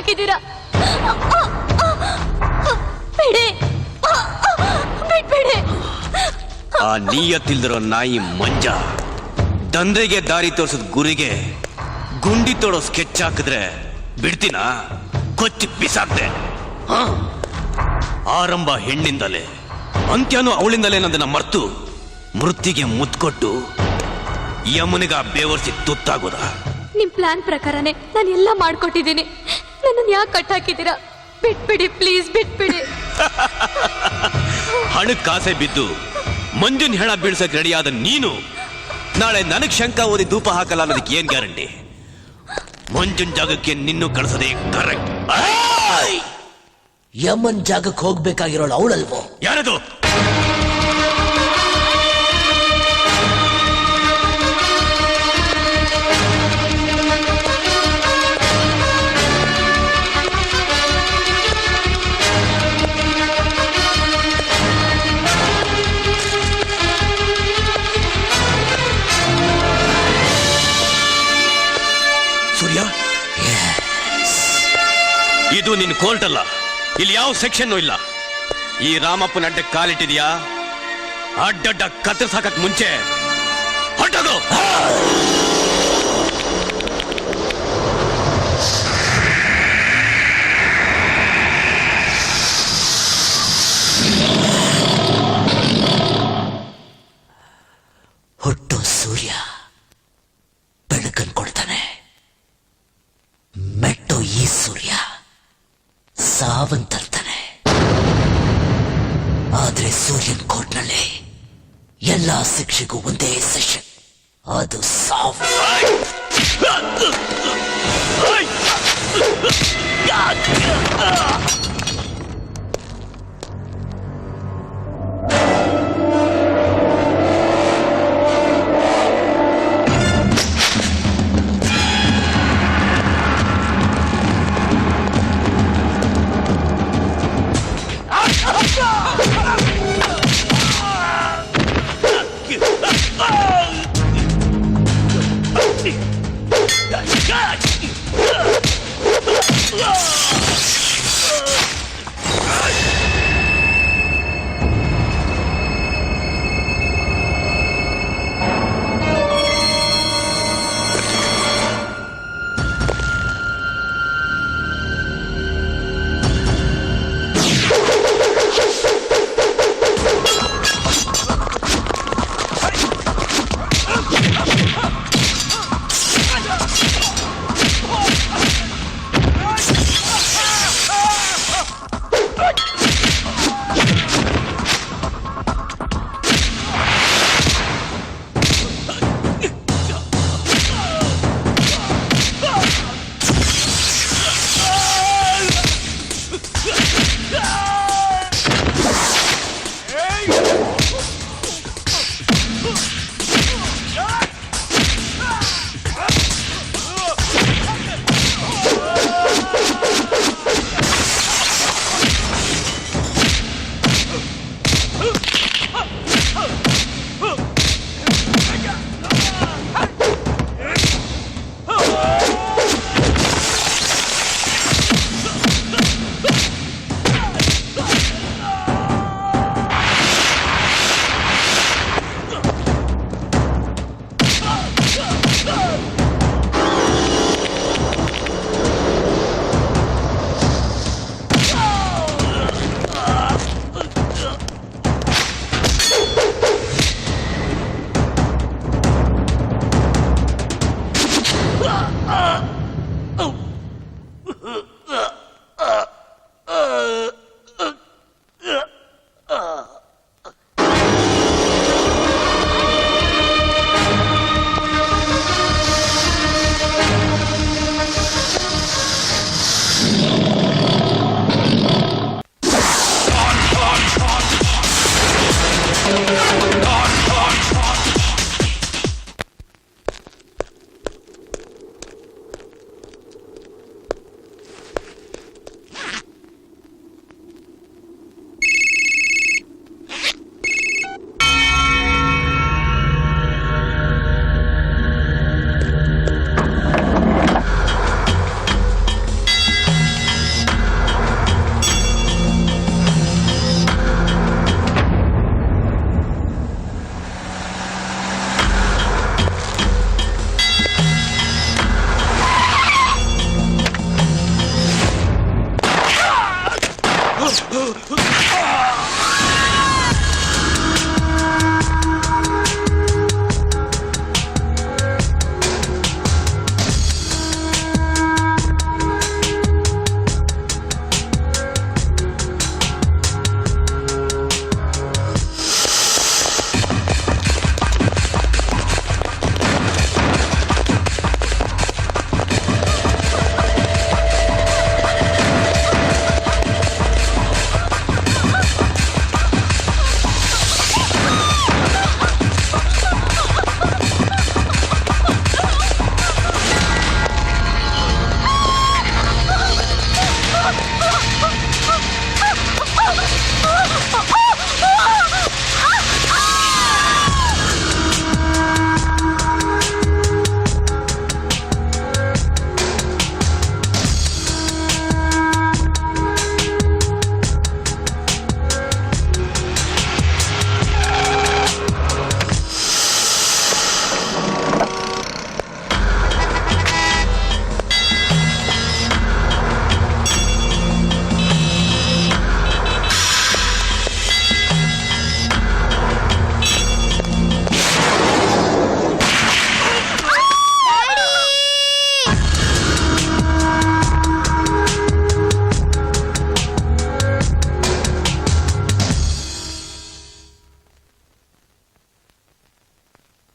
ಹಾಕಿದ್ದೀರಾ. ಬಿಟ್ಬಿಡಿ. ಆ ನೀಯತ್ತಿಲ್ದಿರೋ ನಾಯಿ ಮಂಜ ದಂಧೆಗೆ ದಾರಿ ತೋರಿಸಿದ ಗುರಿಗೆ ಗುಂಡಿ ತೋಡೋ ಸ್ಕೆಚ್ ಹಾಕಿದ್ರೆ ಬಿಡ್ತೀನಾ? ಕೊಚ್ಚಿ ಬಿಸಾಕ್ದೆ. ಆರಂಭ ಹೆಣ್ಣಿಂದಲೇ, ಅಂತ್ಯನೂ ಅವಳಿಂದಲೇ ನಂದನ್ನ ಮರ್ತು ಮೃತ್ತಿಗೆ ಮುತ್ಕೊಟ್ಟು ಯಮನಿಗ ಬೇವರ್ಸಿ ತುತ್ತಾಗೋದ? ನಿಮ್ ಪ್ಲಾನ್ ಪ್ರಕಾರನೇ ನಾನು ಎಲ್ಲ ಮಾಡ್ಕೊಟ್ಟಿದ್ದೀನಿ. ನನ್ನನ್ನು ಯಾಕೆ ಕಟ್ಟಾಕಿದ್ದೀರಾ? ಬಿಟ್ಬಿಡಿ ಪ್ಲೀಸ್, ಬಿಟ್ಬಿಡಿ. ಹಣಕ್ಕೆ ಕಾಸೆ ಬಿದ್ದು ಮಂಜುನ್ ಹೆಣ ಬೀಳ್ಸಕ್ ರೆಡಿಯಾದ ನೀನು ನಾಳೆ ನನಗ್ ಶಂಕ ಓದಿ ಧೂಪ ಹಾಕಲ್ಲ ಅನ್ನೋದಕ್ಕೆ ಏನ್ ಗ್ಯಾರಂಟಿ? ಮಂಜುನ್ ಜಾಗಕ್ಕೆ ನಿನ್ನೂ ಕಳಿಸದೆ ಕರೆಕ್ಟ್. ಯಮನ್ ಜಾಗಕ್ಕೆ ಹೋಗ್ಬೇಕಾಗಿರೋಳು ಅವಳಲ್ವೋ? ಯಾರದು? ಸೂರ್ಯ, ಇದು ನಿನ್ ಕೋರ್ಟ್ ಅಲ್ಲ. ಇಲ್ಲಿ ಯಾವ ಸೆಕ್ಷನ್ ಇಲ್ಲ. ಈ ರಾಮಪ್ಪನ ಅಡ್ಡ ಕಾಲಿಟ್ಟಿದ್ಯಾ? ಅಡ್ಡಡ್ಡ ಕತ್ತರಿಸಾಕಕ್ ಮುಂಚೆ ಹೊರಟೋಗು. ಹುಟ್ಟು ಸೂರ್ಯ ಬೆಳಕನ್ ಕೊಡ್ತಾನೆ, ಮೆಟ್ಟು ಈ ಸೂರ್ಯ ಸಾವಂತರ್ತಾನೆ. ಆದ್ರೆ ಸೂರ್ಯನ್ ಕೋರ್ಟ್ನಲ್ಲಿ ಎಲ್ಲಾ ಶಿಕ್ಷೆಗೂ ಒಂದೇ ಸೆಷನ್, ಅದು ಸಾವು.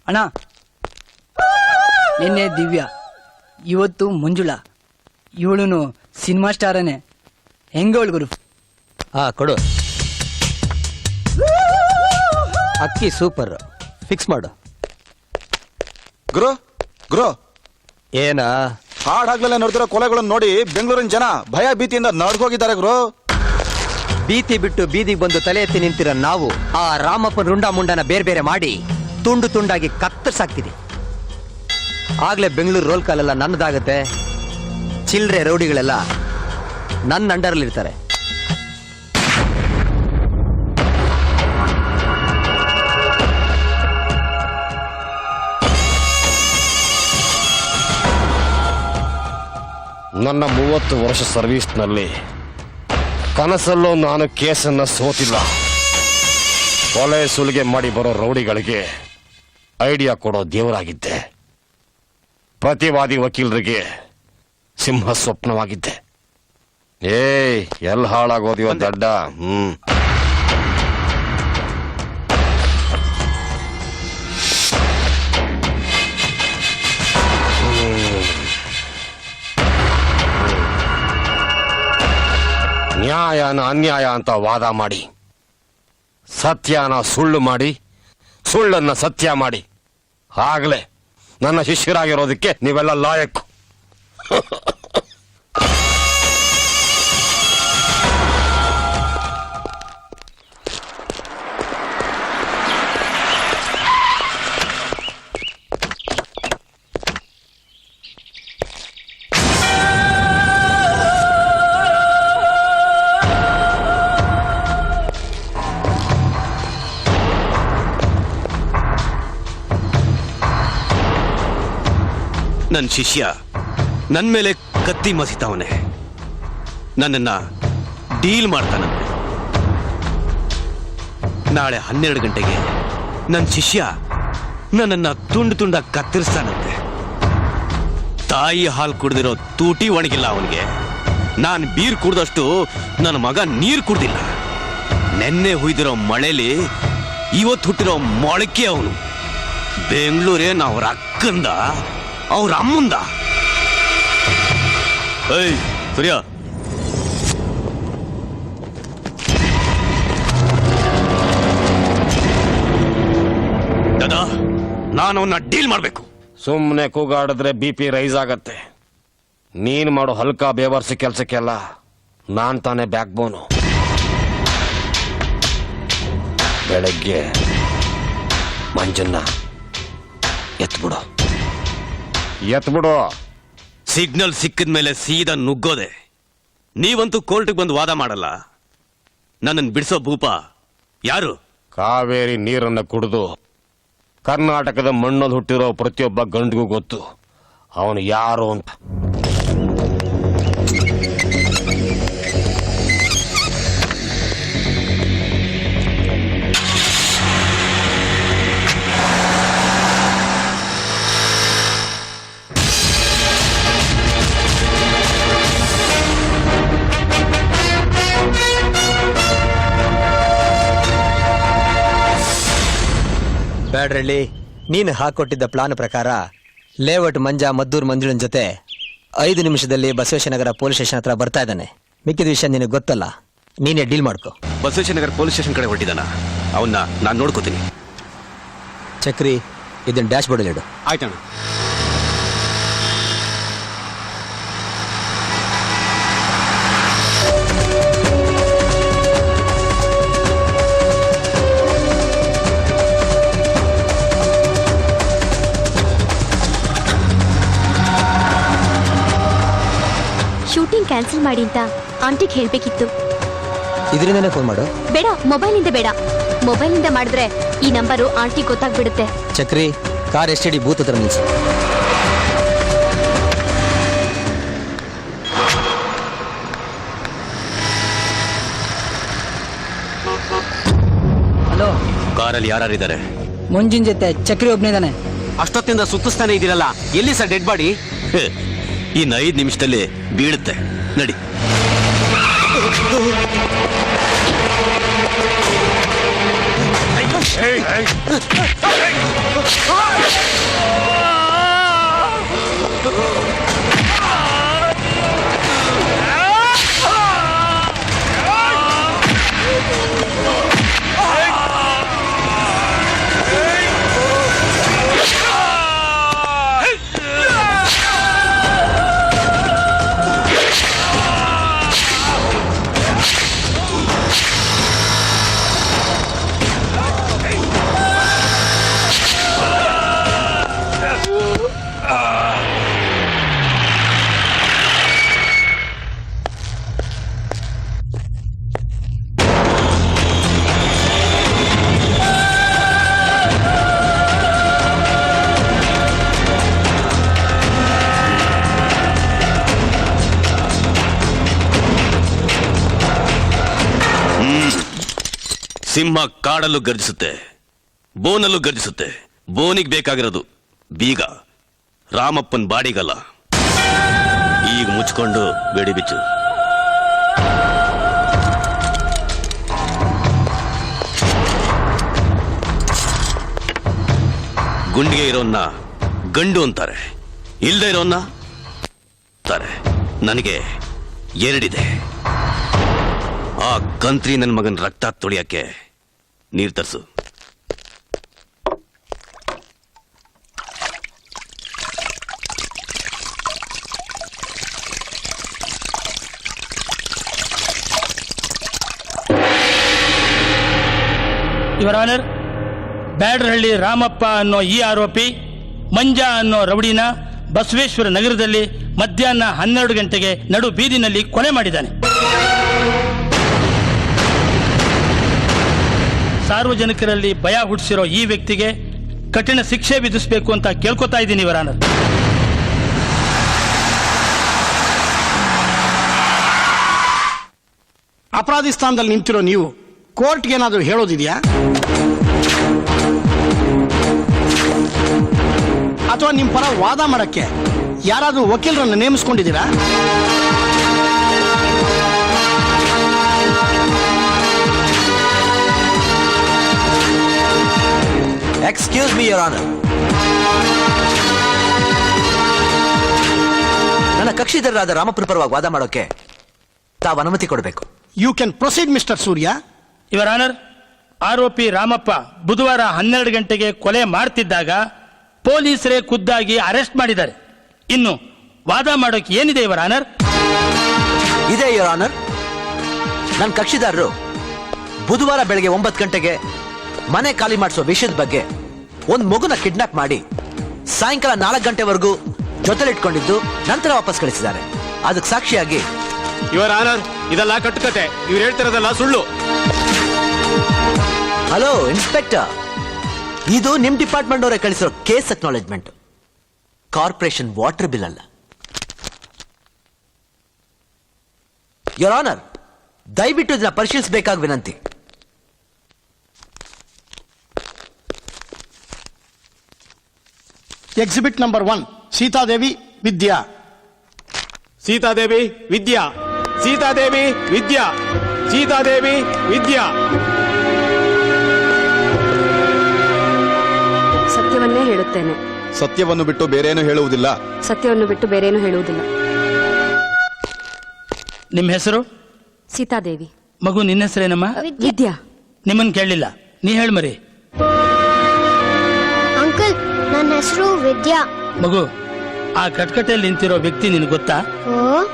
ಅಣ್ಣ, ನಿನ್ನೆ ದಿವ್ಯಾ, ಇವತ್ತು ಮಂಜುಳಾ. ಇವಳು ಸಿನಿಮಾ ಸ್ಟಾರನೇ. ಹೆಂಗೋಳ್ ಗುರು? ಕೊಡು. ಅಕ್ಕಿ ಸೂಪರ್, ಫಿಕ್ಸ್ ಮಾಡು. ಗುರು ಗುರು, ಏನ ಹಾಡ್ ಹಾಗ್ಲೆಲ್ಲ ನೋಡ್ತಿರೋ ಕೊಲೆಗಳನ್ನು ನೋಡಿ ಬೆಂಗಳೂರಿನ ಜನ ಭಯ ಭೀತಿಯಿಂದ ನಡ್ಕೋಗಿದ್ದಾರೆ ಗುರು. ಬೀತಿ ಬಿಟ್ಟು ಬೀದಿಗೆ ಬಂದು ತಲೆ ಎತ್ತಿ ನಿಂತಿರೋ ನಾವು ಆ ರಾಮಪ್ಪನ ರುಂಡ ಮುಂಡನ ಬೇರೆ ಬೇರೆ ಮಾಡಿ ತುಂಡು ತುಂಡಾಗಿ ಕತ್ತರಿಸಾಕ್ತಿದೆ. ಆಗ್ಲೇ ಬೆಂಗಳೂರು ರೋಲ್ ಕಾಲೆಲ್ಲ ನನ್ನದಾಗತ್ತೆ. ಚಿಲ್ರೆ ರೌಡಿಗಳೆಲ್ಲ ನನ್ನ ಅಂಡರ್ಲಿರ್ತಾರೆ. ನನ್ನ 30 ವರ್ಷ ಸರ್ವೀಸ್ನಲ್ಲಿ ಕನಸಲ್ಲೂ ನಾನು ಕೇಸನ್ನ ಸೋತಿಲ್ಲ. ಕೊಲೆ ಸುಲಿಗೆ ಮಾಡಿ ಬರೋ ರೌಡಿಗಳಿಗೆ ಐಡಿಯಾ ಕೊಡೋ ದೇವರಾಗಿದ್ದೆ. ಪ್ರತಿವಾದಿ ವಕೀಲರಿಗೆ ಸಿಂಹ ಸ್ವಪ್ನವಾಗಿದ್ದೆ. ಎಲ್ಲಿ ಹಾಳಾಗೋದಿವ ದಡ್ಡ. ನ್ಯಾಯನ ಅನ್ಯಾಯ ಅಂತ ವಾದ ಮಾಡಿ, ಸತ್ಯನ ಸುಳ್ಳು ಮಾಡಿ, ಸುಳ್ಳನ್ನ ಸತ್ಯ ಮಾಡಿ, ಆಗ್ಲೇ ನನ್ನ ಶಿಷ್ಯರಾಗಿರೋದಕ್ಕೆ ನೀವೆಲ್ಲ ಲಾಯಕ್ಕು. ನನ್ನ ಶಿಷ್ಯ ನನ್ನ ಮೇಲೆ ಕತ್ತಿ ಮಸಿತಾವನೆ. ನನ್ನನ್ನ ಡೀಲ್ ಮಾಡ್ತಾನಂತೆ. ನಾಳೆ 12 ಗಂಟೆಗೆ ನನ್ನ ಶಿಷ್ಯ ನನ್ನನ್ನ ತುಂಡು ತುಂಡ ಕತ್ತರಿಸ್ತಾನಂತೆ. ತಾಯಿ ಹಾಲು ಕುಡ್ದಿರೋ ತೂಟಿ ಒಣಗಿಲ್ಲ ಅವನಿಗೆ. ನಾನು ಬೀರ್ ಕುಡ್ದಷ್ಟು ನನ್ನ ಮಗ ನೀರು ಕುಡ್ದಿಲ್ಲ. ನೆನ್ನೆ ಹುಯ್ದಿರೋ ಮಳೆಲಿ ಇವತ್ತು ಹುಟ್ಟಿರೋ ಮೊಳಕೆ ಅವನು. ಬೆಂಗಳೂರೇನು ಅವ್ರ ಅಕ್ಕಂದ ಅವ್ರ ಅಮ್ಮಂದ. ಏಯ್ ಸೂರ್ಯ, ದಾದಾ, ನಾನು ಅವನ್ನ ಡೀಲ್ ಮಾಡ್ಬೇಕು. ಸುಮ್ಮನೆ ಕೂಗಾಡಿದ್ರೆ BP ರೈಸ್ ಆಗತ್ತೆ. ನೀನ್ ಮಾಡೋ ಹಲ್ಕ ಬೇವರ್ಸಿ ಕೆಲ್ಸಕ್ಕೆಲ್ಲ ನಾನ್ ತಾನೇ ಬ್ಯಾಕ್ ಬೋನು. ಬೆಳಗ್ಗೆ ಮಂಜನ್ನ ಎತ್ಬಿಡು. ಸಿಗ್ನಲ್ ಸಿಕ್ಕಿದ ಮೇಲೆ ಸೀದಾ ನುಗ್ಗೋದೆ. ನೀವಂತೂ ಕೋರ್ಟ್ಗೆ ಬಂದು ವಾದ ಮಾಡಲ್ಲ. ನನ್ನನ್ನು ಬಿಡಿಸೋ ಭೂಪ ಯಾರು? ಕಾವೇರಿ ನೀರನ್ನ ಕುಡಿದು ಕರ್ನಾಟಕದ ಮಣ್ಣಲ್ಲಿ ಹುಟ್ಟಿರೋ ಪ್ರತಿಯೊಬ್ಬ ಗಂಡಿಗೂ ಗೊತ್ತು ಅವನು ಯಾರು ಅಂತ. ಬ್ಯಾಡ್ರಳ್ಳಿ, ನೀನು ಹಾಕೊಟ್ಟಿದ್ದ ಪ್ಲಾನ್ ಪ್ರಕಾರ ಲೇಔಟ್ ಮಂಜ ಮದ್ದೂರ್ ಮಂಜುಳನ್ ಜೊತೆ 5 ನಿಮಿಷದಲ್ಲಿ ಬಸವೇಶ್ವರನಗರ ಪೊಲೀಸ್ ಸ್ಟೇಷನ್ ಹತ್ರ ಬರ್ತಾ ಇದ್ದಾನೆ. ಮಿಕ್ಕಿದ ವಿಷಯ ನಿನಗೆ ಗೊತ್ತಲ್ಲ, ನೀನೇ ಡೀಲ್ ಮಾಡ್ಕೊ. ಬಸವೇಶ್ವರನಗರ ಪೊಲೀಸ್ ಸ್ಟೇಷನ್ ಕಡೆ ಹೊರಟಿದ್ದಾನ. ಅವನ್ನ ನಾನು ನೋಡ್ಕೋತೀನಿ. ಚಕ್ರಿ, ಇದನ್ನ ಡ್ಯಾಶ್ ಬೋರ್ಡ್ ಇಡು. ಆಯ್ತಣ್ಣ. ಶೂಟಿಂಗ್ ಕ್ಯಾನ್ಸಲ್ ಮಾಡಿ ಅಂತ ಆಂಟಿಗೆ ಹೇಳ್ಬೇಕಿತ್ತು. ಇದರಿಂದನೇ ಫೋನ್ ಮಾಡು. ಬೇಡ, ಮೊಬೈಲಿಂದ ಬೇಡ. ಮೊಬೈಲಿಂದ ಮಾಡಿದ್ರೆ ಈ ನಂಬರು ಆಂಟಿ ಗೊತ್ತಾಗ್ಬಿಡುತ್ತೆ. ಚಕ್ರಿ, ಕಾರ್ ಎಸ್ಟಿಡಿ ಬೂತ್ ಹತ್ರ ನಿಲ್ಸು. ಹಲೋ, ಕಾರಲ್ಲಿ ಯಾರಿದ್ದಾರೆ? ಮಂಜುನ್ ಜೊತೆ ಚಕ್ರಿ ಒಬ್ನಿದಾನೆ. ಅಷ್ಟೊತ್ತಿಂದ ಸುತ್ತಿಸ್ತಾನೆ ಇದ್ದೀರಲ್ಲ, ಎಲ್ಲಿ ಸರ್ ಡೆಡ್ ಬಾಡಿ? ಇನ್ನು 5 ನಿಮಿಷದಲ್ಲಿ ಬೀಳುತ್ತೆ. ನಡಿ. ಸಿಂಹ ಕಾಡಲ್ಲೂ ಗರ್ಜಿಸುತ್ತೆ, ಬೋನಲ್ಲೂ ಗರ್ಜಿಸುತ್ತೆ. ಬೋನಿಗೆ ಬೇಕಾಗಿರೋದು ಬೀಗ, ರಾಮಪ್ಪನ್ ಬಾಡಿಗಲ್ಲ. ಈಗ ಮುಚ್ಕೊಂಡು ಬೇಡಿ ಬಿಚ್ಚು. ಗುಂಡಿಗೆ ಇರೋನ್ನ ಗಂಡು ಅಂತಾರೆ, ಇಲ್ದೇ ಇರೋನ್ನ ಅಂತಾರೆ. ನನಗೆ ಎರಡಿದೆ. ಆ ಕಂತ್ರಿ ನನ್ನ ಮಗನ ರಕ್ತ ತೊಳಿಯಕ್ಕೆ ನೀರು ತರಿಸು. ಯುವರ್ ಆನರ್, ಬ್ಯಾಡರಹಳ್ಳಿ ರಾಮಪ್ಪ ಅನ್ನೋ ಈ ಆರೋಪಿ ಮಂಜ ಅನ್ನೋ ರೌಡಿನ ಬಸವೇಶ್ವರ ನಗರದಲ್ಲಿ ಮಧ್ಯಾಹ್ನ 12 ಗಂಟೆಗೆ ನಡು ಬೀದಿನಲ್ಲಿ ಕೊಲೆ ಮಾಡಿದ್ದಾನೆ. ಸಾರ್ವಜನಿಕರಲ್ಲಿ ಭಯ ಹುಟ್ಟಿಸಿರೋ ಈ ವ್ಯಕ್ತಿಗೆ ಕಠಿಣ ಶಿಕ್ಷೆ ವಿಧಿಸಬೇಕು ಅಂತ ಕೇಳ್ಕೊತಾ ಇದ್ದೀನಿ ಯುವರ್ ಆನರ್. ಅಪರಾಧಿ ಸ್ಥಾನದಲ್ಲಿ ನಿಂತಿರೋ ನೀವು ಕೋರ್ಟ್ಗೆ ಏನಾದರೂ ಹೇಳೋದಿದೆಯಾ? ಅಥವಾ ನಿಮ್ಮ ಪರ ವಾದ ಮಾಡಕ್ಕೆ ಯಾರಾದರೂ ವಕೀಲರನ್ನು ನೇಮಿಸ್ಕೊಂಡಿದ್ದೀರಾ? ಎಕ್ಸ್ಕ್ಯೂಸ್ ಮಿ ಯುವರ್ ಆನರ್, ನನ್ನ ಕಕ್ಷಿದಾರರಾದ ರಾಮಪ್ಪನ ಪರವಾಗಿ ವಾದ ಮಾಡೋಕೆ ತಾವು ಅನುಮತಿ ಕೊಡಬೇಕು. You can proceed mister Surya. Your honour, ಆರೋಪಿ ರಾಮಪ್ಪ ಬುಧವಾರ 12 ಗಂಟೆಗೆ ಕೊಲೆ ಮಾಡ್ತಿದ್ದಾಗ ಪೊಲೀಸರೇ ಖುದ್ದಾಗಿ ಅರೆಸ್ಟ್ ಮಾಡಿದ್ದಾರೆ. ಇನ್ನು ವಾದ ಮಾಡೋಕೆ ಏನಿದೆ ಯುವರ್ ಆನರ್? ಇದೇ ಯುವರ್ ಆನರ್, ನನ್ನ ಕಕ್ಷಿದಾರರು ಬುಧವಾರ ಬೆಳಗ್ಗೆ 9 ಗಂಟೆಗೆ ಮನೆ ಖಾಲಿ ಮಾಡಿಸೋ ವಿಷಯದ ಬಗ್ಗೆ ಒಂದು ಮಗುನ ಕಿಡ್ನಾಪ್ ಮಾಡಿ ಸಾಯಂಕಾಲ 4 ಗಂಟೆವರೆಗೂ ಜೊತೆಲಿಟ್ಕೊಂಡಿದ್ದು ನಂತರ ವಾಪಸ್ ಕಳಿಸಿದ್ದಾರೆ. ಅದಕ್ಕೆ ಸಾಕ್ಷಿಯಾಗಿ ಯುವರ್ ಆನರ್, ಇದೆಲ್ಲ ಕಟ್ಟುಕತೆ. ಇವ್ರು ಹೇಳ್ತಿರೋದೆಲ್ಲ ಸುಳ್ಳು. ಹಲೋ ಇನ್ಸ್ಪೆಕ್ಟರ್, ಇದು ನಿಮ್ ಡಿಪಾರ್ಟ್ಮೆಂಟ್ ಅವರೇ ಕಳಿಸಿರೋ case acknowledgement, corporation water bill ಅಲ್ಲ. ಯುವರ್ ಆನರ್, ದಯವಿಟ್ಟು ಇದನ್ನ ಪರಿಶೀಲಿಸಬೇಕಾಗಿ ವಿನಂತಿ. Exhibit number 1, Sitadevi Vidya. ಸೀತಾದೇವಿ ವಿದ್ಯಾ, ಸೀತಾದೇವಿ ವಿದ್ಯಾ, ಸೀತಾದೇವಿ ವಿದ್ಯಾ. ಸತ್ಯವನ್ನೇ ಹೇಳುತ್ತೇನೆ. ಸತ್ಯವನ್ನು ಬಿಟ್ಟು ಬೇರೇನು ಹೇಳುವುದಿಲ್ಲ. ಸತ್ಯವನ್ನು ಬಿಟ್ಟು ಬೇರೇನು ಹೇಳುವುದಿಲ್ಲ. ನಿಮ್ಮ ಹೆಸರು? ಸೀತಾದೇವಿ. ಮಗು ನಿನ್ನ ಹೆಸರೇನಮ್ಮ? ವಿದ್ಯಾ. ನಿಮ್ಮನ್ ಕೇಳಲಿಲ್ಲ, ನೀ ಹೇಳ ಮರಿ. ಅಂಕಲ್, ನನ್ನ ಹೆಸರು ವಿದ್ಯಾ. ಮಗು, ಆ ಕಟ್ಕಟೆಯಲ್ಲಿ ನಿಂತಿರೋ ವ್ಯಕ್ತಿ ನಿನಗೆ ಗೊತ್ತಾ?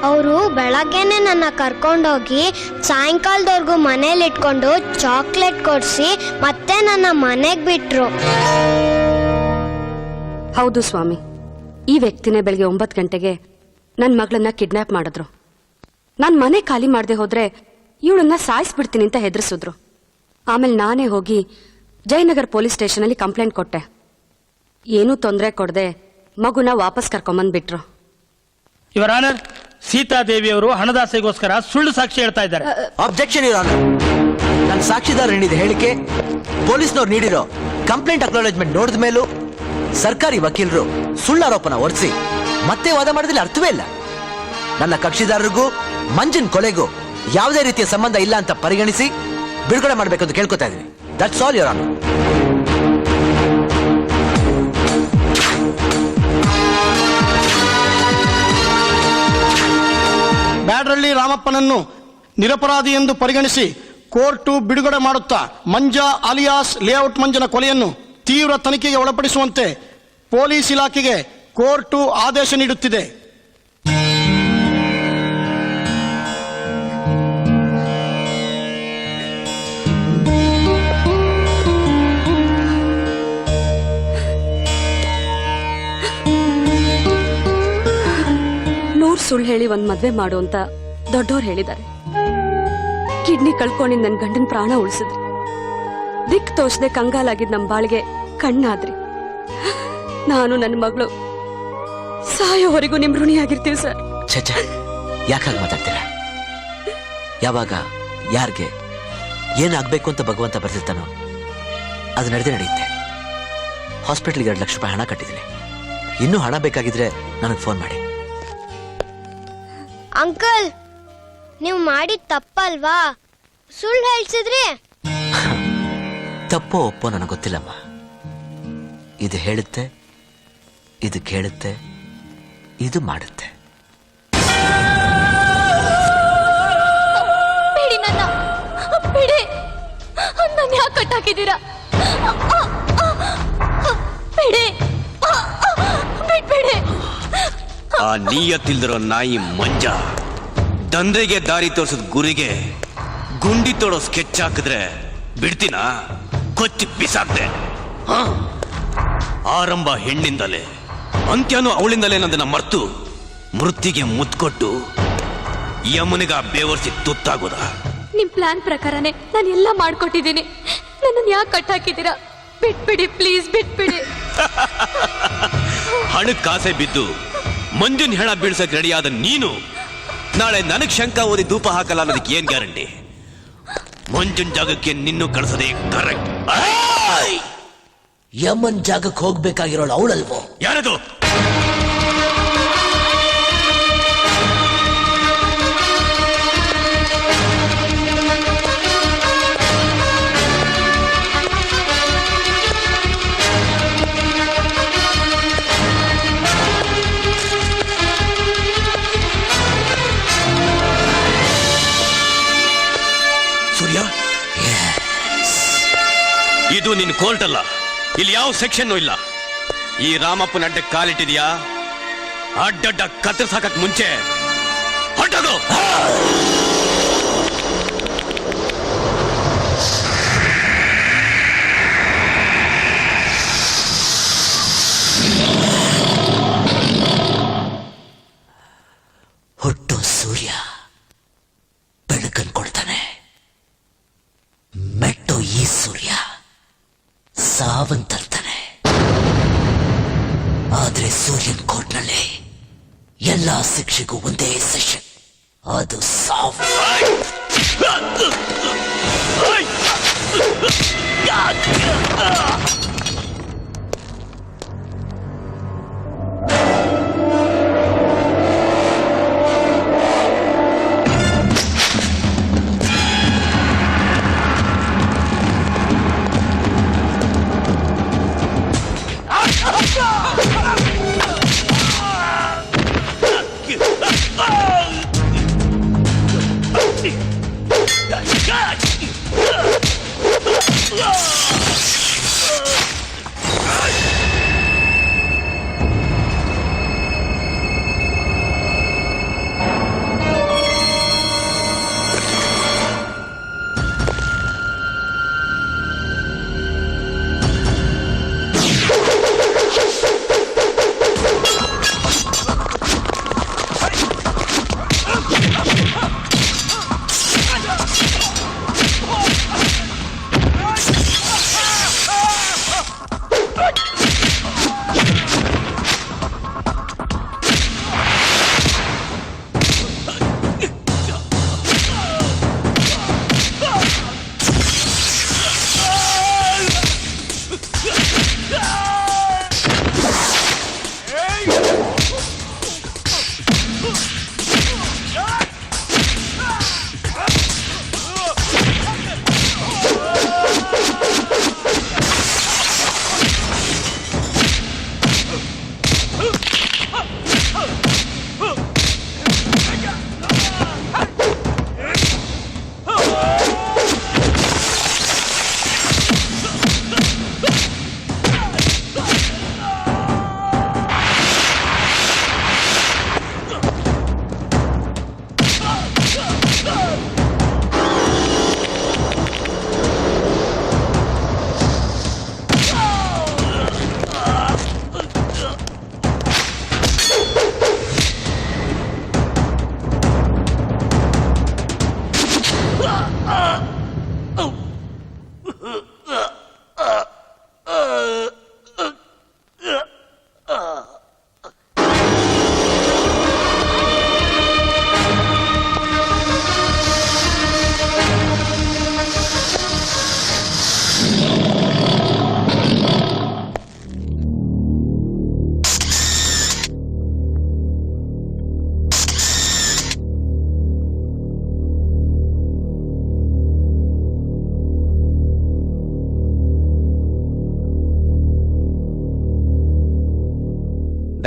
ಅವರು ಬೆಳಗ್ಗೆನೆ ನನ್ನ ಕರ್ಕೊಂಡೋಗಿ ಸಾಯಂಕಾಲದವರೆಗೂ ಮನೇಲಿ ಇಟ್ಕೊಂಡು ಚಾಕ್ಲೇಟ್ ಕೊಡ್ಸಿ ಮತ್ತೆ ನನ್ನ ಮನೆಗ್ ಬಿಟ್ರು. ಹೌದು ಸ್ವಾಮಿ, ಈ ವ್ಯಕ್ತಿನೇ ಬೆಳಗ್ಗೆ 9 ಗಂಟೆಗೆ ನನ್ನ ಮಗಳನ್ನ ಕಿಡ್ನಾಪ್ ಮಾಡಿದ್ರು. ನಾನು ಮನೆ ಖಾಲಿ ಮಾಡದೆ ಹೋದ್ರೆ ಇವಳನ್ನ ಸಾಯಿಸ್ಬಿಡ್ತೀನಿ ಅಂತ ಹೆದರ್ಸಿದ್ರು. ಆಮೇಲೆ ನಾನೇ ಹೋಗಿ ಜಯನಗರ್ ಪೊಲೀಸ್ ಸ್ಟೇಷನಲ್ಲಿ ಕಂಪ್ಲೇಂಟ್ ಕೊಟ್ಟೆ. ಏನೂ ತೊಂದರೆ ಕೊಡದೆ ಮಗುನ ವಾಪಸ್ ಕರ್ಕೊಂಬಂದ್ಬಿಟ್ರು. ಯುವರ್ ಆನರ್, ಸೀತಾದೇವಿ ಅವರು ಹಣದಾಸೆಗೋಸ್ಕರ ಸುಳ್ಳು ಸಾಕ್ಷಿ ಹೇಳ್ತಾ ಇದ್ದಾರೆ. ಅಬ್ಜೆಕ್ಷನ್ ಯುವರ್ ಆನರ್, ನನ್ನ ಸಾಕ್ಷಿದಾರ ನೀಡಿದ ಹೇಳಿಕೆ, ಪೊಲೀಸ್ನವ್ರು ನೀಡಿರೋ ಕಂಪ್ಲೇಂಟ್ ಅಕ್ನಾಲೆಜ್ಮೆಂಟ್ ನೋಡಿದ ಮೇಲೂ ಸರ್ಕಾರಿ ವಕೀಲರು ಸುಳ್ಳಾರೋಪನ ಹೊರಿಸಿ ಮತ್ತೆ ವಾದ ಮಾಡೋದ್ರಲ್ಲಿ ಅರ್ಥವೇ ಇಲ್ಲ. ನನ್ನ ಕಕ್ಷಿದಾರರಿಗೂ ಮಂಜಿನ್ ಕೊಲೆಗೂ ಯಾವುದೇ ರೀತಿಯ ಸಂಬಂಧ ಇಲ್ಲ ಅಂತ ಪರಿಗಣಿಸಿ ಬಿಡುಗಡೆ ಮಾಡಬೇಕು ಅಂತ ಕೇಳ್ಕೊತಾ ಇದ್ದೀನಿ. That's all your honour. Byadrahalli ರಾಮಪ್ಪನನ್ನು ನಿರಪರಾಧಿ ಎಂದು ಪರಿಗಣಿಸಿ ಕೋರ್ಟು ಬಿಡುಗಡೆ ಮಾಡುತ್ತಾ ಮಂಜಾ ಅಲಿಯಾಸ್ ಲೇಔಟ್ ಮಂಜನ ಕೊಲೆಯನ್ನು ತೀವ್ರ ತನಿಖೆಗೆ ಒಳಪಡಿಸುವಂತೆ ಪೊಲೀಸ್ ಇಲಾಖೆಗೆ ಕೋರ್ಟು ಆದೇಶ ನೀಡುತ್ತಿದೆ. ಸುಳ್ಳು ಹೇಳಿ ಒಂದ್ ಮದ್ವೆ ಮಾಡು ಅಂತ ದೊಡ್ಡೋರು ಹೇಳಿದ್ದಾರೆ. ಕಿಡ್ನಿ ಕಳ್ಕೊಂಡಿದ್ ನನ್ ಗಂಡನ್ ಪ್ರಾಣ ಉಳಿಸಿದ್ರಿ. ದಿಕ್ ತೋಚದೆ ಕಂಗಾಲಾಗಿದ್ ನಮ್ ಬಾಳಿಗೆ ಕಣ್ಣಾದ್ರಿ. ನಾನು ನನ್ನ ಮಗಳು ಸಾಯೋವರೆಗೂ ನಿಮ್ ಋಣಿಯಾಗಿರ್ತೀವಿ ಸರ್. ಛೆ, ಯಾಕಾಗಿ ಮಾತಾಡ್ತೀರಾ? ಯಾವಾಗ ಯಾರಿಗೆ ಏನಾಗ್ಬೇಕು ಅಂತ ಭಗವಂತ ಬರ್ತಿರ್ತಾನೋ ಅದು ನಡೆಯುತ್ತೆ. ಹಾಸ್ಪಿಟಲ್ಗೆ 2 ಲಕ್ಷ ರೂಪಾಯಿ ಹಣ ಕಟ್ಟಿದ್ದೀನಿ. ಇನ್ನೂ ಹಣ ಬೇಕಾಗಿದ್ರೆ ನನಗೆ ಫೋನ್ ಮಾಡಿ. ಅಂಕಲ್, ನೀವು ಮಾಡಿದ ತಪ್ಪಲ್ವಾ? ಸುಳ್ಳು ಹೇಳ್ಸಿದ್ರಿ. ತಪ್ಪೋ ಒಪ್ಪೋ ನನಗೆ ಗೊತ್ತಿಲ್ಲಮ್ಮ. ಇದು ಹೇಳುತ್ತೆ, ಇದು ಕೇಳುತ್ತೆ, ಇದು ಮಾಡುತ್ತೆ. ಬಿಡಿ ನನ್ನ, ಬಿಡಿ ನನ್ನ. ಯಾಕೆ ಕಟ್ಟಾಕಿದ್ದೀರಾ? ಬಿಡಿ, ಬಿಟ್ಬಿಡಿ. ಆ ನೀಯತ್ತಿಲ್ದಿರೋ ನಾಯಿ ಮಂಜ ದಂಧೆಗೆ ದಾರಿ ತೋರಿಸಿದ ಗುರಿಗೆ ಗುಂಡಿ ತೋಡೋ ಸ್ಕೆಚ್ ಹಾಕಿದ್ರೆ ಬಿಡ್ತೀನ? ಕೊಚ್ಚಿ ಬಿಸಾಕ್ದೆ. ಆರಂಭ ಹೆಣ್ಣಿಂದಲೇ, ಅಂತ್ಯನೂ ಅವಳಿಂದಲೇ ನಂದನ್ನ ಮರ್ತು ಮೃತ್ತಿಗೆ ಮುತ್ಕೊಟ್ಟು ಯಮನಿಗ ಬೇವರ್ಸಿ ತುತ್ತಾಗೋದ. ನಿಮ್ ಪ್ಲಾನ್ ಪ್ರಕಾರನೇ ನಾನು ಎಲ್ಲ ಮಾಡ್ಕೊಟ್ಟಿದ್ದೀನಿ. ನನ್ನನ್ನು ಯಾಕೆ ಕಟ್ಟಾಕಿದ್ದೀರಾ? ಬಿಟ್ಬಿಡಿ ಪ್ಲೀಸ್, ಬಿಟ್ಬಿಡಿ. ಹಣಕ್ಕಾಸೆ ಬಿದ್ದು ಮಂಜುನ್ ಹೆಣ ಬೀಳ್ಸಕ್ ರೆಡಿಯಾದ ನೀನು ನಾಳೆ ನನಗ್ ಶಂಕ ಓದಿ ಧೂಪ ಹಾಕಲ್ಲ ಅನ್ನೋದಕ್ಕೆ ಏನ್ ಗ್ಯಾರಂಟಿ? ಮಂಜುನ್ ಜಾಗಕ್ಕೆ ನಿನ್ನೂ ಕಳಿಸೋದೇ ಕರೆಕ್ಟ್. ಯಮನ್ ಜಾಗಕ್ಕೆ ಹೋಗ್ಬೇಕಾಗಿರೋಳು ಅವಳಲ್ವೋ? ಯಾರದು? ಸೂರ್ಯ, ಇದು ನಿನ್ ಕೋರ್ಟ್ ಅಲ್ಲ. ಇಲ್ಲಿ ಯಾವ ಸೆಕ್ಷನ್ ಇಲ್ಲ. ಈ ರಾಮಪ್ಪನ ಅಡ್ಡ ಕಾಲಿಟ್ಟಿದ್ಯಾ? ಅಡ್ಡಡ್ಡ ಕತ್ತರಿಸಾಕಕ್ ಮುಂಚೆ ಹೊರಟೋಗು. ಹುಟ್ಟು ಸೂರ್ಯ ಬೆಳಕನ್ನು ಕೊಡ್ತಾನೆ, ಮೆಟ್ಟೋ ಈ ಸೂರ್ಯ ಸಾವಂತರ್ತಾನೆ. ಆದ್ರೆ ಸೂರ್ಯನ್ ಕೋರ್ಟ್ನಲ್ಲಿ ಎಲ್ಲಾ ಶಿಕ್ಷೆಗೂ ಒಂದೇ ಸೆಷನ್, ಅದು ಸಾವು. God!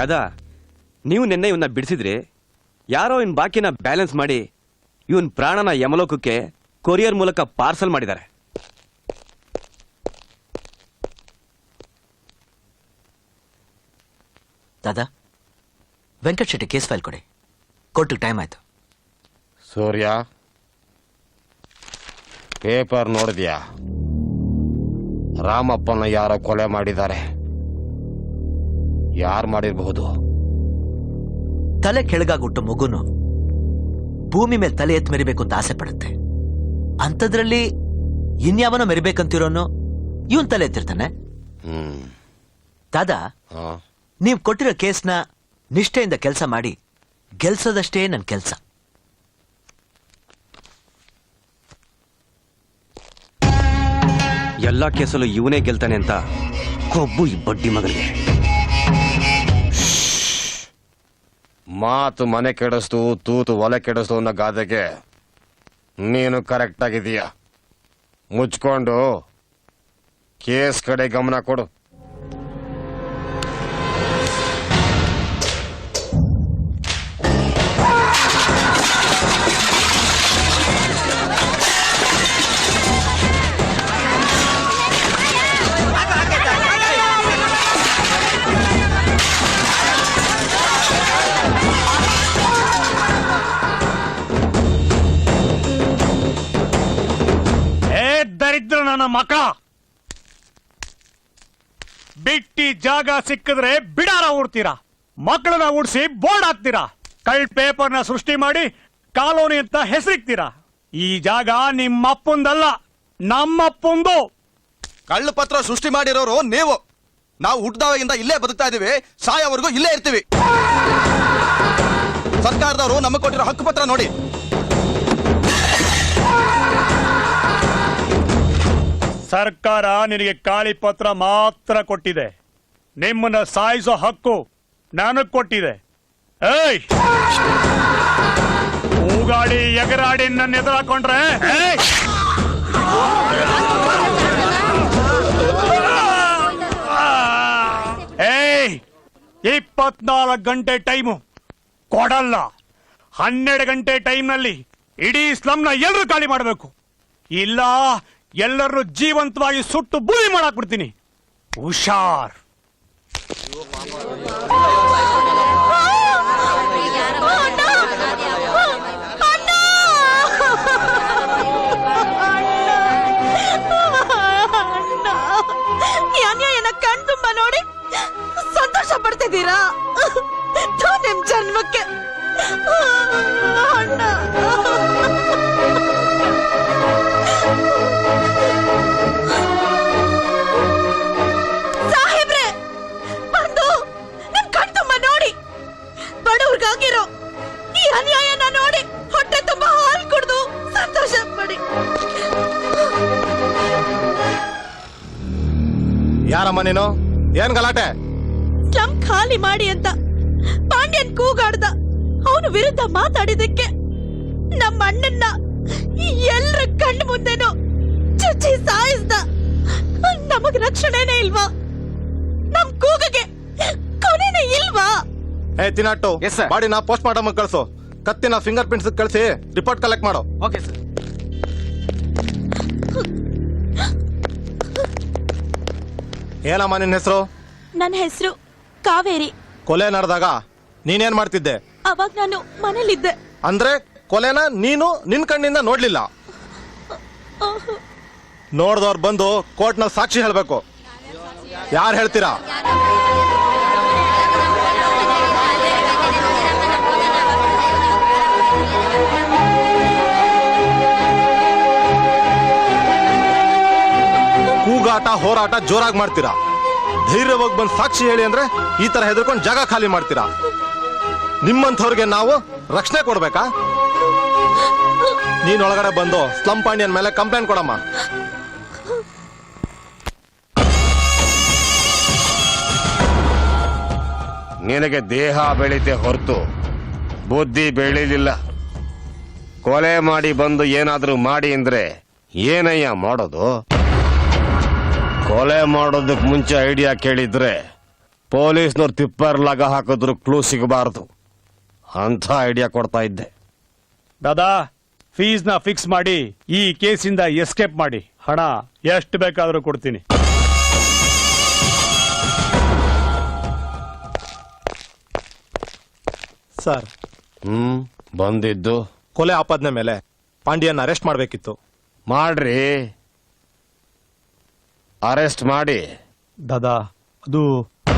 ದಾದಾ, ನೀವು ನಿನ್ನೆ ಇವನ್ನ ಬಿಡಿಸಿದ್ರಿ. ಯಾರೋ ಇವನ್ ಬಾಕಿನ ಬ್ಯಾಲೆನ್ಸ್ ಮಾಡಿ ಇವನ್ ಪ್ರಾಣನ ಯಮಲೋಕಕ್ಕೆ ಕೊರಿಯರ್ ಮೂಲಕ ಪಾರ್ಸಲ್ ಮಾಡಿದ್ದಾರೆ. ದಾದಾ, ವೆಂಕಟ್ ಶೆಟ್ಟಿ ಕೇಸ್ ಫೈಲ್ ಕೊಡಿ. ಕೋರ್ಟಿಗೆ ಟೈಮ್ ಆಯ್ತು. ಸೂರ್ಯ, ಪೇಪರ್ ನೋಡಿದ್ಯಾ? ರಾಮಪ್ಪನ ಯಾರೋ ಕೊಲೆ ಮಾಡಿದ್ದಾರೆ. ಯಾರು ಮಾಡಿರಬಹುದು? ತಲೆ ಕೆಳಗಾಗುಟ್ಟು ಮಗುನು ಭೂಮಿ ಮೇಲೆ ತಲೆ ಎತ್ತು ಮೆರಿಬೇಕು ಅಂತ ಆಸೆ ಪಡುತ್ತೆ. ಅಂಥದ್ರಲ್ಲಿ ಇನ್ಯಾವನೋ ಮೆರಿಬೇಕಂತಿರೋನು ಇವನ್ ತಲೆ ಎತ್ತಿರ್ತಾನೆ. ದಾದಾ, ನೀವ್ ಕೊಟ್ಟಿರೋ ಕೇಸ್ನ ನಿಷ್ಠೆಯಿಂದ ಕೆಲಸ ಮಾಡಿ ಗೆಲ್ಸೋದಷ್ಟೇ ನನ್ನ ಕೆಲಸ. ಎಲ್ಲಾ ಕೇಸಲ್ಲೂ ಇವನೇ ಗೆಲ್ತಾನೆ ಅಂತ ಕೊಬ್ಬು ಈ ಬಡ್ಡಿ ಮಗನಿಗೆ. ಮಾತು ಮನೆ ಕೆಡಿಸ್ತು, ತೂತು ಒಲೆ ಕೆಡಿಸ್ತು ಅನ್ನೋ ಗಾದೆಗೆ ನೀನು ಕರೆಕ್ಟ್ ಆಗಿದೀಯ. ಮುಚ್ಕೊಂಡು ಕೇಸ್ ಕಡೆ ಗಮನ ಕೊಡು. ದರಿದ್ರ ನನ್ನ ಮಕ್ಕಳ, ಬಿಟ್ಟಿ ಜಾಗ ಸಿಕ್ಕಿದ್ರೆ ಬಿಡಾರ ಊಡ್ತೀರಾ, ಮಕ್ಕಳನ್ನ ಉಡ್ಸಿ ಬೋರ್ಡ್ ಹಾಕ್ತೀರಾ, ಕಳ್ಳ ಪೇಪರ್ನ ಸೃಷ್ಟಿ ಮಾಡಿ ಕಾಲೋನಿ ಅಂತ ಹೆಸರಿಕ್ತೀರಾ. ಈ ಜಾಗ ನಿಮ್ಮಪ್ಪಂದಲ್ಲ, ನಮ್ಮಪ್ಪಂದು. ಕಳ್ಳ ಪತ್ರ ಸೃಷ್ಟಿ ಮಾಡಿರೋರು ನೀವು. ನಾವು ಹುಟ್ಟಿದವಾಗಿಂದ ಇಲ್ಲೇ ಬದುಕ್ತಾ ಇದೀವಿ, ಸಾಯೋವರೆಗೂ ಇಲ್ಲೇ ಇರ್ತೀವಿ. ಸರ್ಕಾರದವರು ನಮಗೆ ಕೊಟ್ಟಿರೋ ಹಕ್ಕು ಪತ್ರ ನೋಡಿ. ಸರ್ಕಾರ ನಿನಗೆ ಖಾಲಿ ಪತ್ರ ಮಾತ್ರ ಕೊಟ್ಟಿದೆ, ನಿಮ್ಮನ್ನ ಸಾಯಿಸೋ ಹಕ್ಕು ನನಗ್ ಕೊಟ್ಟಿದೆ. ಏಯ್, ಕೂಗಾಡಿ ಎಗರಾಡಿ ನನ್ನ ಎದುರಾಕೊಂಡ್ರೆ ಏಯ್ 24 ಗಂಟೆ ಟೈಮು ಕೊಡಲ್ಲ. 12 ಗಂಟೆ ಟೈಮ್ನಲ್ಲಿ ಇಡೀ ಸ್ಲಮ್ನ ಎಲ್ಲರೂ ಖಾಲಿ ಮಾಡಬೇಕು, ಇಲ್ಲ ಎಲ್ಲರೂ ಜೀವಂತವಾಗಿ ಸುಟ್ಟು ಬೂದಿ ಮಾಡಾಕ್ಬಿಡ್ತೀನಿ. ಹುಷಾರ್. ಕಣ್ ತುಂಬ ನೋಡಿ ಸಂತೋಷ ಪಡ್ತಿದ್ದೀರಾ? ನಿಮ್ ಜನ್ಮಕ್ಕೆ ಅಣ್ಣ. ಸಾಹೇಬ್ರೆ, ಬಂದು ನಿಮ್ ಕಣ್ ತುಂಬ ನೋಡಿ ಬಡವ್ರಿಗಾಗಿರೋ ಈ ಅನ್ಯಾಯನ ನೋಡಿ ಹೊಟ್ಟೆ ತುಂಬ ಹಾಲು ಕುಡ್ದು ಸಂತೋಷ ಪಡಿ. ಯಾರಮ್ಮ ನೀನು? ಏನ್ ಗಲಾಟೆ? ಸ್ಲಮ್ ಖಾಲಿ ಮಾಡಿ ಅಂತ ಪಾಂಡ್ಯನ್ ಕೂಗಾಡ್ದ. ಅವನು ವಿರುದ್ಧ ಮಾತಾಡಿದಕ್ಕೆ ನಮ್ಮ ಅಣ್ಣನ್ನ ಎಲ್ರ ಕಣ್ಣು ಮುಂದೆನೋ ಚುಚ್ಚಿ ಸಾಯಿಸ್ದ. ನಮಗ್ ರಕ್ಷಣೆನೇ ಇಲ್ವಾ? ನಮ್ ಕೂಗಗೆ ಕೊನೆನೇ ಇಲ್ವಾ? ಏ ತಿನ್ನಟ್ಟು, ಬಾಡಿನ ಪೋಸ್ಟ್ ಮಾರ್ಟಮ್ ಕಳ್ಸು. ಕತ್ತಿನ ಫಿಂಗರ್ ಪ್ರಿಂಟ್ಸ್ ಕಳಿಸಿ ರಿಪೋರ್ಟ್ ಕಲೆಕ್ಟ್ ಮಾಡೋ. Okay sir. ಏನಮ್ಮ ನಿನ್ನ ಹೆಸರು? ನನ್ನ ಹೆಸರು ಕಾವೇರಿ. ಕೊಲೆ ನಡೆದಾಗ ನೀನೇನ್ ಮಾಡ್ತಿದ್ದೆ? ಅವಾಗ ನಾನು ಮನೇಲಿದ್ದೆ. ಅಂದ್ರೆ ಕೊಲೆನ ನೀನು ನಿನ್ ಕಣ್ಣಿಂದ ನೋಡ್ಲಿಲ್ಲ? ನೋಡ್ದವ್ರು ಬಂದು ಕೋರ್ಟ್ ನಲ್ಲಿ ಸಾಕ್ಷಿ ಹೇಳ್ಬೇಕು. ಯಾರು ಹೇಳ್ತೀರಾ? ಕೂಗಾಟ ಹೋರಾಟ ಜೋರಾಗಿ ಮಾಡ್ತೀರಾ. ಧೈರ್ಯವಾಗಿ ಬಂದು ಸಾಕ್ಷಿ ಹೇಳಿ ಅಂದ್ರೆ ಈ ತರ ಹೆದರ್ಕೊಂಡು ಜಾಗ ಖಾಲಿ ಮಾಡ್ತೀರಾ. ನಿಮ್ಮಂಥವ್ರಿಗೆ ನಾವು ರಕ್ಷಣೆ ಕೊಡ್ಬೇಕಾ? ನೀನ್ ಒಳಗಡೆ ಬಂದು ಸ್ಲಮ್ ಪಾಂಡ್ಯನ್ ಮೇಲೆ ಕಂಪ್ಲೇಂಟ್ ಕೊಡಮ್ಮ. ನಿನಗೆ ದೇಹ ಬೆಳೀತೆ ಹೊರತು ಬುದ್ಧಿ ಬೆಳೀಲಿಲ್ಲ. ಕೊಲೆ ಮಾಡಿ ಬಂದು ಏನಾದ್ರೂ ಮಾಡಿ ಅಂದ್ರೆ ಏನಯ್ಯ ಮಾಡೋದು? ಕೊಲೆ ಮಾಡೋದಕ್ಕೆ ಮುಂಚೆ ಐಡಿಯಾ ಕೇಳಿದ್ರೆ ಪೊಲೀಸ್ನವ್ರು ತಿಪ್ಪರ್ ಲಗ ಹಾಕಿದ್ರು ಕ್ಲೂ ಸಿಗಬಾರದು ಅಂತ ಐಡಿಯಾ ಕೊಡ್ತಾ ಇದ್ದೆ. ದಾದಾ, ಫೀಸ್ನ ಫಿಕ್ಸ್ ಮಾಡಿ ಈ ಕೇಸಿಂದ ಎಸ್ಕೇಪ್ ಮಾಡಿ. ಹಣ ಎಷ್ಟು ಬೇಕಾದರೂ ಕೊಡ್ತೀನಿ. ಸರ್, ಬಂದಿದ್ದು ಕೊಲೆ ಆಪಾದನೆ ಮೇಲೆ ಪಾಂಡ್ಯನ್ ಅರೆಸ್ಟ್ ಮಾಡಬೇಕಿತ್ತು. ಮಾಡ್ರಿ, ಅರೆಸ್ಟ್ ಮಾಡಿ. ದಾದಾ, ಅದು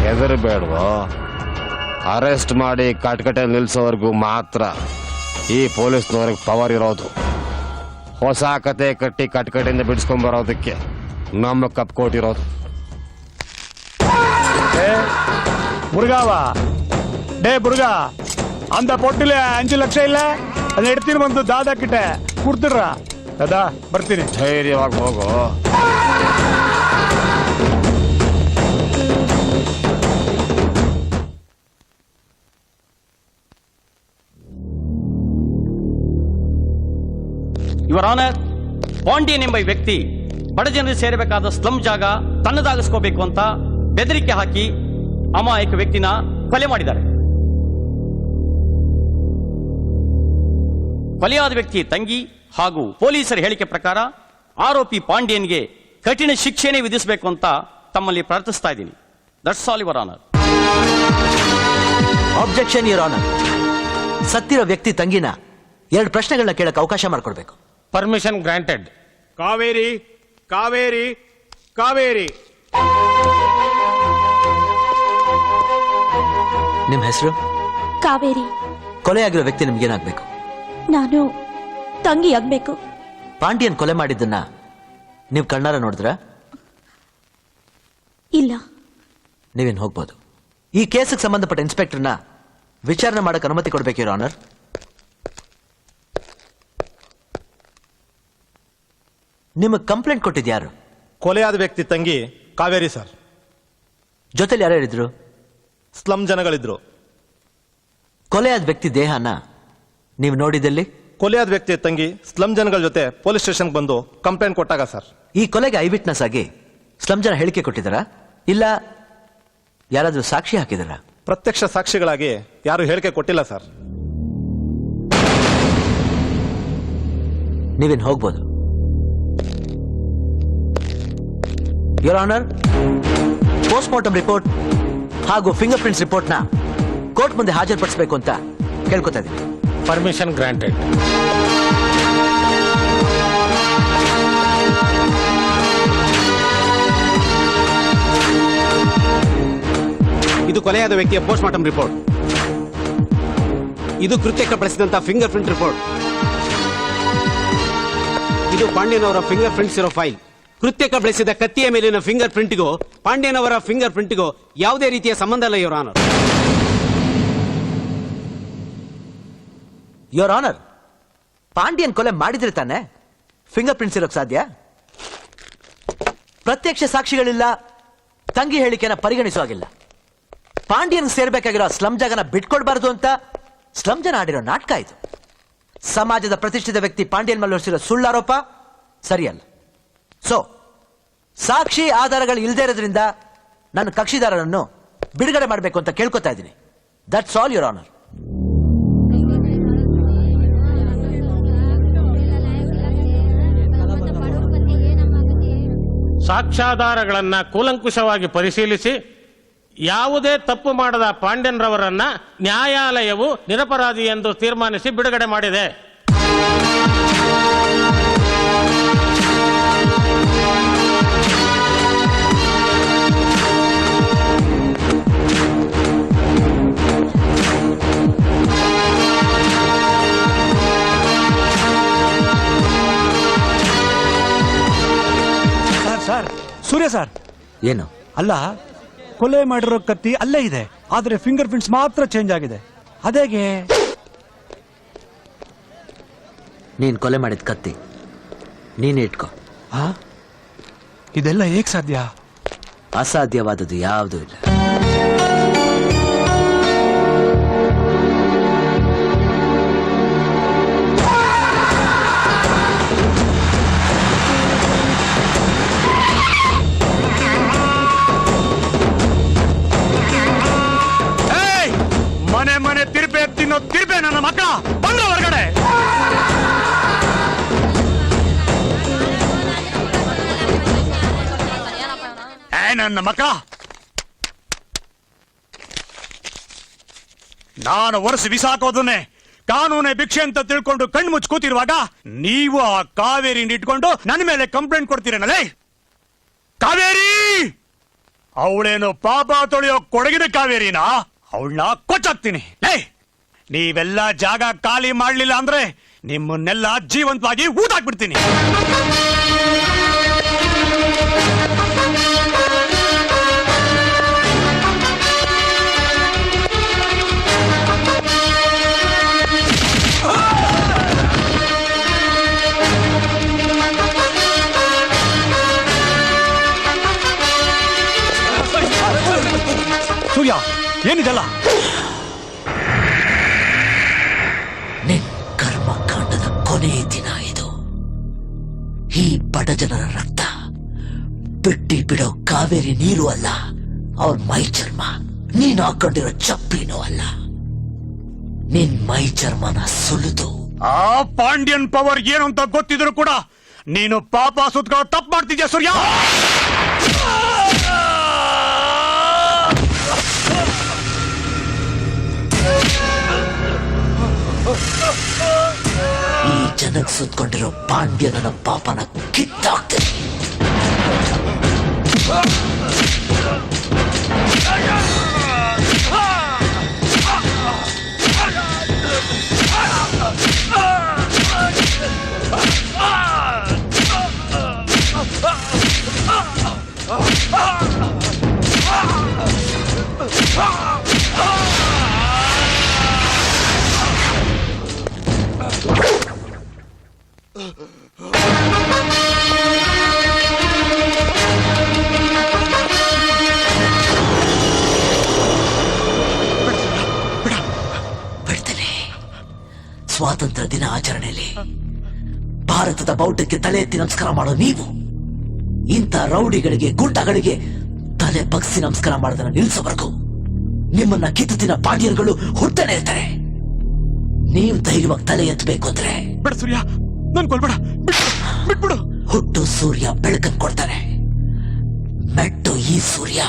ಹೆದರ್ಬೇಡ್ವೋ. ಅರೆಸ್ಟ್ ಮಾಡಿ ಕಟ್ಕಟೆ ನಿಲ್ಸೋವರೆಗೂ ಮಾತ್ರ ಈ ಪೊಲೀಸ್ನವ್ರಿಗೆ ಪವರ್ ಇರೋದು. ಹೊಸ ಕತೆ ಕಟ್ಟಿ ಕಟ್ಕಟೆಯಿಂದ ಬಿಡಿಸ್ಕೊಂಡ್ಬರೋದಕ್ಕೆ ನಮ್ಮ ಕಪ್ ಕೊಟ್ಟಿರೋದು. ಮುರುಗಾವಾ, ಡೇ ಮುರುಗಾ, அந்த பொட்டில 5 ಲಕ್ಷ ಇಲ್ಲ, ಅದನ್ನ ಎಡ್ತೀನಿ ಬಂದು ದಾದಾ ಕಿಟ್ಟೆ ಕುಡ್ತಿರ. ದಾದಾ ಬರ್ತೀನಿ. ಧೈರ್ಯವಾಗಿ ಹೋಗು. ಯುವರ್ ಆನರ್, ಪಾಂಡ್ಯನ್ ಎಂಬ ವ್ಯಕ್ತಿ ಬಡ ಜನರಿಗೆ ಸೇರಬೇಕಾದ ಸ್ಲಂ ಜಾಗ ತನ್ನದಾಗಿಸ್ಕೋಬೇಕು ಅಂತ ಬೆದರಿಕೆ ಹಾಕಿ ಅಮಾಯಕ ವ್ಯಕ್ತಿನ ಕೊಲೆ ಮಾಡಿದ್ದಾರೆ. ಕೊಲೆಯಾದ ವ್ಯಕ್ತಿ ತಂಗಿ ಹಾಗೂ ಪೊಲೀಸರ ಹೇಳಿಕೆ ಪ್ರಕಾರ ಆರೋಪಿ ಪಾಂಡ್ಯನ್ಗೆ ಕಠಿಣ ಶಿಕ್ಷೆನೇ ವಿಧಿಸಬೇಕು ಅಂತ ತಮ್ಮಲ್ಲಿ ಪ್ರಾರ್ಥಿಸ್ತಾ ಇದ್ದೀನಿ. That's all your honour. Objection your honour. ಸತ್ತಿರೋ ವ್ಯಕ್ತಿ ತಂಗಿನ 2 ಪ್ರಶ್ನೆಗಳನ್ನ ಕೇಳಕ್ಕೆ ಅವಕಾಶ ಮಾಡಿಕೊಡ್ಬೇಕು. Permission granted. ಕಾವೇರಿ, ಕಾವೇರಿ, ಕಾವೇರಿ. ನಿಮ್ ಹೆಸರು? ಕಾವೇರಿ. ಕೊಲೆಯಾಗಿರೋ ವ್ಯಕ್ತಿ ನಿಮ್ಗೇನಾಗ್ಬೇಕು? ನಾನು ತಂಗಿ ಆಗ್ಬೇಕು. ಪಾಂಡ್ಯನ್ ಕೊಲೆ ಮಾಡಿದ್ದನ್ನ ನೀವು ಕಣ್ಣಾರ ನೋಡಿದ್ರ? ಇಲ್ಲ. ನೀವೇನ್ ಹೋಗ್ಬೋದು. ಈ ಕೇಸಿಗೆ ಸಂಬಂಧಪಟ್ಟ ಇನ್ಸ್ಪೆಕ್ಟರ್ನ ವಿಚಾರಣೆ ಮಾಡಕ್ಕೆ ಅನುಮತಿ ಕೊಡ್ಬೇಕು ಯುವರ್ ಆನರ್. ನಿಮಗೆ ಕಂಪ್ಲೇಂಟ್ ಕೊಟ್ಟಿದ್ಯಾರು? ಕೊಲೆಯಾದ ವ್ಯಕ್ತಿ ತಂಗಿ ಕಾವೇರಿ ಸರ್. ಜೊತೆಲಿ ಯಾರು ಹೇಳಿದ್ರು? ಸ್ಲಮ್ ಜನಗಳಿದ್ರು. ಕೊಲೆಯಾದ ವ್ಯಕ್ತಿ ದೇಹನ ನೀವು ನೋಡಿದಲ್ಲಿ? ಕೊಲೆಯಾದ ವ್ಯಕ್ತಿ ತಂಗಿ ಸ್ಲಮ್ ಜನಗಳ ಜೊತೆ ಪೊಲೀಸ್ ಸ್ಟೇಷನ್ಗೆ ಬಂದು ಕಂಪ್ಲೇಂಟ್ ಕೊಟ್ಟಾಗ ಸರ್. ಈ ಕೊಲೆಗೆ ಐ ವಿಟ್ನೆಸ್ ಆಗಿ ಸ್ಲಮ್ ಜನ ಹೇಳಿಕೆ ಕೊಟ್ಟಿದ್ದಾರಾ, ಇಲ್ಲ ಯಾರಾದ್ರೂ ಸಾಕ್ಷಿ ಹಾಕಿದಾರಾ? ಪ್ರತ್ಯಕ್ಷ ಸಾಕ್ಷಿಗಳಾಗಿ ಯಾರು ಹೇಳಿಕೆ ಕೊಟ್ಟಿಲ್ಲ ಸರ್. ನೀವೇನ್ ಹೋಗ್ಬೋದು. Your honour, post mortem report ಹಾಗೂ ಫಿಂಗರ್ ಪ್ರಿಂಟ್ಸ್ ರಿಪೋರ್ಟ್ನ ಕೋರ್ಟ್ ಮುಂದೆ ಹಾಜರುಪಡಿಸಬೇಕು ಅಂತ ಕೇಳ್ಕೊತಾ ಇದ್ದೀನಿ. Permission granted. ಇದು ಕೊಲೆಯಾದ ವ್ಯಕ್ತಿಯ ಪೋಸ್ಟ್ ಮಾರ್ಟಮ್ ರಿಪೋರ್ಟ್. ಇದು ಕೃತ್ಯಕ್ಕೆ ಬಳಸಿದಂತಹ ಫಿಂಗರ್ ಪ್ರಿಂಟ್ ರಿಪೋರ್ಟ್. ಇದು ಪಾಂಡ್ಯನ್ ಅವರ ಫಿಂಗರ್ ಪ್ರಿಂಟ್ಸ್ ಇರೋ ಫೈಲ್. ಕೃತ್ಯಕ್ಕೆ ಬಳಸಿದ ಕತ್ತಿಯ ಮೇಲಿನ ಫಿಂಗರ್ ಪ್ರಿಂಟ್ಗೂ ಪಾಂಡ್ಯನ್ ಅವರ ಫಿಂಗರ್ ಪ್ರಿಂಟ್ಗೂ ಯಾವುದೇ ರೀತಿಯ ಸಂಬಂಧ ಇಲ್ಲ your honour. Your honour, Pandyan ಕೊಲೆ ಮಾಡಿದ್ರೆ ತಾನೆ ಫಿಂಗರ್ ಪ್ರಿಂಟ್ಸ್ ಇರೋಕ್ ಸಾಧ್ಯ? ಪ್ರತ್ಯಕ್ಷ ಸಾಕ್ಷಿಗಳಿಲ್ಲ, ತಂಗಿ ಹೇಳಿಕೆನ ಪರಿಗಣಿಸುವಾಗಿಲ್ಲ. ಪಾಂಡ್ಯನ್ ಸೇರ್ಬೇಕಾಗಿರೋ ಸ್ಲಂ ಜಾಗನ ಬಿಟ್ಕೊಡ್ಬಾರ್ದು ಅಂತ ಸ್ಲಂ ಜನ ಆಡಿರೋ ನಾಟಕ ಇದು. ಸಮಾಜದ ಪ್ರತಿಷ್ಠಿತ ವ್ಯಕ್ತಿ ಪಾಂಡ್ಯನ್ ಮೇಲೆ ಹೊರಿಸಿರೋ ಸುಳ್ಳಾರೋಪ ಸರಿಯಲ್ಲ. ಸೊ ಸಾಕ್ಷಿ ಆಧಾರಗಳು ಇಲ್ಲದೆ ಇರೋದ್ರಿಂದ ನನ್ನ ಕಕ್ಷಿದಾರರನ್ನು ಬಿಡುಗಡೆ ಮಾಡಬೇಕು ಅಂತ ಕೇಳ್ಕೊತಾ ಇದ್ದೀನಿ. That's all your honour. ಸಾಕ್ಷ್ಯಾಧಾರಗಳನ್ನ ಕೂಲಂಕುಷವಾಗಿ ಪರಿಶೀಲಿಸಿ ಯಾವುದೇ ತಪ್ಪು ಮಾಡದ ಪಾಂಡ್ಯನ್ ರವರನ್ನ ನ್ಯಾಯಾಲಯವು ನಿರಪರಾಧಿ ಎಂದು ತೀರ್ಮಾನಿಸಿ ಬಿಡುಗಡೆ ಮಾಡಿದೆ. ಸರ್, ಸೂರ್ಯ ಸರ್, ಏನು? ಅಲ್ಲ, ಕೊಲೆ ಮಾಡಿರೋ ಕತ್ತಿ ಅಲ್ಲೇ ಇದೆ, ಆದ್ರೆ ಫಿಂಗರ್ ಪ್ರಿಂಟ್ಸ್ ಮಾತ್ರ ಚೇಂಜ್ ಆಗಿದೆ. ಅದೇಗೆ? ನೀನ್ ಕೊಲೆ ಮಾಡಿದ ಕತ್ತಿ ನೀನೇ ಇಟ್ಕೋ. ಇದೆಲ್ಲ ಹೇಗ್ ಸಾಧ್ಯ? ಅಸಾಧ್ಯವಾದದ್ದು ಯಾವುದೂ ಇಲ್ಲ. ನನ್ನ ಮಕ್ಕಳ, ನಾನು ವರ್ಷ ಬಿಸಾಕೋದನ್ನೇ ಕಾನೂನೇ ಭಿಕ್ಷೆ ಅಂತ ತಿಳ್ಕೊಂಡು ಕಣ್ಣು ಮುಚ್ಚಿ ಕೂತಿರುವಾಗ ನೀವು ಆ ಕಾವೇರಿನ ಇಟ್ಕೊಂಡು ನನ್ನ ಮೇಲೆ ಕಂಪ್ಲೇಂಟ್ ಕೊಡ್ತೀರೇನಲ್ಲೇ? ಕಾವೇರಿ ಅವಳೇನು ಪಾಪ ತೊಳೆಯೋ ಕೊಡಗಿನ ಕಾವೇರಿನ, ಅವಳನ್ನ ಕೊಚ್ಚಾಕ್ತೀನಿ. ನೀವೆಲ್ಲ ಜಾಗ ಖಾಲಿ ಮಾಡ್ಲಿಲ್ಲ ಅಂದ್ರೆ ನಿಮ್ಮನ್ನೆಲ್ಲ ಜೀವಂತವಾಗಿ ಊದಾಕ್ಬಿಡ್ತೀನಿ. ಸೂರ್ಯ, ಏನಿದೆಲ್ಲ? ನಿನ್ ಕರ್ಮಕಾಂಡದ ಕೊನೆಯ ದಿನ ಇದು. ಈ ಬಡ ಜನರ ರಕ್ತ ಬಿಟ್ಟಿ ಬಿಡೋ ಕಾವೇರಿ ನೀರು ಅಲ್ಲ, ಅವ್ರ ಮೈ ಚರ್ಮ. ನೀನ್ ಹಾಕೊಂಡಿರೋ ಚಪ್ಲಿನೂ ಅಲ್ಲ, ನಿನ್ ಮೈ ಚರ್ಮನ ಸುಲಿದು. ಆ ಪಾಂಡ್ಯನ್ ಪವರ್ ಏನು ಅಂತ ಗೊತ್ತಿದ್ರು ಕೂಡ ನೀನು ಪಾಪ ಸುತ್ಕೊಳ್ಳೋ ತಪ್ಪು ಮಾಡ್ತಿದ್ಯಾ ಸೂರ್ಯ. ಈ ಜನಕ್ ಸುತ್ಕೊಂಡಿರೋ ಪಾಂಡ್ಯನ ಪಾಪನ ಕಿತ್ತಾಕ್ತೀನಿ. ಸ್ವಾತಂತ್ರ್ಯ ದಿನ ಆಚರಣೆಯಲ್ಲಿ ಭಾರತದ ಬಾವುಟಕ್ಕೆ ತಲೆ ಎತ್ತಿ ನಮಸ್ಕಾರ ಮಾಡೋ ನೀವು ಇಂಥ ರೌಡಿಗಳಿಗೆ, ಗುಂಡಗಳಿಗೆ ತಲೆ ಬಗ್ಸಿ ನಮಸ್ಕಾರ ಮಾಡೋದನ್ನ ನಿಲ್ಸೋವರೆಗೂ ನಿಮ್ಮನ್ನ ಕಿತ್ತು ತಿನ್ನ ಪಾಂಡ್ಯರುಗಳು ಹುಟ್ಟನೆ ಇರ್ತಾರೆ. ನೀವು ಧೈರ್ಯವಾಗಿ ತಲೆ ಎತ್ತಬೇಕು ಅಂದ್ರೆ ಬೇಡ ಸೂರ್ಯ, ನನ್ ಕೊಲ್ಬೇಡ, ಬಿಟ್ಬಿಡು. ಹುಟ್ಟು ಸೂರ್ಯ ಬೆಳಕನ್ನು ಕೊಡ್ತಾನೆ, ಮೆಟ್ಟು ಈ ಸೂರ್ಯ.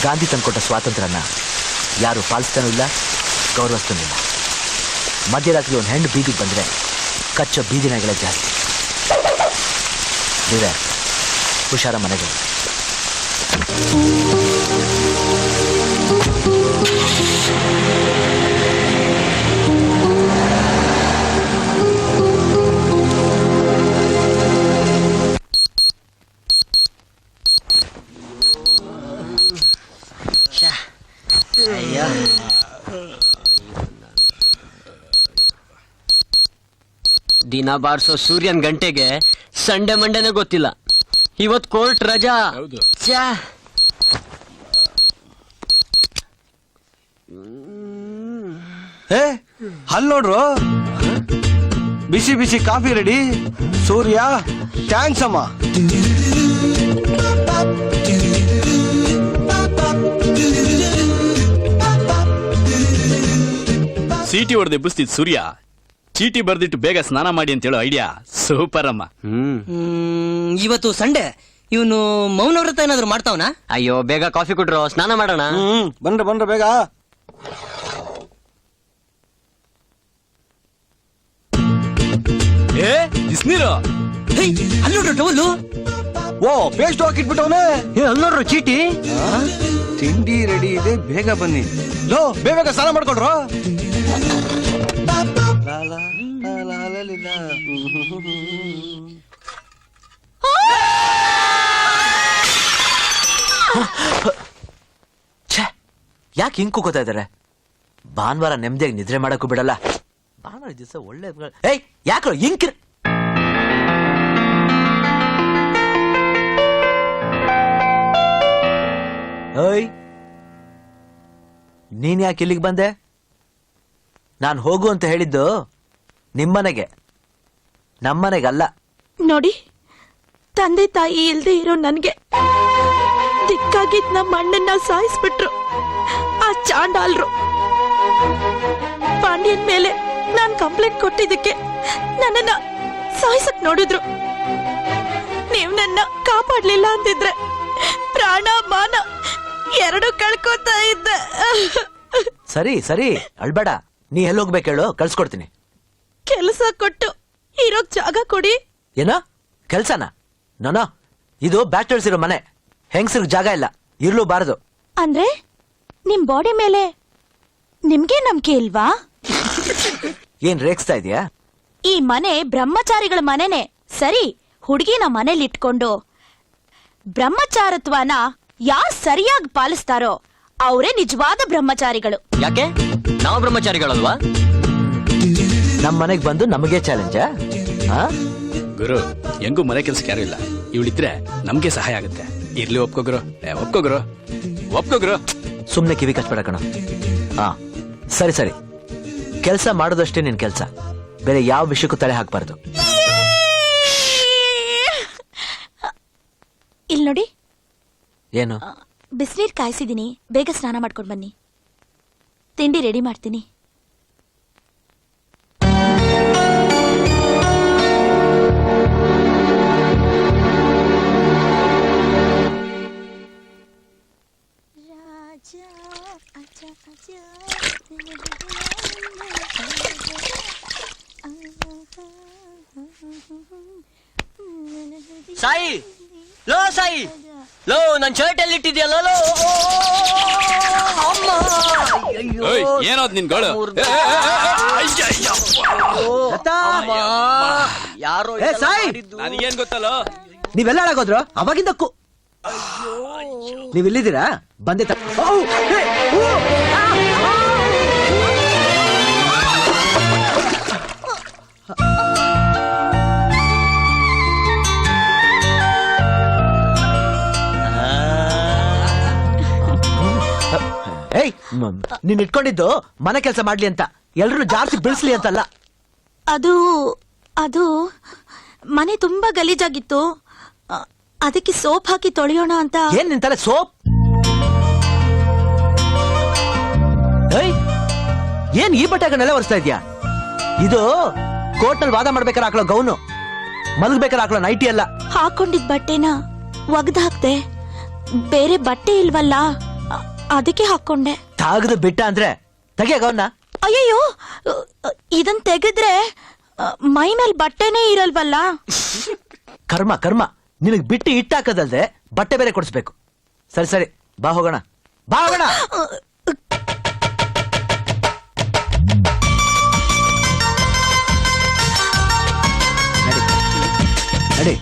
ಗಾಂಧಿ ತಂದುಕೊಟ್ಟ ಸ್ವಾತಂತ್ರ್ಯನ ಯಾರು ಪಾಲಿಸ್ತಾನೂ ಇಲ್ಲ, ಗೌರವಿಸ್ತಾನೂ ಇಲ್ಲ. ಮಧ್ಯರಾತ್ರಿ ಒಂದು ಹೆಣ್ಣು ಬೀದಿಗೆ ಬಂದರೆ ಕಚ್ಚೋ ಬೀದಿನಾಗಳೇ ಜಾಸ್ತಿ. ಹುಷಾರ ಮನೆಗೆ. ದಿನ ಬಾರಿಸೋ ಸೂರ್ಯನ್ ಗಂಟೆಗೆ ಸಂಡೆ ಮಂಡೆನೆ ಗೊತ್ತಿಲ್ಲ. ಇವತ್ ಕೋರ್ಟ್ ರಜಾ. ಛೆ. ಅಲ್ಲಿ ನೋಡ್ರು, ಬಿಸಿ ಬಿಸಿ ಕಾಫಿ ರೆಡಿ. ಸೂರ್ಯ, ಥ್ಯಾಂಕ್ಸ್ ಅಮ್ಮ. ಚೀಟಿ ಹೊಡೆದು ಎಬ್ಬಿಸ್ತಿದ್ ಸೂರ್ಯ ಚೀಟಿ ಬರ್ದಿಟ್ಟು ಬೇಗ ಸ್ನಾನ ಮಾಡಿ ಅಂತ ಹೇಳೋ ಐಡಿಯಾ ಸೂಪರ್ ಅಮ್ಮ. ಇವತ್ತು ಸಂಡೆ, ಇವನು ಮೌನ ವ್ರತ ಏನಾದ್ರು ಮಾಡ್ತಾವನಾ? ಅಯ್ಯೋ ಬೇಗ ಕಾಫಿ ಕೊಟ್ರು, ಸ್ನಾನ ಮಾಡೋಣ. ಬಂದ್ರೆ ಬೇಗ. ಬಿಸ್ನೀರು. ಅಲ್ಲಿ ನೋಡ್ರು ಟವಲ್ಲು. ಓ, ಪೇಸ್ಟ್ ಹಾಕಿಟ್ಬಿಟ್ಟವನೇ. ಅಲ್ಲಿ ನೋಡ್ರು ಚೀಟಿ. ತಿಂಡಿ ರೆಡಿ ಇದೆ, ಬೇಗ ಬನ್ನಿ. ಲೋ, ಬೇಗ ಸ್ನಾನ ಮಾಡ್ಕೊಳ್ರು. ಯಾಕೆ ಹಿಂಗ್ ಕೂಕೋತಾ ಇದಾರೆ? ಭಾನುವಾರ ನೆಮ್ಮದಿಯಾಗಿ ನಿದ್ರೆ ಮಾಡಕ್ಕೂ ಬಿಡಲ್ಲ. ಭಾನುವಾರ ದಿವಸ ಒಳ್ಳೆ ಏಯ್ ಯಾಕೆ ಹಿಂಗ್ ಓಯ್, ನೀನ್ ಯಾಕೆ ಇಲ್ಲಿಗೆ ಬಂದೆ? ನಾನು ಹೋಗು ಅಂತ ಹೇಳಿದ್ದು ನಿಮ್ಮನೆಗೆ, ನಮ್ಮನೆಗಲ್ಲ. ನೋಡಿ, ತಂದೆ ತಾಯಿ ಇಲ್ದೆ ಇರೋ ನನ್ಗೆ ದಿಕ್ಕಾಗಿದ್ ನಮ್ಮ ಅಣ್ಣನ್ನ ಸಾಯಿಸ್ಬಿಟ್ರು ಆ ಚಾಂಡಾಲ್ರು. ಪಾಂಡ್ಯನ್ ಮೇಲೆ ನಾನ್ ಕಂಪ್ಲೇಂಟ್ ಕೊಟ್ಟಿದ್ದಕ್ಕೆ ನನ್ನನ್ನ ಸಾಯಿಸಕ್ ನೋಡಿದ್ರು. ನೀವ್ ನನ್ನ ಕಾಪಾಡ್ಲಿಲ್ಲ ಅಂತಿದ್ರೆ ಪ್ರಾಣ ಮಾನ ಎರಡು ಕಳ್ಕೊತಾ ಇದ್ದೆ. ಸರಿ ಸರಿ, ಅಳ್ಬೇಡ. ನೀ ಎಲ್ಲೋಗ್ಬೇಕು ಹೇಳು, ಕಳ್ಸ್ಕೊಡ್ತೀನಿ. ಕೆಲಸ ಕೊಟ್ಟು ಇರೋಕ್ ಜಾಗ ಕೊಡಿ. ಏನೋ ಕೆಲ್ಸನ? ನೋನೋ, ಇದು ಬ್ಯಾಚಲರ್ಸ್ ಇರೋ ಮನೆ, ಹೆಂಗಸ್ರಿಗೆ ಜಾಗ ಇಲ್ಲ, ಇರ್ಲೂಬಾರದು. ಅಂದ್ರೆ ನಿಮ್ ಬಾಡಿ ಮೇಲೆ ನಿಮ್ಗೆ ನಂಬಿಕೆ ಇಲ್ವಾ? ಏನ್ ರೇಗಿಸ್ತಾ ಇದೀಯಾ? ಈ ಮನೆ ಬ್ರಹ್ಮಚಾರಿಗಳ ಮನೆನೆ. ಸರಿ, ಹುಡುಗಿನ ಮನೇಲಿ ಇಟ್ಕೊಂಡು ಬ್ರಹ್ಮಚಾರತ್ವನ ಯಾರು ಸರಿಯಾಗಿ ಪಾಲಿಸ್ತಾರೋ ಅವರೇ ನಿಜವಾದ ಬ್ರಹ್ಮಚಾರಿಗಳು. ಯಾಕೆ ನಾವು ಬ್ರಹ್ಮಚಾರಿಗಳಲ್ವಾ? ನಮ್ ಮನೆಗ್ ಬಂದು ನಮಗೆ ಚಾಲೆಂಜ್. ಗುರು, ಹೆಂಗೂ ಮನೆ ಕೆಲ್ಸಕ್ಕೆ ಯಾರು ಇಲ್ಲ, ಇವಳಿದ್ರೆ ನಮ್ಗೆ ಸಹಾಯ ಆಗುತ್ತೆ. ಇರ್ಲಿ, ಒಪ್ಕೋಗ್ರು. ಸುಮ್ನೆ ಕಿವಿ ಕಚ್ಬೇಡ ಕಣ. ಸರಿ ಸರಿ, ಕೆಲ್ಸ ಮಾಡೋದಷ್ಟೇ ನಿನ್ ಕೆಲ್ಸ, ಬೇರೆ ಯಾವ ವಿಷಯಕ್ಕೂ ತಲೆ ಹಾಕ್ಬಾರ್ದು. ಇಲ್ಲಿ ನೋಡಿ, ಏನು? ಬಿಸಿನೀರ್ ಕಾಯಿಸಿದೀನಿ, ಬೇಗ ಸ್ನಾನ ಮಾಡ್ಕೊಂಡು ಬನ್ನಿ. ತಿಂಡಿ ರೆಡಿ ಮಾಡ್ತೀನಿ. ಸಾಯಿ, ಲೋ ಸಾಯಿ, ಲೋ ನನ್ ಶರ್ಟ್ ಎಲ್ಲಿ ಇಟ್ಟಿದ್ಯಲ್ಲ? ಏನೋದ್ ನಿನ್ ಗೋಳು? ಯಾರೋ ನನಗೇನ್ ಗೊತ್ತಲ್ಲ. ನೀವೆಲ್ಲ ಹಾಳಾಗೋದ್ರು ಅವಾಗಿದ್ದಕ್ಕೂ. ನೀವಿಲ್ಲಿದ್ದೀರಾ? ಬಂದೆ. ಏಯ್, ನೀನ್ ಇಟ್ಕೊಂಡಿದ್ದು ಮನೆ ಕೆಲಸ ಮಾಡ್ಲಿ ಅಂತ, ಎಲ್ರು ಜಾಸ್ತಿ ಬಿಡಿಸ್ಲಿ ಅಂತಲ್ಲ. ಅದು ಮನೆ ತುಂಬಾ ಗಲೀಜಾಗಿತ್ತು, ಅದಕ್ಕೆ ಸೋಪ್ ಹಾಕಿ ತೊಳೆಯೋಣ ಅಂತ. ಏನ್ ನಿಂತಲ್ಲ ಸೋಪ್? ಏನ್ ಈ ಬಟ್ಟೆಗಳನ್ನೆಲ್ಲ ಒರೆಸ್ತಾ ಇದ್ಯಾ? ಇದು ಕೋರ್ಟ್ನಲ್ಲಿ ವಾದ ಮಾಡ್ಬೇಕಾದ್ರೆ ಹಾಕೊಳ್ಳೋ ಗೌನು, ಮಲಗ್ಬೇಕಾದ್ರೆ ಹಾಕೊಳ್ಳೋ ನೈಟಿ ಅಲ್ಲ. ಹಾಕೊಂಡಿದ್ ಬಟ್ಟೆನ ಒಗ್ದು ಹಾಕ್ದೆ, ಬೇರೆ ಬಟ್ಟೆ ಇಲ್ವಲ್ಲ, ಅದಕ್ಕೆ ಹಾಕೊಂಡೆ. ತಾಗದು ಬಿಟ್ಟ ಅಂದ್ರೆ ತೆಗಿಯ ಗೌನ. ಅಯ್ಯಯ್ಯೋ, ಇದನ್ ತೆಗೆದ್ರೆ ಮೈ ಮೇಲ್ ಬಟ್ಟೆನೇ ಇರಲ್ವಲ್ಲ. ಕರ್ಮ ಕರ್ಮ, ನಿನಗ್ ಬಿಟ್ಟು ಇಟ್ಟಾಕದಲ್ದೆ ಬಟ್ಟೆ ಬೇರೆ ಕೊಡಿಸ್ಬೇಕು. ಸರಿ ಸರಿ, ಬಾ ಹೋಗೋಣ, ಬಾ ಹೋಗೋಣ. ನಡಿ.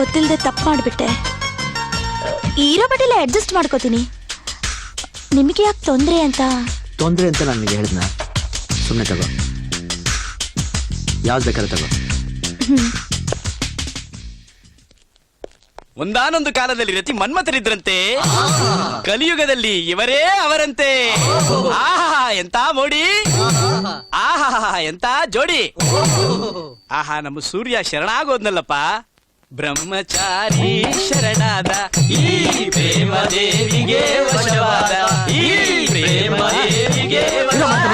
ಗೊತ್ತಿಲ್ಲದೆ ತಪ್ಪು ಮಾಡಿಬಿಟ್ಟೆ. ಇರೋ ಬಟ್ಟೆಲ್ಲ ಅಡ್ಜಸ್ಟ್ ಮಾಡ್ಕೋತೀನಿ. ನಿಮಗೆ ಯಾಕೆ ತೊಂದರೆ ಅಂತ ನನಗೆ ಹೇಳಿದ್ನ. ಸುಮ್ಮನೆ ತಗೋ, ಯಾವ್ದು ಬೇಕಾದ್ರೆ ತಗೋ. ಒಂದಾನೊಂದು ಕಾಲದಲ್ಲಿ ರತಿ ಮನ್ಮಥರಿದ್ರಂತೆ, ಕಲಿಯುಗದಲ್ಲಿ ಇವರೇ ಅವರಂತೆ. ಆಹಾ ಎಂತ ಮೋಡಿ, ಆಹಾ ಎಂತ ಜೋಡಿ. ಆಹಾ ನಮ್ಮ ಸೂರ್ಯ ಶರಣಾಗೋದ್ನಲ್ಲಪ್ಪ. ಬ್ರಹ್ಮಚಾರಿ ಶರಣಾದ ಈ ಪ್ರೇಮ ದೇವಿಗೆ ವಶವಾದ, ಈ ಪ್ರೇಮ ದೇವಿಗೆ ವಶವಾದ.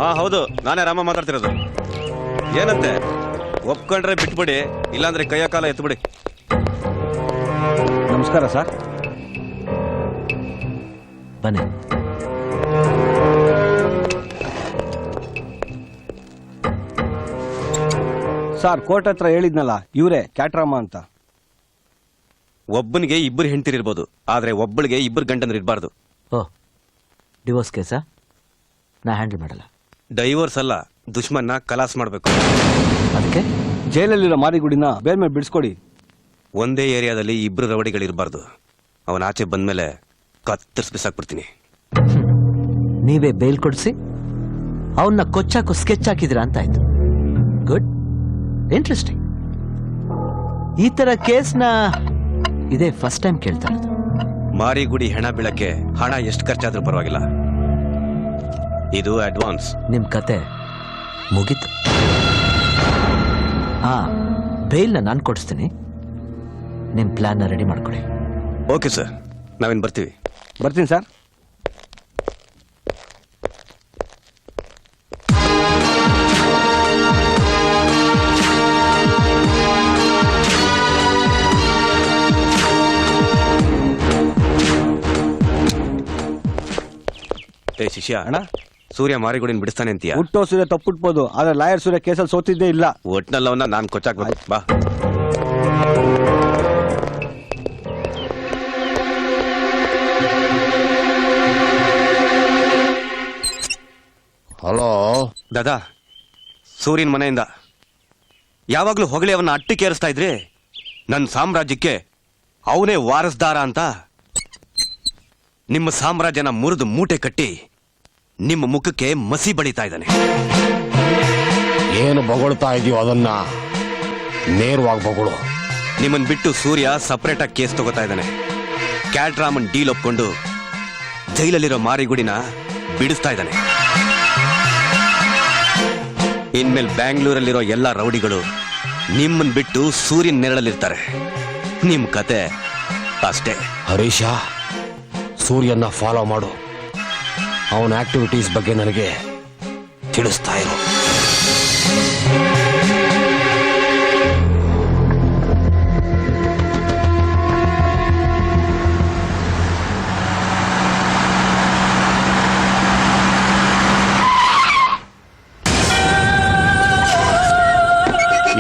ಹಾ ಹೌದು, ನಾನೇ ರಾಮ ಮಾತಾಡ್ತಿರೋದು. ಏನಂತೆ? ಒಪ್ಕೊಂಡ್ರೆ ಬಿಟ್ಬಿಡಿ, ಇಲ್ಲಾಂದ್ರೆ ಕೈಯ ಕಾಲ ಎತ್ಬಿಡಿ. ನಮಸ್ಕಾರ ಸರ್. ಬನ್ನಿ. ಸರ್, ಕೋರ್ಟ್ ಹತ್ರ ಹೇಳಿದ್ನಲ್ಲ, ಇವರೇ ಕ್ಯಾಟ್ರಾಮ ಅಂತ. ಒಬ್ಬನಿಗೆ ಇಬ್ಬರು ಹೆಂಡತಿರಿರ್ಬೋದು, ಆದ್ರೆ ಒಬ್ಬಳಿಗೆ ಇಬ್ಬರು ಗಂಡಂದ್ರು ಇರಬಾರ್ದು. ಓ, ಡಿವೋರ್ಸ್ ಕೇಸಾ? ನಾ ಹ್ಯಾಂಡಲ್ ಮಾಡಲ್ಲ. ಡೈವೋರ್ಸ್ ಅಲ್ಲ, ದುಶ್ಮನ್ನ ಕಲಾಸ್ ಮಾಡ್ಬೇಕು. ಅದಕ್ಕೆ ಜೈಲಲ್ಲಿರೋ ಮಾರಿಗುಡಿನ ಬೇರೆ ಮೇಲೆ ಬಿಡಿಸ್ಕೊಡಿ. ಒಂದೇ ಏರಿಯಾದಲ್ಲಿ ಇಬ್ರು ರವಡಿಗಳಿರಬಾರ್ದು. ಅವನ ಆಚೆ ಬಂದ್ಮೇಲೆ ಕತ್ತರಿಸಿ ಬಿಸಾಕ್ಬಿಡ್ತೀನಿ. ನೀವೇ ಬೇಲ್ ಕೊಡಿಸಿ ಅವನ್ನ ಕೊಚ್ಚಾಕು ಸ್ಕೆಚ್ ಹಾಕಿದ್ರ ಅಂತ ಆಯ್ತು. Good, interesting. ಈ ತರ ಕೇಸ್ನ ಇದೇ ಫಸ್ಟ್ ಟೈಮ್ ಕೇಳ್ತಾ ಇರೋದು. ಮಾರಿಗುಡಿ ಹೆಣ ಬೀಳಕ್ಕೆ ಹಣ ಎಷ್ಟು ಖರ್ಚಾದ್ರೂ ಪರವಾಗಿಲ್ಲ, ಇದು ಅಡ್ವಾನ್ಸ್. ನಿಮ್ ಕತೆ ಮುಗೀತು. ಬೇಲ್ನ ನಾನು ಕೊಡಿಸ್ತೀನಿ, ನಿಮ್ ಪ್ಲಾನ್ನ ರೆಡಿ ಮಾಡ್ಕೊಡಿ. ಓಕೆ ಸರ್, ನಾವೇನು ಬರ್ತೀವಿ. ಬರ್ತೀನಿ ಸರ್. ಏ ಶಿಷ್ಯ, ಅಣ್ಣ ಸೂರ್ಯ ಮಾರಿಗುಡಿನ ಬಿಡಿಸ್ತಾನೆ ಅಂತೀಯ? ಹುಟ್ಟೋ ಸೂರ್ಯ ತಪ್ಪುಟ್ಬೋದು, ಆದ್ರೆ ಲಾಯರ್ ಸೂರ್ಯ ಕೇಸಲ್ಲಿ ಸೋತಿದ್ದೇ ಇಲ್ಲ. ಒಟ್ನಲ್ಲವನ್ನ ನಾನು ಕೊಚ್ಚಾಕ್ಬೇಕು. ಬಾ. ಹಲೋ ದಾದಾ, ಸೂರ್ಯನ ಮನೆಯಿಂದ ಯಾವಾಗ್ಲೂ ಹೊಗಳಿ ಅವನ್ನ ಅಟ್ಟಿಕೇರಿಸ್ತಾ ಇದ್ರಿ. ನನ್ನ ಸಾಮ್ರಾಜ್ಯಕ್ಕೆ ಅವನೇ ವಾರಸ್ದಾರ ಅಂತ ನಿಮ್ಮ ಸಾಮ್ರಾಜ್ಯನ ಮುರಿದು ಮೂಟೆ ಕಟ್ಟಿ ನಿಮ್ಮ ಮುಖಕ್ಕೆ ಮಸಿ ಬಳಿತಾ ಇದ್ದಾನೆ. ಏನು ಬೊಗಳ್ತಾ ಇದೆಯೋ ಅದನ್ನ ನೇರವಾಗಿ ಬೊಗಳು. ನಿಮ್ಮನ್ ಬಿಟ್ಟು ಸೂರ್ಯ ಸಪರೇಟ್ ಆಗಿ ಕೇಸ್ ತಗೋತಾ ಇದ್ದಾನೆ. ಕ್ಯಾಟ್ರಾಮನ್ ಡೀಲ್ ಒಪ್ಕೊಂಡು ಜೈಲಲ್ಲಿರೋ ಮಾರಿಗುಡಿನ ಬಿಡಿಸ್ತಾ ಇದ್ದಾನೆ. ಇನ್ಮೇಲೆ ಬ್ಯಾಂಗ್ಳೂರಲ್ಲಿರೋ ಎಲ್ಲಾ ರೌಡಿಗಳು ನಿಮ್ಮನ್ ಬಿಟ್ಟು ಸೂರ್ಯನ ನೆರಳಲ್ಲಿರ್ತಾರೆ. ನಿಮ್ ಕತೆ ಅಷ್ಟೇ. ಹರೀಶ, ಸೂರ್ಯನ ಫಾಲೋ ಮಾಡು. ಅವನ ಆಕ್ಟಿವಿಟೀಸ್ ಬಗ್ಗೆ ನನಗೆ ತಿಳಿಸ್ತಾ ಇರು.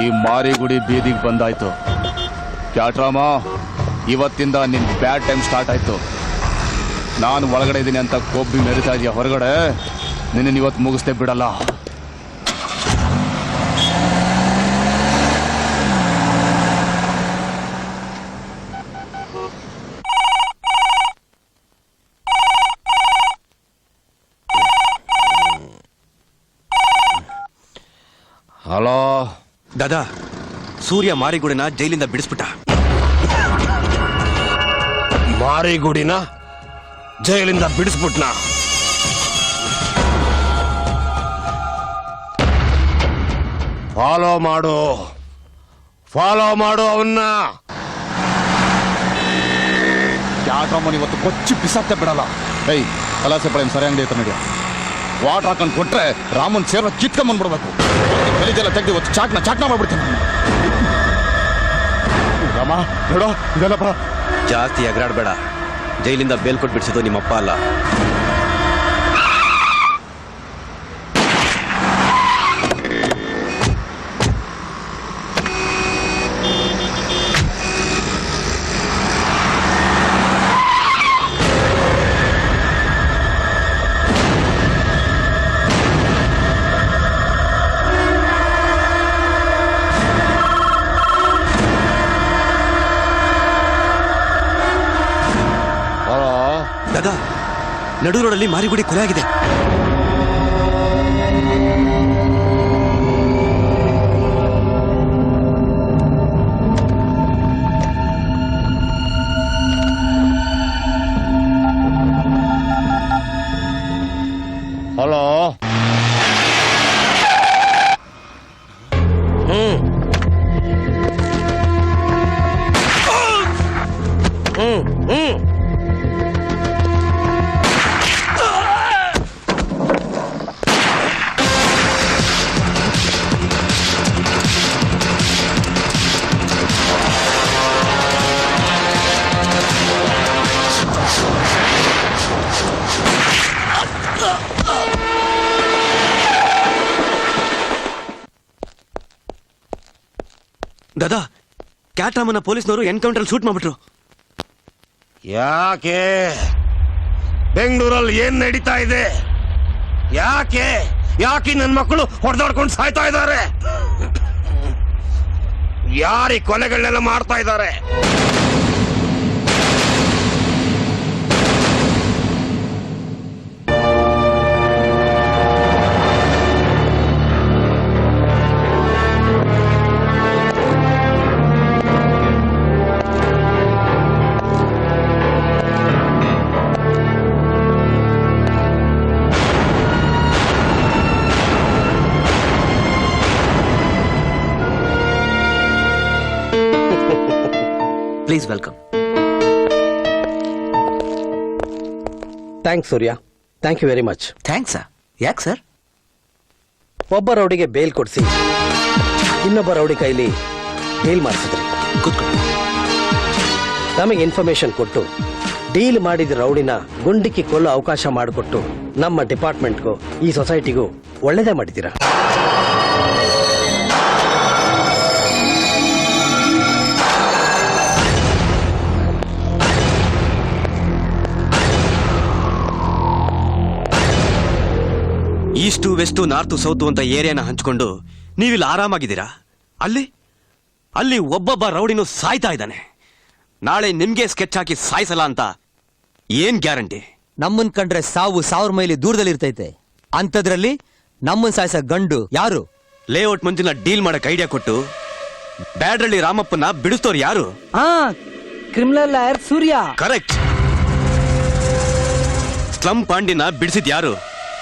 ಈ ಮಾರಿಗುಡಿ ಬೀದಿಗೆ ಬಂದಾಯ್ತು. ಕ್ಯಾಟ್ರಾಮ, ಇವತ್ತಿಂದ ನಿನ್ ಬ್ಯಾಡ್ ಟೈಮ್ ಸ್ಟಾರ್ಟ್ ಆಯ್ತು. ನಾನು ಒಳಗಡೆ ಇದ್ದೀನಿ ಅಂತ ಕೊಬ್ಬಿ ಮೆರಿತಾ ಇದೆಯಾ ಹೊರಗಡೆ, ನಿನ್ನ ಇವತ್ತು ಮುಗಿಸ್ತೇ ಬಿಡಲ್ಲ. ಹಲೋ ದಾದಾ, ಸೂರ್ಯ ಮಾರಿಗುಡಿನ ಜೈಲಿಂದ ಬಿಡಿಸ್ಬಿಟ್ಟ. ಮಾರಿಗುಡಿನ ಜೈಲಿಂದ ಬಿಡಿಸ್ಬಿಟ್ನ? ಫಾಲೋ ಮಾಡು ಅವನ್ನ. ಕ್ಯಾಟ್ರಾಮನ್ ಇವತ್ತು ಕೊಚ್ಚಿ ಬಿಸಾಕ್ತೆ ಬಿಡಲ್ಲ. ಏಯ್, ಕಲಾಸೆ ಪಡೆ ಸರಿ ಅಂಗಡಿ ಐತೆ ನೋಡಿ. ವಾಟರ್ ಹಾಕೊಂಡು ಕೊಟ್ರೆ ರಾಮನ್ ಸೇರ್ನ ಕಿತ್ಕೊಂಡ್ಬಂದ್ಬಿಡ್ಬೇಕು. ಬೆಳಿದೆಲ್ಲ ತೆಗ್ದು ಇವತ್ತು ಚಾಟ್ನ ಮಾಡ್ಬಿಡ್ತೀನಿ. ರಾಮ ನೋಡೋ, ಇದೆಲ್ಲಪ್ಪ. ಜಾಸ್ತಿ ಎಗರಾಡ್ಬೇಡ. ಜೈಲಿಂದ ಬೇಲ್ ಕೊಟ್ಟು ಬಿಡಿಸಿದ್ದು ನಿಮ್ಮಪ್ಪ ಅಲ್ಲ. ನಡು ರೋಡಲ್ಲಿ ಮಾರಿಗುಡಿ ಕೊಲೆ ಆಗಿದೆ. ಹಲೋ. ದಾದಾ, ಕ್ಯಾಟ್ರಾಮನ ಪೊಲೀಸ್ನವರು ಎನ್ಕೌಂಟರ್ ಶೂಟ್ ಮಾಡ್ಬಿಟ್ರು. ಯಾಕೆ? ಬೆಂಗಳೂರಲ್ಲಿ ಏನ್ ನಡೀತಾ ಇದೆ? ಯಾಕೆ ಯಾಕೆ ನನ್ನ ಮಕ್ಕಳು ಹೊಡೆದಾಡ್ಕೊಂಡು ಸಾಯ್ತಾ ಇದ್ದಾರೆ? ಯಾರಿ ಕೊಲೆಗಳನ್ನೆಲ್ಲ ಮಾಡ್ತಾ ಇದ್ದಾರೆ? Please welcome. Thanks Surya, thank you very much. Thanks. ಯಾಕೆ ಸರ್? ಒಬ್ಬ ರೌಡಿಗೆ ಬೇಲ್ ಕೊಡಿಸಿ ಇನ್ನೊಬ್ಬ ರೌಡಿ ಕೈಲಿ ಡೀಲ್ ಮಾಡಿಸಿದ್ರಿ. ಕೂತ್ಕೊಳ್ಳಿ. ನಮಗೆ ಇನ್ಫಾರ್ಮೇಶನ್ ಕೊಟ್ಟು ಡೀಲ್ ಮಾಡಿದ ರೌಡಿನ ಗುಂಡಿಕ್ಕಿ ಕೊಲ್ಲೋ ಅವಕಾಶ ಮಾಡಿಕೊಟ್ಟು ನಮ್ಮ ಡಿಪಾರ್ಟ್ಮೆಂಟ್ಗೂ ಈ ಸೊಸೈಟಿಗೂ ಒಳ್ಳೇದೇ ಮಾಡಿದ್ದೀರಾ. ಈಸ್ಟು ವೆಸ್ಟು ನಾರ್ತು ಸೌತು ಅಂತ ಏರಿಯಾನ ಹಂಚ್ಕೊಂಡು ನೀವಿಲ್ಲಿ ಆರಾಮಾಗಿದ್ದೀರಾ. ಅಲ್ಲಿ ಒಬ್ಬೊಬ್ಬ ರೌಡಿನೂ ಸಾಯ್ತಾ ಇದ್ದಾನೆ. ನಾಳೆ ನಿಮ್ಗೆ ಸ್ಕೆಚ್ ಹಾಕಿ ಸಾಯಿಸಲ್ಲ ಅಂತ ಏನ್ ಗ್ಯಾರಂಟಿ? ನಮ್ಮನ್ ಕಂಡ್ರೆ ಸಾವು 1000 ಮೈಲಿ ದೂರದಲ್ಲಿ ಇರ್ತೈತೆ. ಅಂಥದ್ರಲ್ಲಿ ನಮ್ಮನ್ ಸಾಯಿಸ ಗಂಡು ಯಾರು? ಲೇಔಟ್ ಮಂಜಿನ ಡೀಲ್ ಮಾಡಕ್ ಐಡಿಯಾ ಕೊಟ್ಟು ಬ್ಯಾಡ್ರಳ್ಳಿ ರಾಮಪ್ಪನ ಬಿಡಿಸ್ತೋರು ಯಾರು? ಕ್ರಿಮಿನಲ್ ಲಾಯರ್ ಸೂರ್ಯ. ಕರೆಕ್ಟ್. ಸ್ಲಂ ಪಾಂಡಿನ ಬಿಡಿಸಿದ್ ಯಾರು?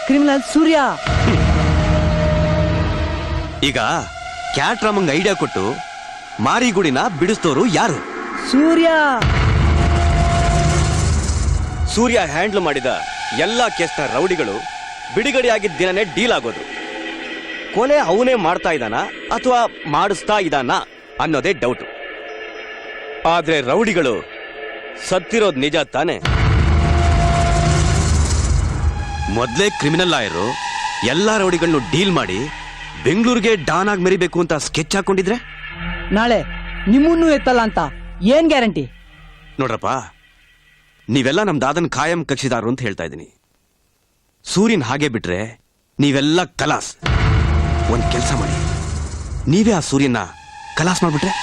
ಕ್ರಿಮಿನಲ್ ಸೂರ್ಯ. ಈಗ ಕ್ಯಾಟ್ರಾಮಂಗ್ ಐಡಿಯಾ ಕೊಟ್ಟು ಮಾರಿಗುಡಿನ ಬಿಡಿಸ್ತೋರು ಯಾರು? ಸೂರ್ಯ. ಸೂರ್ಯ ಹ್ಯಾಂಡ್ಲ್ ಮಾಡಿದ ಎಲ್ಲಾ ಕೇಸ್ನ ರೌಡಿಗಳು ಬಿಡುಗಡೆಯಾಗಿದ್ದ ದಿನನೇ ಡೀಲ್ ಆಗೋದು. ಕೊಲೆ ಅವನೇ ಮಾಡ್ತಾ ಇದ್ದಾನ ಅಥವಾ ಮಾಡಿಸ್ತಾ ಇದ್ದಾನ ಅನ್ನೋದೇ ಡೌಟ್. ಆದ್ರೆ ರೌಡಿಗಳು ಸತ್ತಿರೋದ್ ನಿಜ ತಾನೆ? ಮೊದ್ಲೇ ಕ್ರಿಮಿನಲ್ ಲಾಯರು ಎಲ್ಲಾ ರೌಡಿಗಳನ್ನು ಡೀಲ್ ಮಾಡಿ ಬೆಂಗಳೂರಿಗೆ ಡಾನ್ ಆಗಿ ಮೆರಿಬೇಕು ಅಂತ ಸ್ಕೆಚ್ ಹಾಕೊಂಡಿದ್ರೆ ನಾಳೆ ನಿಮ್ಮನ್ನೂ ಎತ್ತಲ್ಲ ಅಂತ ಏನ್ ಗ್ಯಾರಂಟಿ? ನೋಡ್ರಪ್ಪ, ನೀವೆಲ್ಲ ನಮ್ ದಾದನ್ ಖಾಯಂ ಕಕ್ಷಿದಾರರು ಅಂತ ಹೇಳ್ತಾ ಇದ್ದೀನಿ. ಸೂರ್ಯನ್ ಹಾಗೆ ಬಿಟ್ರೆ ನೀವೆಲ್ಲ ಕಲಾಸ್. ಒಂದ್ ಕೆಲಸ ಮಾಡಿ, ನೀವೇ ಆ ಸೂರ್ಯನ ಕಲಾಸ್ ಮಾಡ್ಬಿಟ್ರೆ?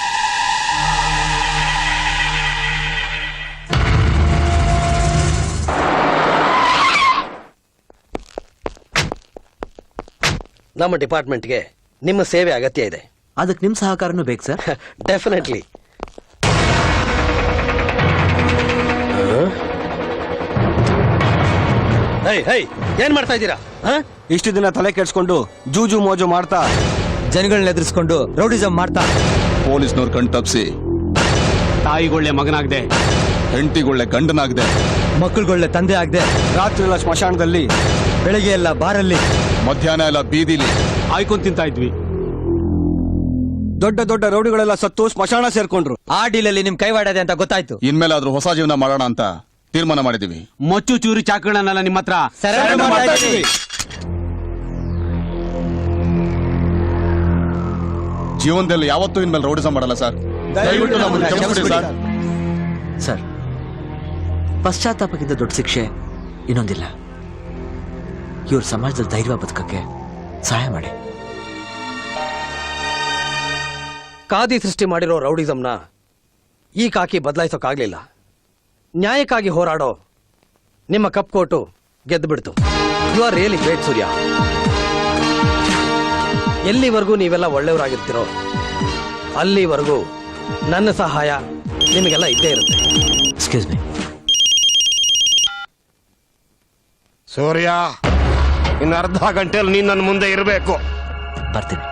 ನಮ್ಮ ಡಿಪಾರ್ಟ್ಮೆಂಟ್ಗೆ ನಿಮ್ಮ ಸೇವೆ ಅಗತ್ಯ ಇದೆ. ಅದಕ್ಕೆ ನಿಮ್ಮ ಸಹಕಾರನೂ ಬೇಕು ಸರ್. ಡೆಫಿನೆಟ್ಲಿ. ಏನ್ ಮಾಡ್ತಾ ಇದ್ದೀರಾ? ಇಷ್ಟು ದಿನ ತಲೆ ಕೆಡ್ಸ್ಕೊಂಡು ಜೂಜು ಮೋಜು ಮಾಡ್ತಾ ಜನಗಳನ್ನ ಎದುರಿಸ್ಕೊಂಡು ರೌಡಿಸಂ ಮಾಡ್ತಾ ಪೊಲೀಸ್ನವ್ರ ಕಣ್ ತಪ್ಸಿ ತಾಯಿಗೊಳ್ಳೆ ಮಗನಾಗ್ದೆ, ಹೆಂಡತಿಗೊಳ್ಳೆ ಗಂಡನಾಗ್ದೆ, ಮಕ್ಕಳುಗೊಳ್ಳೆ ತಂದೆ ಆಗದೆ, ರಾತ್ರಿ ಎಲ್ಲ ಸ್ಮಶಾನದಲ್ಲಿ, ಬೆಳಗ್ಗೆ ಎಲ್ಲ ಬಾರಲ್ಲಿ, ಮಧ್ಯಾಹ್ನ ಎಲ್ಲ ಬೀದಿಲಿ ಆಯ್ಕೊಂಡ್ ತಿಂತಾ ಇದ್ವಿ. ದೊಡ್ಡ ದೊಡ್ಡ ರೌಡಿಗಳೆಲ್ಲ ಸತ್ತು ಸ್ಮಶಾನ ಸೇರ್ಕೊಂಡ್ರು. ಆ ಡೀಲಲ್ಲಿ ನಿಮ್ ಕೈವಾಡದೆ ಅಂತ ಗೊತ್ತಾಯ್ತು. ಇನ್ಮೇಲಾದ್ರೂ ಹೊಸ ಜೀವನ ಮಾಡೋಣ ಅಂತ ತೀರ್ಮಾನ ಮಾಡಿದೀವಿ. ಮೊಚ್ಚು ಚೂರಿ ಚಾಕುಗಳನ್ನೆಲ್ಲ ನಿಮ್ಮ ಹತ್ರ ಜೀವನದಲ್ಲಿ ಯಾವತ್ತೂ ಇನ್ಮೇಲೆ ರೌಡಿಸಂ ಮಾಡಲ್ಲ ಸರ್. ದಯವಿಟ್ಟು ನಮ್ಮನ್ನು ಕ್ಷಮಿಸ್ಬಿಡಿ ಸರ್. ಸರ್, ಪಶ್ಚಾತ್ತಾಪಕ್ಕಿಂತ ದೊಡ್ಡ ಶಿಕ್ಷೆ ಇನ್ನೊಂದಿಲ್ಲ. ಇವ್ರ ಸಮಾಜದಲ್ಲಿ ಧೈರ್ಯ ಬದುಕಕ್ಕೆ ಸಹಾಯ ಮಾಡಿ. ಕಾದಿ ಸೃಷ್ಟಿ ಮಾಡಿರೋ ರೌಡಿಸಂನ ಈ ಕಾಕಿ ಬದಲಾಯಿಸೋಕ್ಕಾಗ್ಲಿಲ್ಲ. ನ್ಯಾಯಕ್ಕಾಗಿ ಹೋರಾಡೋ ನಿಮ್ಮ ಕಪ್ ಕೋಟು ಗೆದ್ದು ಬಿಡ್ತು. ಯು ಆರ್ ರಿಯಲಿ ಗ್ರೇಟ್ ಸೂರ್ಯ. ಎಲ್ಲಿವರೆಗೂ ನೀವೆಲ್ಲ ಒಳ್ಳೆಯವರಾಗಿರ್ತೀರೋ ಅಲ್ಲಿವರೆಗೂ ನನ್ನ ಸಹಾಯ ನಿಮಗೆಲ್ಲ ಇದ್ದೇ ಇರುತ್ತೆ. Excuse me. ಸೂರ್ಯ, ಇನ್ನು ಅರ್ಧ ಗಂಟೆಯಲ್ಲಿ ನೀನ್ ನನ್ನ ಮುಂದೆ ಇರಬೇಕು. ಬರ್ತೀನಿ.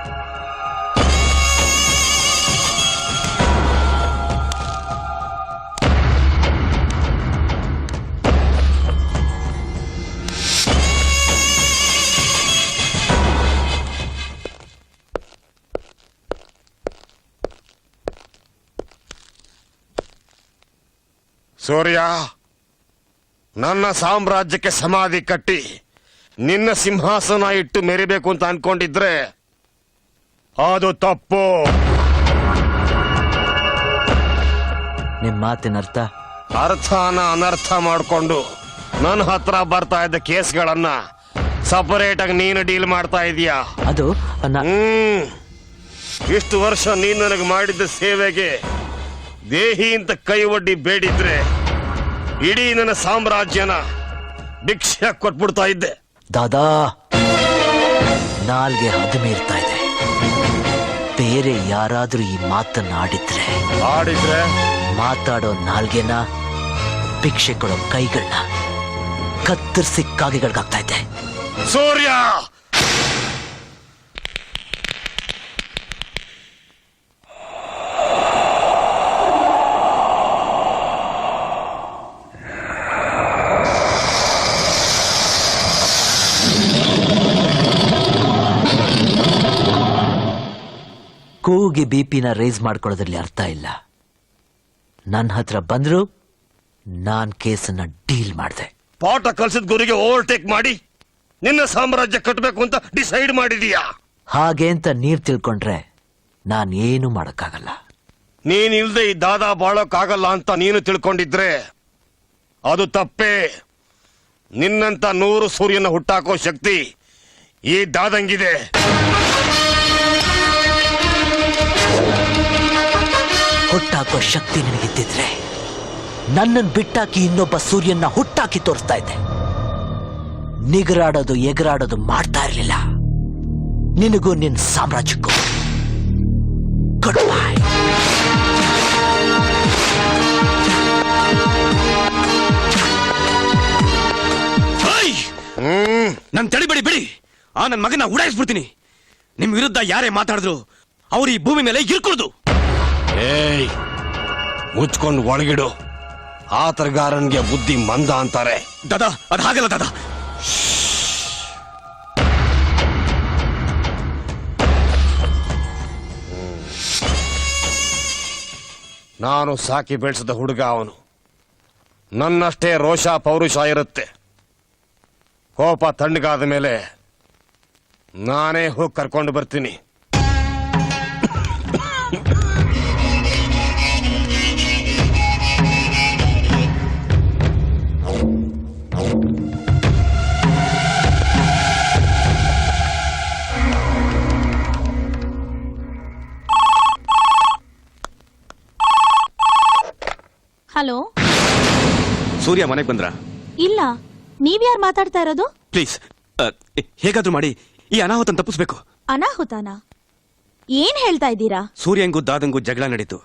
ಸೂರ್ಯ, ನನ್ನ ಸಾಮ್ರಾಜ್ಯಕ್ಕೆ ಸಮಾಧಿ ಕಟ್ಟಿ ನಿನ್ನ ಸಿಂಹಾಸನ ಇಟ್ಟು ಮೆರಿಬೇಕು ಅಂತ ಅನ್ಕೊಂಡಿದ್ರೆ ಅದು ತಪ್ಪು. ನಿಮ್ ಮಾತಿನ ಅರ್ಥ? ಅರ್ಥನ ಅನರ್ಥ ಮಾಡಿಕೊಂಡು ನನ್ನ ಹತ್ರ ಬರ್ತಾ ಇದ್ದ ಕೇಸ್ಗಳನ್ನ ಸಪರೇಟ್ ಆಗಿ ನೀನು ಡೀಲ್ ಮಾಡ್ತಾ ಇದೀಯಾ. ಅದು ಇಷ್ಟು ವರ್ಷ ನೀನು ನನಗೆ ಮಾಡಿದ್ದ ಸೇವೆಗೆ ದೇಹಿ ಅಂತ ಕೈ ಒಡ್ಡಿ ಬೇಡಿದ್ರೆ ಇಡೀ ನನ್ನ ಸಾಮ್ರಾಜ್ಯನ ಭಿಕ್ಷೆ ಕೊಟ್ಬಿಡ್ತಾ ಇದ್ದೆ. ದಾದಾ, ನಾಲ್ಗೆ ಹದ ಮೀರ್ತಾ ಇದೆ. ಬೇರೆ ಯಾರಾದ್ರೂ ಈ ಮಾತನ್ನ ಆಡಿದ್ರೆ ಮಾತಾಡೋ ನಾಲ್ಗೆನ, ಭಿಕ್ಷೆ ಕೊಡೋ ಕೈಗಳನ್ನ ಕತ್ತರಿಸಿ ಕಾಗೆಗಳಿಗಾಗ್ತಾ ಇದೆ. ಸೂರ್ಯ, ಕೂಗಿ ಬಿಪಿನ ರೇಸ್ ಮಾಡ್ಕೊಳ್ಳೋದ್ರಲ್ಲಿ ಅರ್ಥ ಇಲ್ಲ. ನನ್ನ ಹತ್ರ ಬಂದ್ರು ನಾನ್ ಕೇಸನ್ನ ಡೀಲ್ ಮಾಡಿದೆ. ಪಾಠ ಕಲ್ಸಿದ ಗುರಿಗೆ ಓವರ್ಟೇಕ್ ಮಾಡಿ ನಿನ್ನ ಸಾಮ್ರಾಜ್ಯ ಕಟ್ಟಬೇಕು ಅಂತ ಡಿಸೈಡ್ ಮಾಡಿದೀಯಾ. ಹಾಗೆ ಅಂತ ನೀವ್ ತಿಳ್ಕೊಂಡ್ರೆ ನಾನ್ ಏನು ಮಾಡಕ್ಕಾಗಲ್ಲ. ನೀನ್ ಇಲ್ದೆ ಈ ದಾದಾ ಬಾಳೋಕ್ಕಾಗಲ್ಲ ಅಂತ ನೀನು ತಿಳ್ಕೊಂಡಿದ್ರೆ ಅದು ತಪ್ಪೇ. ನಿನ್ನಂತ 100 ಸೂರ್ಯನ ಹುಟ್ಟಾಕೋ ಶಕ್ತಿ ಈ ದಾದಂಗಿದೆ. ಹುಟ್ಟಾಕೋ ಶಕ್ತಿ ನಿನಗಿದ್ದಿದ್ರೆ ನನ್ನನ್ನು ಬಿಟ್ಟಾಕಿ ಇನ್ನೊಬ್ಬ ಸೂರ್ಯನ ಹುಟ್ಟಾಕಿ ತೋರಿಸ್ತಾ ಇದ್ದೆ. ನಿಗರಾಡೋದು ಎಗರಾಡೋದು ಮಾಡ್ತಾ ಇರಲಿಲ್ಲ. ನಿನಗೂ ನಿನ್ನ ಸಾಮ್ರಾಜ್ಯಕ್ಕೂ ಗುಡ್ ಬೈ. ನನ್ ತಡಿಬೇಡಿ, ಬಿಡಿ. ಆ ನನ್ ಮಗನ ಉಡಾಯಿಸ್ಬಿಡ್ತೀನಿ. ನಿಮ್ ವಿರುದ್ಧ ಯಾರೇ ಮಾತಾಡಿದ್ರು ಅವ್ರು ಈ ಭೂಮಿ ಮೇಲೆ ಇರ್ಕೊಳ್ಳೋದು. ಏಯ್, ಮುಚ್ಕೊಂಡು ಒಳಗಿಡು. ಆತರಗಾರನ್ಗೆ ಬುದ್ಧಿ ಮಂದ ಅಂತಾರೆ. ದಾದಾ, ಅದು ಹಾಗಲ್ಲ ದಾದಾ. ನಾನು ಸಾಕಿ ಬೆಳೆಸಿದ ಹುಡುಗ ಅವನು. ನನ್ನಷ್ಟೇ ರೋಷ ಪೌರುಷ ಇರುತ್ತೆ. ಕೋಪ ತಣ್ಣಗಾದ ಮೇಲೆ ನಾನೇ ಹೋಗಿ ಕರ್ಕೊಂಡು ಬರ್ತೀನಿ. ಹಲೋ, ಸೂರ್ಯ ಮನೆಗೆ ಬಂದ್ರ? ಇಲ್ಲ. ನೀವ್ಯಾರು ಮಾತಾಡ್ತಾ ಇರೋದು? ಪ್ಲೀಸ್, ಹೇಗಾದ್ರೂ ಮಾಡಿ ಈ ಅನಾಹುತನ ತಪ್ಪಿಸ್ಬೇಕು. ಅನಾಹುತನ? ಏನ್ ಹೇಳ್ತಾ ಇದ್ದೀರಾ? ಸೂರ್ಯಂಗೂ ದಾದಂಗೂ ಜಗಳ ನಡೀತು.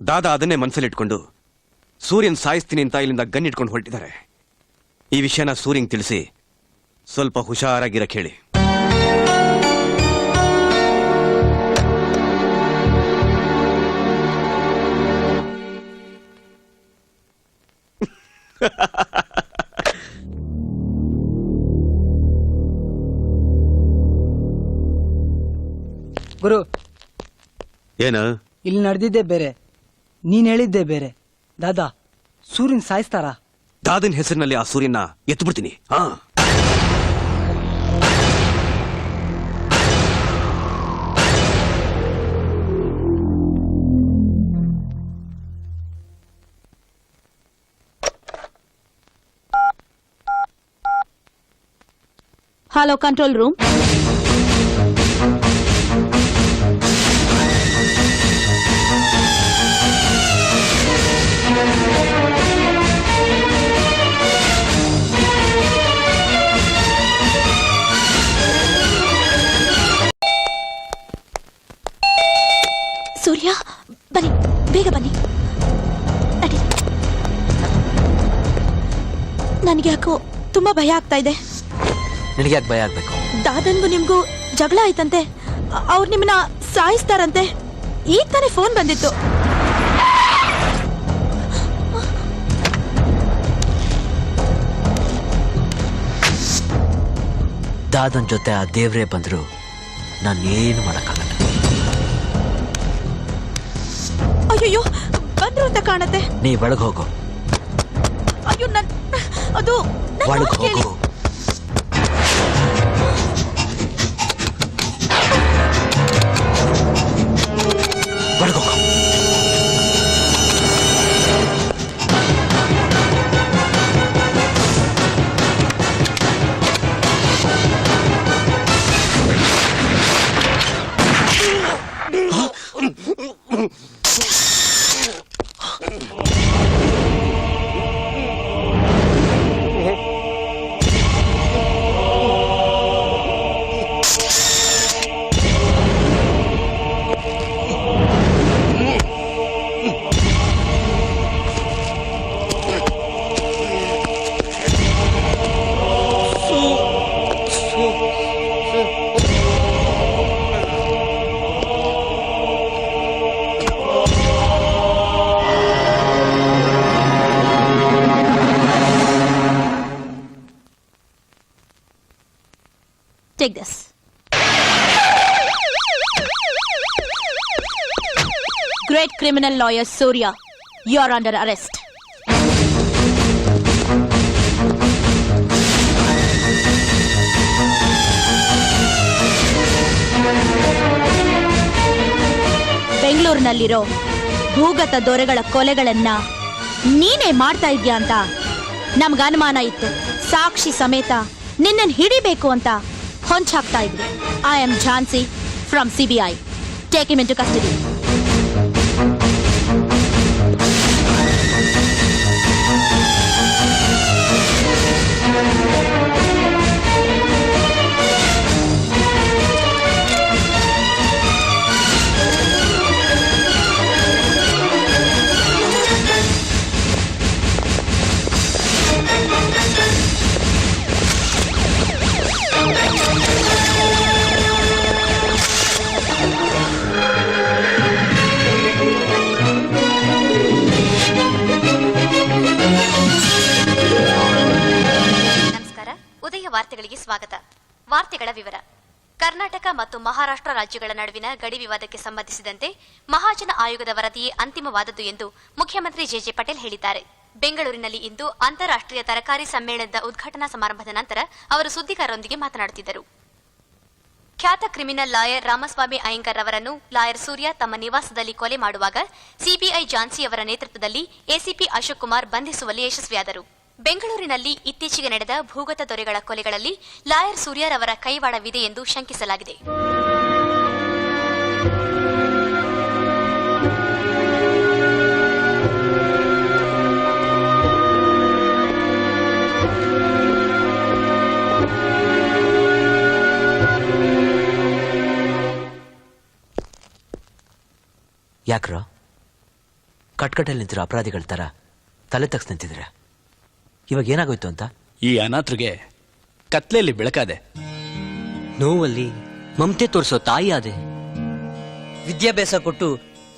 ದಾದಾ ಅದನ್ನೇ ಮನಸ್ಸಲ್ಲಿಟ್ಕೊಂಡು ಸೂರ್ಯನ್ ಸಾಯಿಸ್ತೀನಿ ಅಂತ ಇಲ್ಲಿಂದ ಗನ್ ಇಟ್ಕೊಂಡು ಹೊರಟಿದ್ದಾರೆ. ಈ ವಿಷಯನ ಸೂರ್ಯಂಗ್ ತಿಳಿಸಿ ಸ್ವಲ್ಪ ಹುಷಾರಾಗಿರಕ್ ಹೇಳಿ. ಗುರು, ಏನ ಇಲ್ಲಿ ನಡೆದಿದ್ದೆ ಬೇರೆ, ನೀನ್ ಹೇಳಿದ್ದೆ ಬೇರೆ. ದಾದಾ ಸೂರ್ಯನ್ ಸಾಯಿಸ್ತಾರ? ದಾದನ್ ಹೆಸರಿನಲ್ಲಿ ಆ ಸೂರ್ಯನ ಎತ್ತು ಬಿಡ್ತೀನಿ. ಹಾ, ಹಲೋ, ಕಂಟ್ರೋಲ್ ರೂಮ್. ಅಯ್ಯ, ಬನ್ನಿ, ಬೇಗ ಬನ್ನಿ. ನಡಿ. ನನಗೆ ಯಾಕೋ ತುಂಬಾ ಭಯ ಆಗ್ತಾ ಇದೆ. ನಿನಗೆ ಯಾಕೆ ಭಯ ಆಗ್ಬೇಕು? ದಾದನ್ಗೂ ನಿಮ್ಗೂ ಜಗಳ ಆಯ್ತಂತೆ. ಅವ್ರು ನಿಮ್ಮನ್ನ ಸಾಯಿಸ್ತಾರಂತೆ. ಈಗ ತಾನೇ ಫೋನ್ ಬಂದಿತ್ತು. ದಾದನ್ ಜೊತೆ ಆ ದೇವ್ರೇ ಬಂದ್ರು ನಾನು ಏನು ಮಾಡಕ್ಕಾಗಲ್ಲ. ಅಯ್ಯೋ, ಬಂದ್ರು ಅಂತ ಕಾಣತ್ತೆ. ನೀ ಒಳಗೆ ಹೋಗು. ಅಯ್ಯೋ, ಅದು ಒಳಗೆ ಹೋಗು. ಒಳಗೆ ಹೋಗು. Take this. Great criminal lawyer Surya, you are under arrest. ಬೆಂಗಳೂರಿನಲ್ಲಿರೋ ಭೂಗತ ದೊರೆಗಳ ಕೊಲೆಗಳನ್ನ ನೀನೇ ಮಾಡ್ತಾ ಇದ್ಯಾ ಅಂತ ನಮ್ಗೆ ಅನುಮಾನ ಇತ್ತು. ಸಾಕ್ಷಿ ಸಮೇತ ನಿನ್ನನ್ನು ಹಿಡಿಬೇಕು ಅಂತ ಹೊಂಚಾಗ್ತಾ ಇದ್ವಿ. I am Jhansi from CBI. Take him into custody. ವಾರ್ತೆಗಳಿಗೆ ಸ್ವಾಗತ. ವಾರ್ತೆಗಳ ವಿವರ. ಕರ್ನಾಟಕ ಮತ್ತು ಮಹಾರಾಷ್ಟ್ರ ರಾಜ್ಯಗಳ ನಡುವಿನ ಗಡಿ ವಿವಾದಕ್ಕೆ ಸಂಬಂಧಿಸಿದಂತೆ ಮಹಾಜನ ಆಯೋಗದ ವರದಿಯೇ ಅಂತಿಮವಾದದ್ದು ಎಂದು ಮುಖ್ಯಮಂತ್ರಿ ಜೆ ಪಟೇಲ್ ಹೇಳಿದ್ದಾರೆ. ಬೆಂಗಳೂರಿನಲ್ಲಿ ಇಂದು ಅಂತಾರಾಷ್ಟ್ರೀಯ ತರಕಾರಿ ಸಮ್ಮೇಳನದ ಉದ್ಘಾಟನಾ ಸಮಾರಂಭದ ನಂತರ ಅವರು ಸುದ್ದಿಗಾರರೊಂದಿಗೆ ಮಾತನಾಡುತ್ತಿದ್ದರು. ಖ್ಯಾತ ಕ್ರಿಮಿನಲ್ ಲಾಯರ್ ರಾಮಸ್ವಾಮಿ ಅಯ್ಯಂಗರ್ ಅವರನ್ನು ಲಾಯರ್ ಸೂರ್ಯ ತಮ್ಮ ನಿವಾಸದಲ್ಲಿ ಕೊಲೆ ಮಾಡುವಾಗ ಸಿಬಿಐ ಝಾನ್ಸಿ ಅವರ ನೇತೃತ್ವದಲ್ಲಿ ಎಸಿಪಿ ಅಶೋಕ್ ಕುಮಾರ್ ಬಂಧಿಸುವಲ್ಲಿ ಯಶಸ್ವಿಯಾದರು. ಬೆಂಗಳೂರಿನಲ್ಲಿ ಇತ್ತೀಚೆಗೆ ನಡೆದ ಭೂಗತ ದೊರೆಗಳ ಕೊಲೆಗಳಲ್ಲಿ ಲಾಯರ್ ಸೂರ್ಯರವರ ಕೈವಾಡವಿದೆ ಎಂದು ಶಂಕಿಸಲಾಗಿದೆ. ಯಾಕ್ರೋ ಕಟ್ಕಟ್ಟಲ್ಲಿ ನಿಂತಿರೋ ಅಪರಾಧಿಗಳ ತರ ತಲೆ ತಗ್ಸ್ ನಿಂತಿದ್ರೆ ಇವಾಗ ಏನಾಗೋಯ್ತು ಅಂತ? ಈ ಅನಾಥರಿಗೆ ಕತ್ಲೆಯಲ್ಲಿ ಬೆಳಕಾದೆ, ನೋವಲ್ಲಿ ಮಮತೆ ತೋರಿಸೋ ತಾಯಿ ಆದೆ, ವಿದ್ಯಾಭ್ಯಾಸ ಕೊಟ್ಟು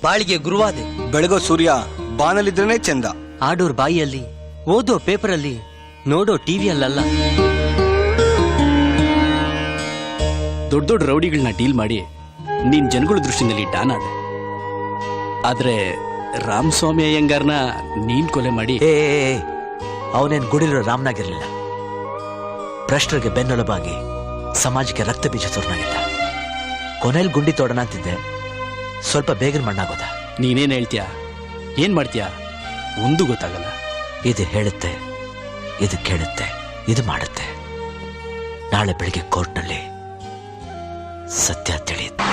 ಬಾಳಿಗೆ ಗುರುವಾದೆ. ಬೆಳಗೋ ಸೂರ್ಯ ಬಾನಲಿದ್ರೇನೆ ಚಂದ. ಆಡೋರ್ ಬಾಯಿಯಲ್ಲಿ, ಓದೋ ಪೇಪರಲ್ಲಿ, ನೋಡೋ ಟಿವಿಯಲ್ಲ. ದೊಡ್ಡ ದೊಡ್ಡ ರೌಡಿಗಳನ್ನ ಡೀಲ್ ಮಾಡಿ ನೀನ್ ಜನಗಳ ದೃಷ್ಟಿನಲ್ಲಿ ಡಾನ್ ಆದೆ. ಆದ್ರೆ ರಾಮಸ್ವಾಮಿ ಅಯ್ಯಂಗಾರ್ನ ನೀನ್ ಕೊಲೆ ಮಾಡಿ. ಅವನೇನ್ ಗುಡಿರೋ ರಾಮನಾಗಿರ್ಲಿಲ್ಲ. ಭ್ರಷ್ಟರಿಗೆ ಬೆನ್ನೆಲುಬಾಗಿ ಸಮಾಜಕ್ಕೆ ರಕ್ತ ಬೀಜ ಸುರ್ನಾಗಿದ್ದ. ಕೊನೆಯಲ್ಲಿ ಗುಂಡಿ ತೋಡಣ ಅಂತಿದ್ದೆ, ಸ್ವಲ್ಪ ಬೇಗನೆ ಮಣ್ಣಾಗೋದ. ನೀನೇನ್ ಹೇಳ್ತೀಯ, ಏನ್ ಮಾಡ್ತೀಯ ಒಂದು ಗೊತ್ತಾಗಲ್ಲ. ಇದು ಹೇಳುತ್ತೆ, ಇದು ಕೇಳುತ್ತೆ, ಇದು ಮಾಡುತ್ತೆ. ನಾಳೆ ಬೆಳಿಗ್ಗೆ ಕೋರ್ಟ್ನಲ್ಲಿ ಸತ್ಯ ತಿಳಿಯುತ್ತೆ.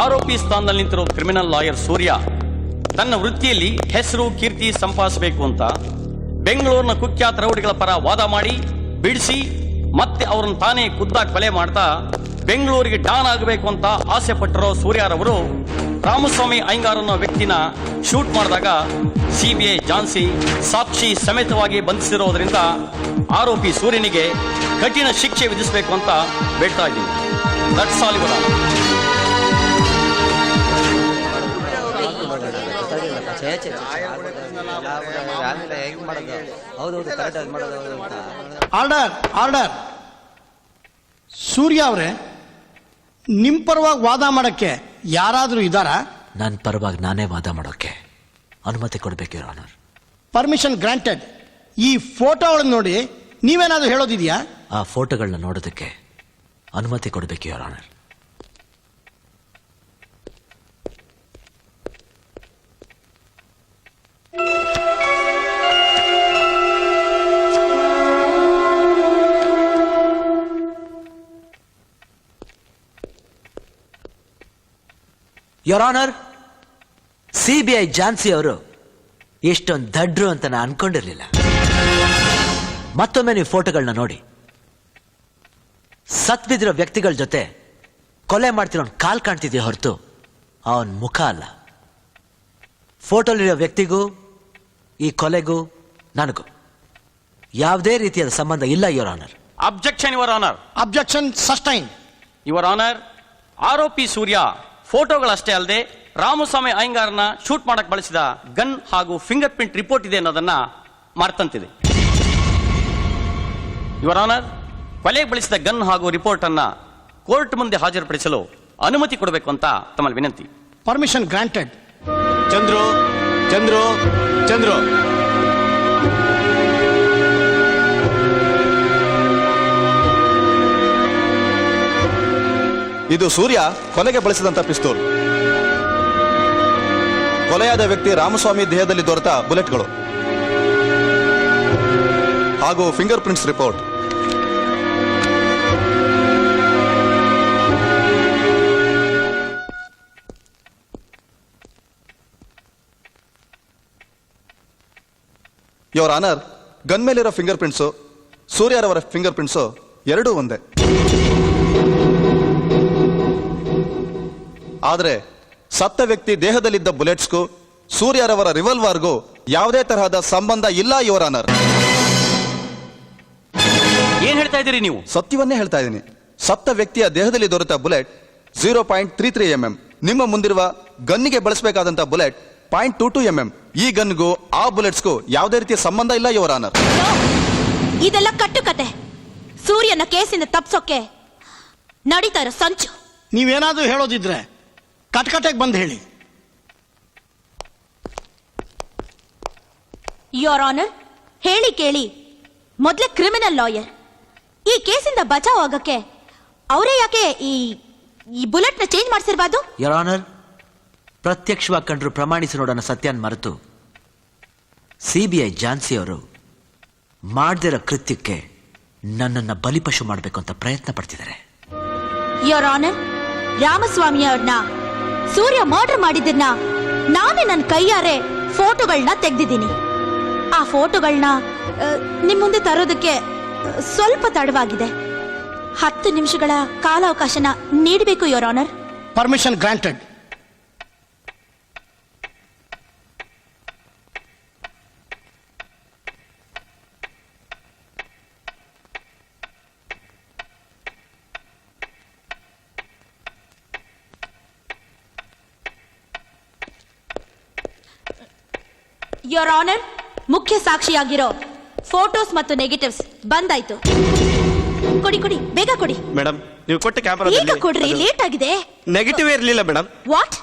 ಆರೋಪಿ ಸ್ಥಾನದಲ್ಲಿ ನಿಂತಿರೋ ಕ್ರಿಮಿನಲ್ ಲಾಯರ್ ಸೂರ್ಯ ತನ್ನ ವೃತ್ತಿಯಲ್ಲಿ ಹೆಸರು ಕೀರ್ತಿ ಸಂಪಾದಿಸಬೇಕು ಅಂತ ಬೆಂಗಳೂರಿನ ಕುಖ್ಯಾತ ರೌಡಿಗಳ ಪರ ವಾದ ಮಾಡಿ ಬಿಡಿಸಿ ಮತ್ತೆ ಅವರನ್ನು ತಾನೇ ಖುದ್ದಾಗಿ ಕೊಲೆ ಮಾಡ್ತಾ ಬೆಂಗಳೂರಿಗೆ ಡಾನ್ ಆಗಬೇಕು ಅಂತ ಆಸೆ ಪಟ್ಟಿರೋ ಸೂರ್ಯರವರು ರಾಮಸ್ವಾಮಿ ಅಯ್ಯಂಗಾರ್ ಅನ್ನೋ ವ್ಯಕ್ತಿನ ಶೂಟ್ ಮಾಡಿದಾಗ ಸಿಬಿಐ ಝಾನ್ಸಿ ಸಾಕ್ಷಿ ಸಮೇತವಾಗಿ ಬಂಧಿಸಿರೋದ್ರಿಂದ ಆರೋಪಿ ಸೂರ್ಯನಿಗೆ ಕಠಿಣ ಶಿಕ್ಷೆ ವಿಧಿಸಬೇಕು ಅಂತ ಬೇಡ್ತಾ ಇದ್ದೀನಿ. That's all your honour. Order order. Surya ಅವರೇ, ನಿಮ್ ಪರವಾಗಿ ವಾದ ಮಾಡಕ್ಕೆ ಯಾರಾದ್ರೂ ಇದ್ದಾರಾ? ನನ್ನ ಪರವಾಗಿ ನಾನೇ ವಾದ ಮಾಡೋಕೆ ಅನುಮತಿ ಕೊಡಬೇಕು ಯುವರ್ ಆನರ್. Permission granted. ಈ ಫೋಟೋಗಳನ್ನು ನೋಡಿ ನೀವೇನಾದ್ರೂ ಹೇಳೋದಿದೆಯಾ? ಆ ಫೋಟೋಗಳನ್ನ ನೋಡೋದಕ್ಕೆ ಅನುಮತಿ ಕೊಡಬೇಕು your honour. Your honour, CBI Jhansi ಅವರು ಎಷ್ಟೊಂದು ದಡ್ರು ಅಂತ ನಾನು ಅನ್ಕೊಂಡಿರ್ಲಿಲ್ಲ. ಮತ್ತೊಮ್ಮೆ ನೀವು ಫೋಟೋಗಳನ್ನ ನೋಡಿ. ಸತ್ ಬಿದ್ದಿರೋ ವ್ಯಕ್ತಿಗಳ ಜೊತೆ ಕೊಲೆ ಮಾಡ್ತಿರೋ ಕಾಲ್ ಕಾಣ್ತಿದೆಯೋ ಹೊರತು ಅವನ ಮುಖ ಅಲ್ಲ. ಫೋಟೋಲಿರೋ ವ್ಯಕ್ತಿಗೂ ಈ ಕೊಲೆಗೂ ನನಗೂ ಯಾವುದೇ ರೀತಿಯಾದ ಸಂಬಂಧ ಇಲ್ಲ your honour. Objection your honour. Objection sustain. Your honour, ಆರೋಪಿ ಸೂರ್ಯ ಫೋಟೋಗಳಷ್ಟೇ ಅಲ್ಲದೆ ರಾಮಸ್ವಾಮಿ ಅಯ್ಯಂಗಾರ್ನ ಶೂಟ್ ಮಾಡಕ್ ಬಳಸಿದ ಗನ್ ಹಾಗೂ ಫಿಂಗರ್ ಪ್ರಿಂಟ್ ರಿಪೋರ್ಟ್ ಇದೆ ಅನ್ನೋದನ್ನ ಮರ್ತಂತಿದೆ. ಯುವರ್ ಆನರ್, ಕೊಲೆಗೆ ಬಳಸಿದ ಗನ್ ಹಾಗೂ ರಿಪೋರ್ಟ್ ಅನ್ನ ಕೋರ್ಟ್ ಮುಂದೆ ಹಾಜರುಪಡಿಸಲು ಅನುಮತಿ ಕೊಡಬೇಕು ಅಂತ ತಮ್ಮಲ್ಲಿ ವಿನಂತಿ. Permission granted. ಚಂದ್ರು ಚಂದ್ರು ಚಂದ್ರು ಇದು ಸೂರ್ಯ ಕೊಲೆಗೆ ಬಳಸಿದಂತ ಪಿಸ್ತೂಲ್. ಕೊಲೆಯಾದ ವ್ಯಕ್ತಿ ರಾಮಸ್ವಾಮಿ ದೇಹದಲ್ಲಿ ದೊರೆತ ಬುಲೆಟ್ಗಳು ಹಾಗೂ finger prints report. Your honour, gun ಮೇಲಿರೋ ಫಿಂಗರ್ ಪ್ರಿಂಟ್ಸು ಸೂರ್ಯರವರ ಫಿಂಗರ್ ಪ್ರಿಂಟ್ಸು ಎರಡೂ ಒಂದೇ. ಆದರೆ ಸತ್ತ ವ್ಯಕ್ತಿ ದೇಹದಲ್ಲಿದ್ದ ಬುಲೆಟ್ಸ್ಗೂ ಸೂರ್ಯರವರ ರಿವಲ್ವರ್ಗೂ ಯಾವುದೇ ತರಹದ ಸಂಬಂಧ ಇಲ್ಲ ಯುವರ್ ಆನರ್. ಏನ್ ಹೇಳ್ತಾ ಇದ್ದೀರಿ ನೀವು? ಸತ್ಯವನ್ನೇ ಹೇಳ್ತಾ ಇದ್ದೀನಿ. ಸತ್ತ ವ್ಯಕ್ತಿಯ ದೇಹದಲ್ಲಿ ದೊರೆತ ಬುಲೆಟ್ 0.33 mm. ನಿಮ್ಮ ಮುಂದಿರುವ ಗನ್ನಿಗೆ ಬಳಸಬೇಕಾದಂತ ಬುಲೆಟ್ 0.22 mm. ಈ ಗನ್ಗೂ ಆ ಬುಲೆಟ್ಸ್ಗೂ ಯಾವುದೇ ರೀತಿಯ ಸಂಬಂಧ ಇಲ್ಲ ಯುವರ್ ಆನರ್. ಇದೆಲ್ಲ ಕಟ್ಟುಕತೆ. ಸೂರ್ಯನ ಕೇಸಿಂದ ತಪ್ಸೋಕೆ ನಡೀತಾ ಇರೋ ಸಂಚು. ನೀವೇನಾದ್ರೂ ಹೇಳೋದಿದ್ರೆ ಕಟ್ಕಟೆಗೆ ಬಂದು ಹೇಳಿ. ಯೋರ್ ಆನರ್, ಹೇಳಿ ಕೇಳಿ. ಮೊದಲೇ ಕ್ರಿಮಿನಲ್ ಲಾಯರ್. ಈ ಕೇಸಿಂದ ಬಚಾವ್ ಆಗಕ್ಕೆ ಅವರೇ ಯಾಕೆ ಈ ಬುಲೆಟ್ನ ಚೇಂಜ್ ಮಾಡಿಸಿರ್ಬಾರ್ದು? ಯುವರ್ ಆನರ್, ಪ್ರತ್ಯಕ್ಷವಾಗಿ ಕಂಡ್ರು ಪ್ರಮಾಣಿಸಿ ನೋಡೋಣ ಸತ್ಯನ್ ಮರೆತು ಸಿಬಿಐ ಝಾನ್ಸಿ ಅವರು ಮಾಡದಿರೋ ಕೃತ್ಯಕ್ಕೆ ನನ್ನನ್ನು ಬಲಿಪಶು ಮಾಡಬೇಕು ಅಂತ ಪ್ರಯತ್ನ ಪಡ್ತಿದ್ದಾರೆ. ಯೋರ್ ಆನರ್, ರಾಮಸ್ವಾಮಿ ಅವ್ರನ್ನ ಸೂರ್ಯ ಮರ್ಡರ್ ಮಾಡಿದ್ದನ್ನ ನಾನೇ ನನ್ನ ಕೈಯಾರೆ ಫೋಟೋಗಳನ್ನ ತೆಗೆದಿದ್ದೀನಿ. ಆ ಫೋಟೋಗಳನ್ನ ನಿಮ್ ಮುಂದೆ ತರೋದಕ್ಕೆ ಸ್ವಲ್ಪ ತಡವಾಗಿದೆ. 10 ನಿಮಿಷಗಳ ಕಾಲಾವಕಾಶನ ನೀಡಬೇಕು your honour. Permission granted. Your honour, ಮುಖ್ಯ ಸಾಕ್ಷಿಯಾಗಿರೋ ಫೋಟೋಸ್ ಮತ್ತು ನೆಗೆಟಿವ್ಸ್ ಬಂದಾಯ್ತು. ಕೊಡಿ ಕೊಡಿ, ಬೇಗ ಕೊಡಿ. ಮೇಡಮ್, ನೀವು ಕೊಟ್ಟ ಕ್ಯಾಮೆರಾ ಈಗ ಕೊಡ್ರಿ, ಲೇಟ್ ಆಗಿದೆ. ನೆಗೆಟಿವ್ ಇರಲಿಲ್ಲ ಮೇಡಮ್. ವಾಟ್?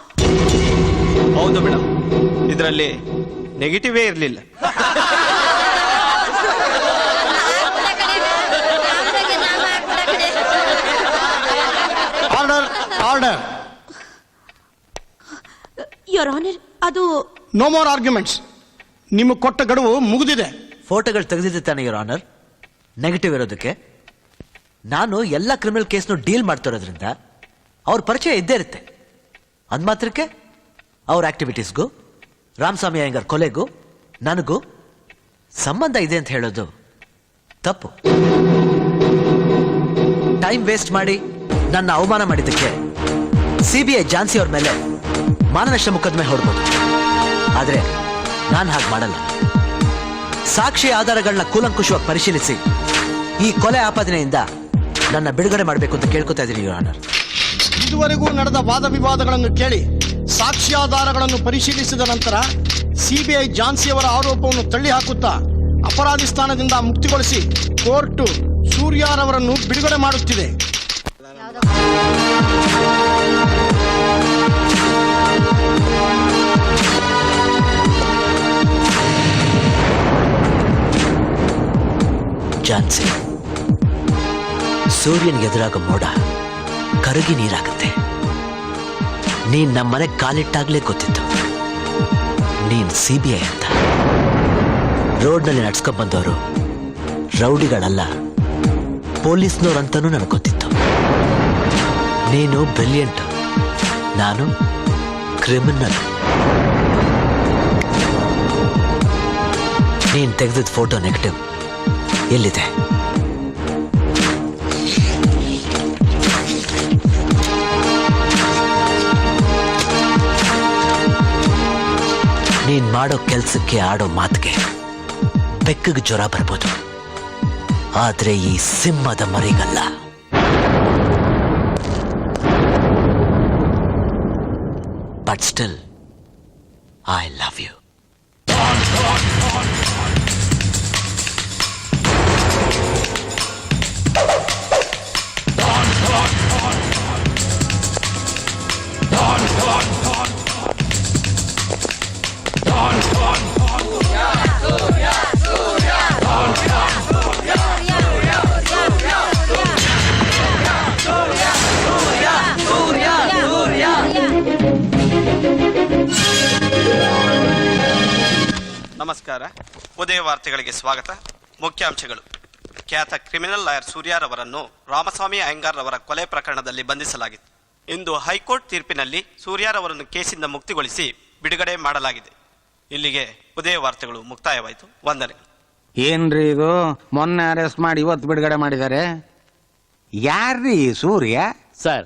ಹೌದು ಮೇಡಮ್, ಇದರಲ್ಲಿ ನೆಗೆಟಿವೇ ಇರಲಿಲ್ಲ. Order order. ಯೋರ್ ಆನರ್, ಅದು ನೋ ಮೋರ್ ಆರ್ಗ್ಯುಮೆಂಟ್ಸ್. ನಿಮಗೆ ಕೊಟ್ಟ ಗಡುವು ಮುಗಿದಿದೆ. ಫೋಟೋಗಳು ತೆಗೆದಿದ್ದೆ ತಾನೆ ಯುವರ್ ಆನರ್ ನೆಗೆಟಿವ್ ಇರೋದಕ್ಕೆ. ನಾನು ಎಲ್ಲ ಕ್ರಿಮಿನಲ್ ಕೇಸ್ನು ಡೀಲ್ ಮಾಡ್ತಿರೋದ್ರಿಂದ ಅವ್ರ ಪರಿಚಯ ಇದ್ದೇ ಇರುತ್ತೆ. ಅಂದ್ ಮಾತ್ರಕ್ಕೆ ಅವ್ರ ಆಕ್ಟಿವಿಟೀಸ್ಗೂ ರಾಮಸ್ವಾಮಿ ಅಯ್ಯಂಗಾರ್ ಕೊಲೆಗೂ ನನಗೂ ಸಂಬಂಧ ಇದೆ ಅಂತ ಹೇಳೋದು ತಪ್ಪು. ಟೈಮ್ ವೇಸ್ಟ್ ಮಾಡಿ ನನ್ನ ಅವಮಾನ ಮಾಡಿದ್ದಕ್ಕೆ ಸಿಬಿಐ ಝಾನ್ಸಿ ಅವ್ರ ಮೇಲೆ ಮಾನನಷ್ಟ ಮೊಕದ್ದಮೆ ಹೊರಬಹುದು. ಆದ್ರೆ ನಾನು ಹಾಗೆ ಮಾಡಲ್ಲ. ಸಾಕ್ಷಿ ಆಧಾರಗಳನ್ನ ಕೂಲಂಕುಷವಾಗಿ ಪರಿಶೀಲಿಸಿ ಈ ಕೊಲೆ ಆಪಾದನೆಯಿಂದ ನನ್ನ ಬಿಡುಗಡೆ ಮಾಡಬೇಕು ಅಂತ ಕೇಳ್ಕೊತಾ ಇದ್ದೀನಿ ಯುವರ್ ಆನರ್. ಇದುವರೆಗೂ ನಡೆದ ವಾದ ವಿವಾದಗಳನ್ನು ಕೇಳಿ ಸಾಕ್ಷ್ಯಾಧಾರಗಳನ್ನು ಪರಿಶೀಲಿಸಿದ ನಂತರ ಸಿಬಿಐ ಝಾನ್ಸಿಯವರ ಆರೋಪವನ್ನು ತಳ್ಳಿ ಹಾಕುತ್ತಾ ಅಪರಾಧಿ ಸ್ಥಾನದಿಂದ ಮುಕ್ತಿಗೊಳಿಸಿ ಕೋರ್ಟ್ ಸೂರ್ಯಾರವರನ್ನು ಬಿಡುಗಡೆ ಮಾಡುತ್ತಿದೆ. ಝಾನ್ಸಿ, ಸೂರ್ಯನಿಗೆ ಎದುರಾಗೋ ಮೋಡ ಕರಗಿ ನೀರಾಗುತ್ತೆ. ನೀನ್ ನಮ್ಮನೆ ಕಾಲಿಟ್ಟಾಗ್ಲೇ ಗೊತ್ತಿತ್ತು ನೀನ್ ಸಿಬಿಐ ಅಂತ. ರೋಡ್ನಲ್ಲಿ ನಡ್ಸ್ಕೊಂಡ್ ಬಂದವರು ರೌಡಿಗಳಲ್ಲ, ಪೊಲೀಸ್ನವ್ರಂತನೂ ನನಗೆ ಗೊತ್ತಿತ್ತು. ನೀನು ಬ್ರಿಲಿಯಂಟ್, ನಾನು ಕ್ರಿಮಿನಲ್. ನೀನ್ ತೆಗೆದಿದ್ದ ಫೋಟೋ ನೆಗೆಟಿವ್ ಎಲ್ಲಿದೆ? ನೀನ್ ಮಾಡೋ ಕೆಲ್ಸಕ್ಕೆ ಆಡೋ ಮಾತಿಗೆ ಬೆಕ್ಕಗೆ ಜ್ವರ ಬರ್ಬೋದು, ಆದ್ರೆ ಈ ಸಿಂಹದ ಮರಿಗಲ್ಲ. But still I love you. ನಮಸ್ಕಾರ. ಉದಯ ವಾರ್ತೆಗಳಿಗೆ ಸ್ವಾಗತ. ಮುಖ್ಯಾಂಶಗಳು. ಖ್ಯಾತ ಕ್ರಿಮಿನಲ್ ಲಾಯರ್ ಸೂರ್ಯಾರವರನ್ನು ರಾಮಸ್ವಾಮಿ ಅಯ್ಯಂಗಾರ್ ರವರ ಕೊಲೆ ಪ್ರಕರಣದಲ್ಲಿ ಬಂಧಿಸಲಾಗಿತ್ತು. ಇಂದು ಹೈಕೋರ್ಟ್ ತೀರ್ಪಿನಲ್ಲಿ ಸೂರ್ಯಾರವರನ್ನು ಕೇಸಿಂದ ಮುಕ್ತಿಗೊಳಿಸಿ ಬಿಡುಗಡೆ ಮಾಡಲಾಗಿದೆ. ಇಲ್ಲಿಗೆ ಉದಯ ವಾರ್ತೆಗಳು ಮುಕ್ತಾಯವಾಯಿತು. ವಂದನೆಗಳು. ಏನ್ರಿ ಇದು? ಮೊನ್ನೆ ಅರೆಸ್ಟ್ ಮಾಡಿ ಇವತ್ತು ಬಿಡುಗಡೆ ಮಾಡಿದ್ದಾರೆ. ಯಾರ್ರೀ ಸೂರ್ಯ? ಸರ್,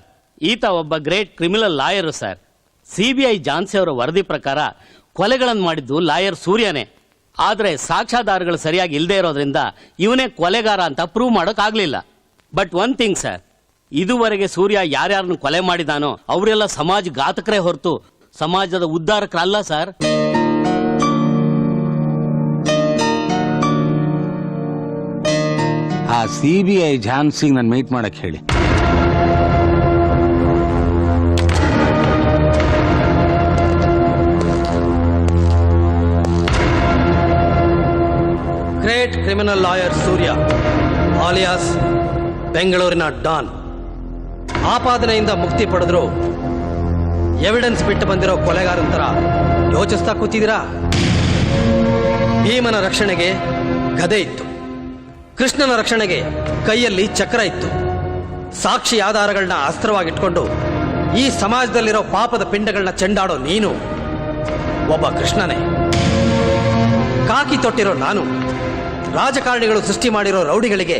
ಈತ ಒಬ್ಬ great criminal lawyer sir. CBI Jhansi ಅವರ ವರದಿ ಪ್ರಕಾರ ಕೊಲೆಗಳನ್ನು ಮಾಡಿದ್ದು ಲಾಯರ್ ಸೂರ್ಯನೇ. ಆದ್ರೆ ಸಾಕ್ಷ್ಯಾಧಾರಗಳು ಸರಿಯಾಗಿ ಇಲ್ಲದೆ ಇರೋದ್ರಿಂದ ಇವನೇ ಕೊಲೆಗಾರ ಅಂತ ಪ್ರೂವ್ ಮಾಡೋಕ್ಕಾಗ್ಲಿಲ್ಲ. ಬಟ್ ಒನ್ ಥಿಂಗ್ ಸರ್, ಇದುವರೆಗೆ ಸೂರ್ಯ ಯಾರ್ಯಾರನ್ನು ಕೊಲೆ ಮಾಡಿದಾನೋ ಅವರೆಲ್ಲ ಸಮಾಜ ಘಾತಕರೇ ಹೊರತು ಸಮಾಜದ ಉದ್ಧಾರಕರಲ್ಲ ಸರ್. ಆ ಸಿಬಿಐ ಝಾನ್ಸಿಗೆ ನಾನು ಮೀಟ್ ಮಾಡಕ್ ಹೇಳಿ. ಗ್ರೇಟ್ ಕ್ರಿಮಿನಲ್ ಲಾಯರ್ ಸೂರ್ಯ ಆಲಿಯಾಸ್ ಬೆಂಗಳೂರಿನ ಡಾನ್ ಆಪಾದನೆಯಿಂದ ಮುಕ್ತಿ ಪಡೆದ್ರು ಎವಿಡೆನ್ಸ್ ಬಿಟ್ಟು ಬಂದಿರೋ ಕೊಲೆಗಾರಂತರ ಯೋಚಿಸ್ತಾ ಕೂತಿದ್ದೀರಾ? ಭೀಮನ ರಕ್ಷಣೆಗೆ ಗದೆ ಇತ್ತು, ಕೃಷ್ಣನ ರಕ್ಷಣೆಗೆ ಕೈಯಲ್ಲಿ ಚಕ್ರ ಇತ್ತು. ಸಾಕ್ಷಿ ಆಧಾರಗಳನ್ನ ಅಸ್ತ್ರವಾಗಿಟ್ಕೊಂಡು ಈ ಸಮಾಜದಲ್ಲಿರೋ ಪಾಪದ ಪಿಂಡಗಳನ್ನ ಚೆಂಡಾಡೋ ನೀನು ಒಬ್ಬ ಕೃಷ್ಣನೇ. ಕಾಕಿ ತೊಟ್ಟಿರೋ ನಾನು ರಾಜಕಾರಣಿಗಳು ಸೃಷ್ಟಿ ಮಾಡಿರೋ ರೌಡಿಗಳಿಗೆ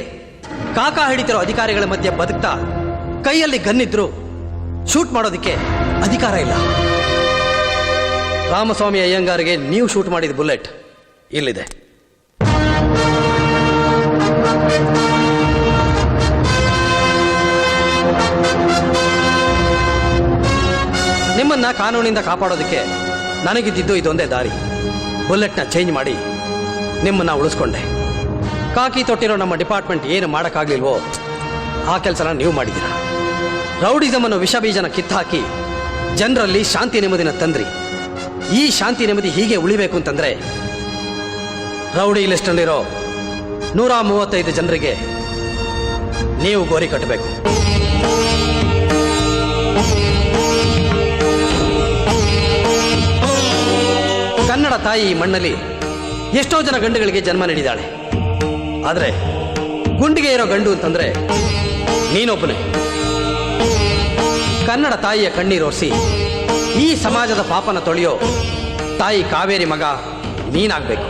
ಕಾಕ ಹಿಡಿತಿರೋ ಅಧಿಕಾರಿಗಳ ಮಧ್ಯೆ ಬದುಕ್ತಾ ಕೈಯಲ್ಲಿ ಗನ್ನಿದ್ರು ಶೂಟ್ ಮಾಡೋದಕ್ಕೆ ಅಧಿಕಾರ ಇಲ್ಲ. ರಾಮಸ್ವಾಮಿ ಅಯ್ಯಂಗಾರ್ಗೆ ನೀವು ಶೂಟ್ ಮಾಡಿದ ಬುಲೆಟ್ ಇಲ್ಲಿದೆ. ನಿಮ್ಮನ್ನ ಕಾನೂನಿಂದ ಕಾಪಾಡೋದಕ್ಕೆ ನನಗಿದ್ದಿದ್ದು ಇದೊಂದೇ ದಾರಿ. ಬುಲೆಟ್ನ ಚೇಂಜ್ ಮಾಡಿ ನಿಮ್ಮನ್ನ ಉಳಿಸ್ಕೊಂಡೆ. ಕಾಕಿ ತೊಟ್ಟಿರೋ ನಮ್ಮ ಡಿಪಾರ್ಟ್ಮೆಂಟ್ ಏನು ಮಾಡೋಕ್ಕಾಗ್ಲಿಲ್ವೋ ಆ ಕೆಲಸನ ನೀವು ಮಾಡಿದ್ದೀರ. ರೌಡಿಸಮ್ ಅನ್ನೋ ವಿಷ ಬೀಜನ ಕಿತ್ತಾಕಿ ಜನರಲ್ಲಿ ಶಾಂತಿ ನೆಮ್ಮದಿನ ತಂದ್ರಿ. ಈ ಶಾಂತಿ ನೆಮ್ಮದಿ ಹೀಗೆ ಉಳಿಬೇಕು ಅಂತಂದ್ರೆ ರೌಡಿ ಲಿಸ್ಟ್ನಲ್ಲಿರೋ 135 ಜನರಿಗೆ ನೀವು ಗೋರಿ ಕಟ್ಟಬೇಕು. ಕನ್ನಡ ತಾಯಿ ಈ ಮಣ್ಣಲ್ಲಿ ಎಷ್ಟೋ ಜನ ಗಂಡುಗಳಿಗೆ ಜನ್ಮ ನೀಡಿದಾಳೆ. ಆದ್ರೆ ಗುಂಡಿಗೆ ಇರೋ ಗಂಡು ಅಂತಂದ್ರೆ ನೀನೊಬ್ಬನೇ. ಕನ್ನಡ ತಾಯಿಯ ಕಣ್ಣೀರೋರ್ಸಿ ಈ ಸಮಾಜದ ಪಾಪನ ತೊಳೆಯೋ ತಾಯಿ ಕಾವೇರಿ ಮಗ ನೀನಾಗ್ಬೇಕು.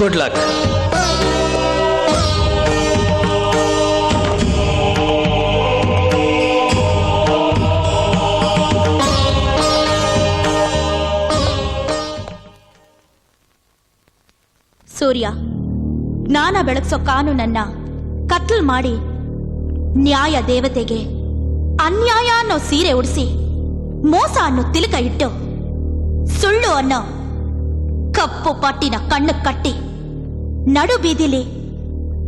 Good luck. ಸೂರ್ಯ, ಜ್ಞಾನ ಬೆಳಗ್ಸೋ ಕಾನೂನನ್ನ ಕತ್ಲ್ ಮಾಡಿ ನ್ಯಾಯ ದೇವತೆಗೆ ಅನ್ಯಾಯ ಅನ್ನೋ ಸೀರೆ ಉಡಿಸಿ ಮೋಸ ಅನ್ನೋ ತಿಲಕ ಇಟ್ಟು ಸುಳ್ಳು ಅನ್ನೋ ಕಪ್ಪು ಪಟ್ಟಿನ ಕಣ್ಣು ಕಟ್ಟಿ ನಡು ಬೀದಿಲಿ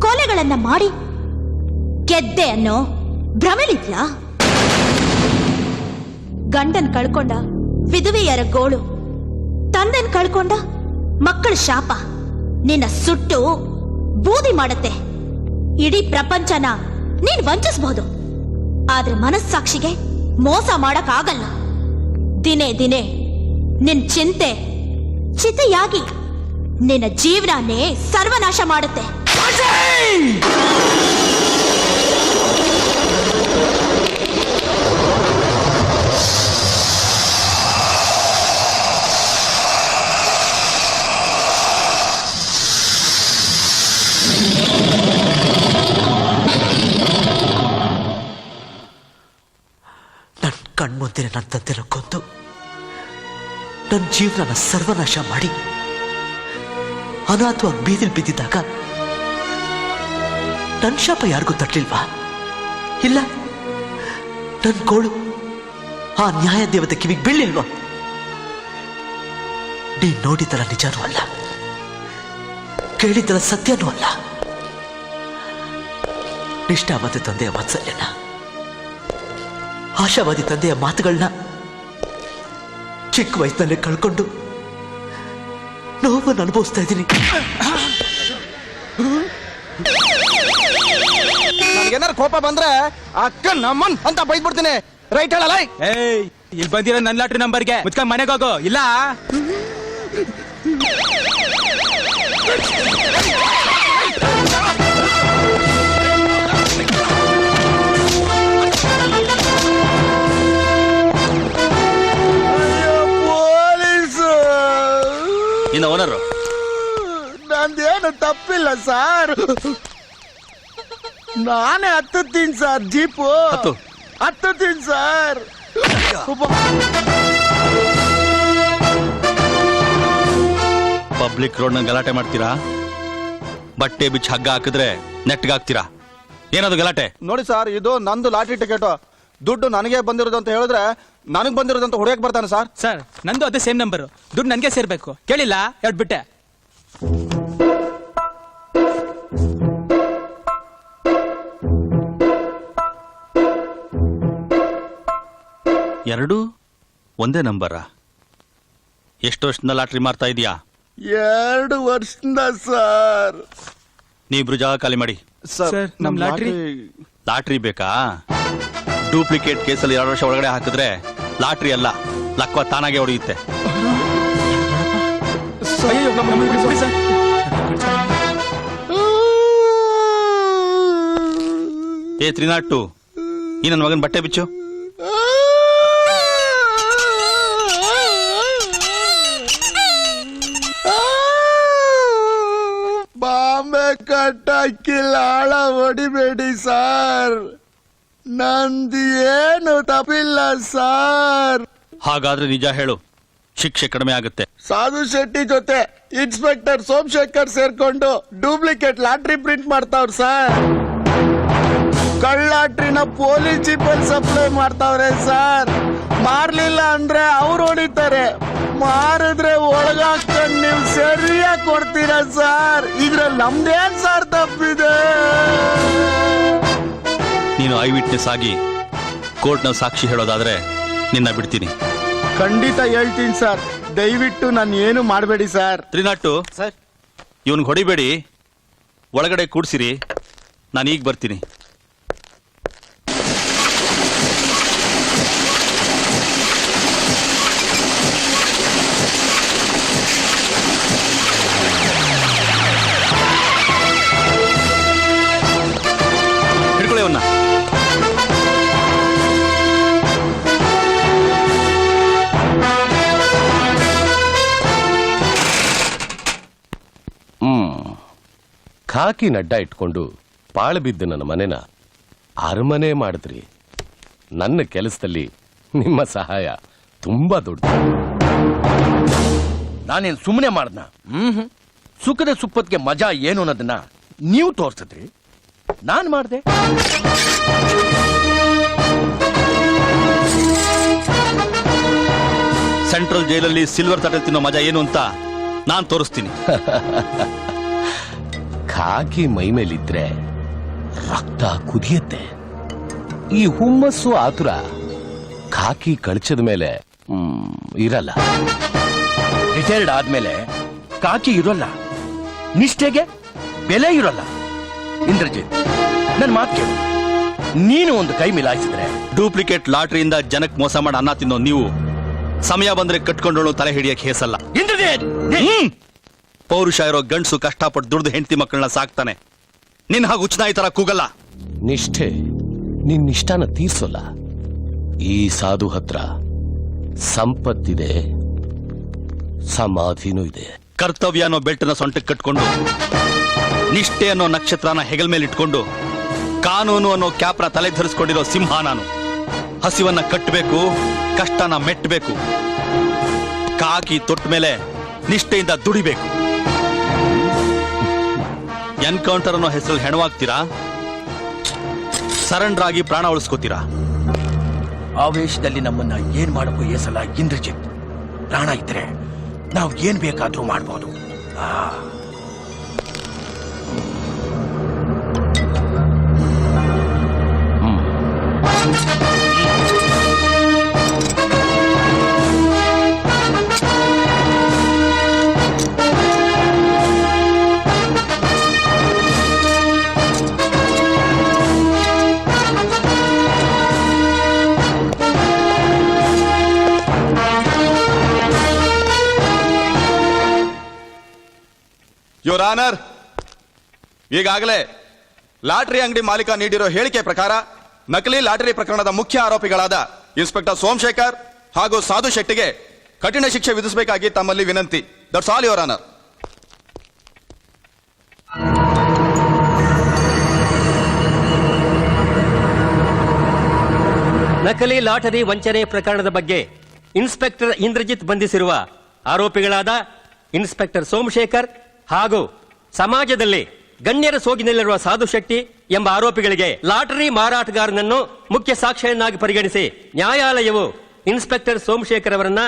ಕೊಲೆಗಳನ್ನ ಮಾಡಿ ಗೆದ್ದೆ ಅನ್ನೋ ಭ್ರಮೆಲಿದ್ಯಾ? ಗಂಡನ್ ಕಳ್ಕೊಂಡ ವಿಧವೆಯರ ಗೋಳು, ತಂದೆನ್ ಕಳ್ಕೊಂಡ ಮಕ್ಕಳ ಶಾಪ ನಿನ್ನ ಸುಟ್ಟು ಬೂದಿ ಮಾಡತ್ತೆ. ಇಡೀ ಪ್ರಪಂಚನ ನೀನ್ ವಂಚಿಸಬಹುದು, ಆದ್ರೆ ಮನಸ್ಸಾಕ್ಷಿಗೆ ಮೋಸ ಮಾಡಕ್ ಆಗಲ್ಲ. ದಿನೇ ದಿನೇ ನಿನ್ ಚಿಂತೆ ಚಿತೆಯಾಗಿ ನಿನ್ನ ಜೀವನನೇ ಸರ್ವನಾಶ ಮಾಡುತ್ತೆ. ನನ್ನ ಕಣ್ಮುಂದೆ ನನ್ನ ತಂದೆನ ಕೊಂದು ನನ್ನ ಜೀವನನ ಸರ್ವನಾಶ ಮಾಡಿ ಅನಾಥವಾಗಿ ಬೀದಿಲ್ ಬಿದ್ದಿದ್ದಾಗ ನನ್ನ ಶಾಪ ಯಾರಿಗೂ ತಟ್ಟಲಿಲ್ವಾ? ಇಲ್ಲ, ನನ್ನ ಗೋಳು ಆ ನ್ಯಾಯ ದೇವತೆ ಕಿವಿಗೆ ಬೀಳಿಲ್ವಾ? ನೀನ್ ನೋಡಿದರ ನಿಜನೂ ಅಲ್ಲ, ಕೇಳಿದರ ಸತ್ಯನೂ ಅಲ್ಲ. ನಿಷ್ಠಾವಾದಿ ತಂದೆಯ ವಾತ್ಸಲ್ಯನ, ಆಶಾವಾದಿ ತಂದೆಯ ಮಾತುಗಳನ್ನ ಚಿಕ್ಕ ವಯಸ್ಸಿನಲ್ಲೇ ಕಳ್ಕೊಂಡು ನೋವನ್ನು ಅನುಭವಿಸ್ತಾ ಇದ್ದೀನಿ. ನನಗೇನಾರು ಕೋಪ ಬಂದ್ರೆ ಅಕ್ಕ ನಮ್ಮನ್ ಅಂತ ಬೈದ್ಬಿಡ್ತೀನಿ. ರೈಟ್ ಹೇಳಲ್ಲ? ಇಲ್ಲಿ ಬಂದಿರೋ ನನ್ನ ಲಾಟ್ರಿ ನಂಬರ್ಗೆ ಮುಚ್ಕೊಂಡ್ ಮನೆಗೆ ಹೋಗೋ, ಇಲ್ಲ ಇನ್ನು ಓನರು ನಂದೇನು ತಪ್ಪಿಲ್ಲ ಸರ್, ನಾನೇ ಹತ್ತುತ್ತೀನಿ ಸರ್. ಜೀಪು ಹತ್ತುತ್ತೀನಿ ಸರ್. ಪಬ್ಲಿಕ್ ರೋಡ್ ನ ಗಲಾಟೆ ಮಾಡ್ತೀರಾ? ಬಟ್ಟೆ ಬಿಚ್ಚಿ ಹಗ್ಗ ಹಾಕಿದ್ರೆ ನೆಟ್ಗಾಗ್ತೀರಾ? ಏನದು ಗಲಾಟೆ? ನೋಡಿ ಸರ್, ಇದು ನಂದು ಲಾಟ್ರಿ ಟಿಕೆಟ್. ದುಡ್ಡು ನನಗೆ ಬಂದಿರೋದು ಅಂತ ಹೇಳಿದ್ರೆ ನನಗ್ ಬಂದಿರೋದಂತ ಹೊಡೆಯಕ್ ಬರ್ತಾನೆ ಸರ್. ಸರ್, ನಂದು ಅದೇ ಸೇಮ್ ನಂಬರ್, ದುಡ್ಡು ನನ್ಗೆ ಸೇರ್ಬೇಕು. ಕೇಳಿಲ್ಲ, ಎರಡು ಬಿಟ್ಟೆ. ಎರಡು ಒಂದೇ ನಂಬರ? ಎಷ್ಟು ವರ್ಷದಿಂದ ಲಾಟ್ರಿ ಮಾರ್ತಾ ಇದೀಯಾ? 2 ವರ್ಷದಿಂದ ಸರ್. ನೀವಿಬ್ರು ಜಾಗ ಖಾಲಿ ಮಾಡಿ. ಸರ್, ನಮ್ ಲಾಟ್ರಿ ಬೇಕಾ? ಡೂಪ್ಲಿಕೇಟ್ ಕೇಸಲ್ಲಿ 2 ವರ್ಷ ಒಳಗಡೆ ಹಾಕಿದ್ರೆ ಲಾಟ್ರಿ ಅಲ್ಲ, ಲಕ್ವ ತಾನಾಗೆ ಹೊಡೆಯುತ್ತೆ. ಏ 302, ಈ ನನ್ನ ಮಗನ್ ಬಟ್ಟೆ ಬಿಚ್ಚು. ಬಾಂಬೆ ಕಟ್ಟಾಕಿಲ್ಲ, ಆಳ ಹೊಡಿಬೇಡಿ ಸರ್. ನಂದು ಏನು ತಪ್ಪಿಲ್ಲ ಸರ್. ಹಾಗಾದ್ರೆ ನಿಜ ಹೇಳು, ಶಿಕ್ಷೆ ಕಡಿಮೆ ಆಗುತ್ತೆ. ಸಾಧು ಶೆಟ್ಟಿ ಜೊತೆ ಇನ್ಸ್ಪೆಕ್ಟರ್ ಸೋಮಶೇಖರ್ ಸೇರ್ಕೊಂಡು ಡೂಪ್ಲಿಕೇಟ್ ಲಾಟ್ರಿ ಪ್ರಿಂಟ್ ಮಾಡ್ತಾವ್ರ ಸರ್. ಕಳ್ಳಾಟ್ರಿನ ಪೊಲೀಸ್ ಜೀಪಲ್ಲಿ ಸಪ್ಲೈ ಮಾಡ್ತಾವ್ರೆ ಸರ್. ಮಾರ್ಲಿಲ್ಲ ಅಂದ್ರೆ ಅವ್ರು ಹೊಡಿತಾರೆ, ಮಾರಿದ್ರೆ ಒಳಗಾಕೊಂಡು ನೀವು ಸರಿಯಾಗಿ ಕೊಡ್ತೀರಾ ಸರ್. ಇದ್ರಲ್ಲಿ ನಮ್ದೇನ್ ಸರ್ ತಪ್ಪಿದೆ? ನೀನು ಐ ವಿಟ್ನೆಸ್ ಆಗಿ ಕೋರ್ಟ್ನ ಸಾಕ್ಷಿ ಹೇಳೋದಾದ್ರೆ ನಿನ್ನ ಬಿಡ್ತೀನಿ. ಖಂಡಿತ ಹೇಳ್ತೀನಿ ಸರ್, ದಯವಿಟ್ಟು ನಾನು ಏನು ಮಾಡಬೇಡಿ ಸರ್. 302 ಸರ್, ಇವನ್ಗೆ ಹೊಡಿಬೇಡಿ, ಒಳಗಡೆ ಕೂಡ್ಸಿರಿ, ನಾನು ಈಗ ಬರ್ತೀನಿ. ಹಿಡ್ಕೊಳ್ಳಿ ಅವನ್ನ. ಖಾಕಿ ನಡ್ಡ ಇಟ್ಕೊಂಡು ಪಾಳು ಬಿದ್ದು ನನ್ನ ಮನೆನ ಅರಮನೆ ಮಾಡಿದ್ರಿ. ನನ್ನ ಕೆಲಸದಲ್ಲಿ ನಿಮ್ಮ ಸಹಾಯ ತುಂಬಾ ದೊಡ್ಡದು. ನಾನೇನು ಸುಮ್ಮನೆ ಮಾಡ್ದ? ಸುಖದ ಸುಪ್ಪತ್ತಿಗೆ ಮಜಾ ಏನು ಅನ್ನೋದನ್ನ ನೀವು ತೋರ್ಸಿದ್ರಿ, ನಾನ್ ಮಾಡ್ದೆ. ಸೆಂಟ್ರಲ್ ಜೈಲಲ್ಲಿ ಸಿಲ್ವರ್ ತಟೆ ತಿನ್ನೋ ಮಜಾ ಏನು ಅಂತ ನಾನ್ ತೋರಿಸ್ತೀನಿ. ಖಾಕಿ ಮೈ ಮೇಲಿದ್ರೆ ರಕ್ತ ಕುದಿಯುತ್ತೆ. ಈ ಹುಮ್ಮಸ್ಸು ಆತುರ ಖಾಕಿ ಕಳಚದ ಮೇಲೆ ಇರಲ್ಲ. ರಿಟೈರ್ಡ್ ಆದ್ಮೇಲೆ ಕಾಕಿ ಇರೋಲ್ಲ, ನಿಷ್ಠೆಗೆ ಬೆಲೆ ಇರೋಲ್ಲ. ಇಂದ್ರಜಿತ್, ನನ್ ಮಾತು ಕೇಳು. ನೀನು ಒಂದು ಕೈ ಮಿಲಾಯಿಸಿದ್ರೆ ಡೂಪ್ಲಿಕೇಟ್ ಲಾಟ್ರಿಯಿಂದ ಜನಕ್ಕೆ ಮೋಸ ಮಾಡಿ ಅನ್ನ ತಿನ್ನೋ ನೀವು ಸಮಯ ಬಂದ್ರೆ ಕಟ್ಕೊಂಡೋಳು ತಲೆ ಹಿಡಿಯಕ್ಕೆ ಹೇಸಲ್ಲ. ಪೌರುಷ ಇರೋ ಗಂಡ್ಸು ಕಷ್ಟಪಟ್ಟು ದುಡ್ದು ಹೆಂಡತಿ ಮಕ್ಕಳನ್ನ ಸಾಕ್ತಾನೆ. ನಿನ್ ಹಾಗೆ ಉಚ್ಚನಾಯಿ ತರ ಕೂಗಲ್ಲ. ನಿಷ್ಠೆ ನಿನ್ನಿಷ್ಟಾನ ತೀರ್ಸೋಲ್ಲ. ಈ ಸಾಧು ಹತ್ರ ಸಂಪತ್ತಿದೆ, ಸಮಾಧಿನೂ ಇದೆ. ಕರ್ತವ್ಯ ಅನ್ನೋ ಬೆಲ್ಟ್ನ ಸೊಂಟಕ್ಕೆ ಕಟ್ಕೊಂಡು, ನಿಷ್ಠೆ ಅನ್ನೋ ನಕ್ಷತ್ರನ ಹೆಗಲ್ ಮೇಲೆ ಇಟ್ಕೊಂಡು, ಕಾನೂನು ಅನ್ನೋ ಕ್ಯಾಪ್ನ ತಲೆ ಧರಿಸ್ಕೊಂಡಿರೋ ಸಿಂಹ ನಾನು. ಹಸಿವನ್ನ ಕಟ್ಟಬೇಕು, ಕಷ್ಟನ ಮೆಟ್ಟಬೇಕು. ಕಾಕಿ ತೊಟ್ಟ ಮೇಲೆ ನಿಷ್ಠೆಯಿಂದ ದುಡಿಬೇಕು. ಎನ್ಕೌಂಟರ್ ಅನ್ನೋ ಹೆಸರಲ್ಲಿ ಹೆಣವಾಗ್ತೀರಾ, ಸರೆಂಡರ್ ಆಗಿ ಪ್ರಾಣ ಉಳಿಸ್ಕೋತೀರಾ. ಆವೇಶದಲ್ಲಿ ನಮ್ಮನ್ನ ಏನ್ ಮಾಡಕ್ಕೂ ಏಸಲ್ಲ ಇಂದ್ರಜಿತ್. ಪ್ರಾಣ ಇದ್ರೆ ನಾವು ಏನ್ ಬೇಕಾದ್ರೂ ಮಾಡ್ಬೋದು. ಯೋರ್ ಆನರ್, ಈಗಾಗಲೇ ಲಾಟರಿ ಅಂಗಡಿ ಮಾಲೀಕ ನೀಡಿರೋ ಹೇಳಿಕೆ ಪ್ರಕಾರ ನಕಲಿ ಲಾಟರಿ ಪ್ರಕರಣದ ಮುಖ್ಯ ಆರೋಪಿಗಳಾದ ಇನ್ಸ್ಪೆಕ್ಟರ್ ಸೋಮಶೇಖರ್ ಹಾಗೂ ಸಾಧು ಶೆಟ್ಟಿಗೆ ಕಠಿಣ ಶಿಕ್ಷೆ ವಿಧಿಸಬೇಕಾಗಿ ತಮ್ಮಲ್ಲಿ ವಿನಂತಿ. That's all your honour. ನಕಲಿ ಲಾಟರಿ ವಂಚನೆ ಪ್ರಕರಣದ ಬಗ್ಗೆ ಇನ್ಸ್ಪೆಕ್ಟರ್ ಇಂದ್ರಜಿತ್ ಬಂಧಿಸಿರುವ ಆರೋಪಿಗಳಾದ ಇನ್ಸ್ಪೆಕ್ಟರ್ ಸೋಮಶೇಖರ್ ಹಾಗೂ ಸಮಾಜದಲ್ಲಿ ಗಣ್ಯರ ಸೋಗಿನಲ್ಲಿರುವ ಸಾಧು ಶೆಟ್ಟಿ ಎಂಬ ಆರೋಪಿಗಳಿಗೆ ಲಾಟರಿ ಮಾರಾಟಗಾರನನ್ನು ಮುಖ್ಯ ಸಾಕ್ಷಿಯನ್ನಾಗಿ ಪರಿಗಣಿಸಿ ನ್ಯಾಯಾಲಯವು ಇನ್ಸ್ಪೆಕ್ಟರ್ ಸೋಮಶೇಖರ್ ಅವರನ್ನ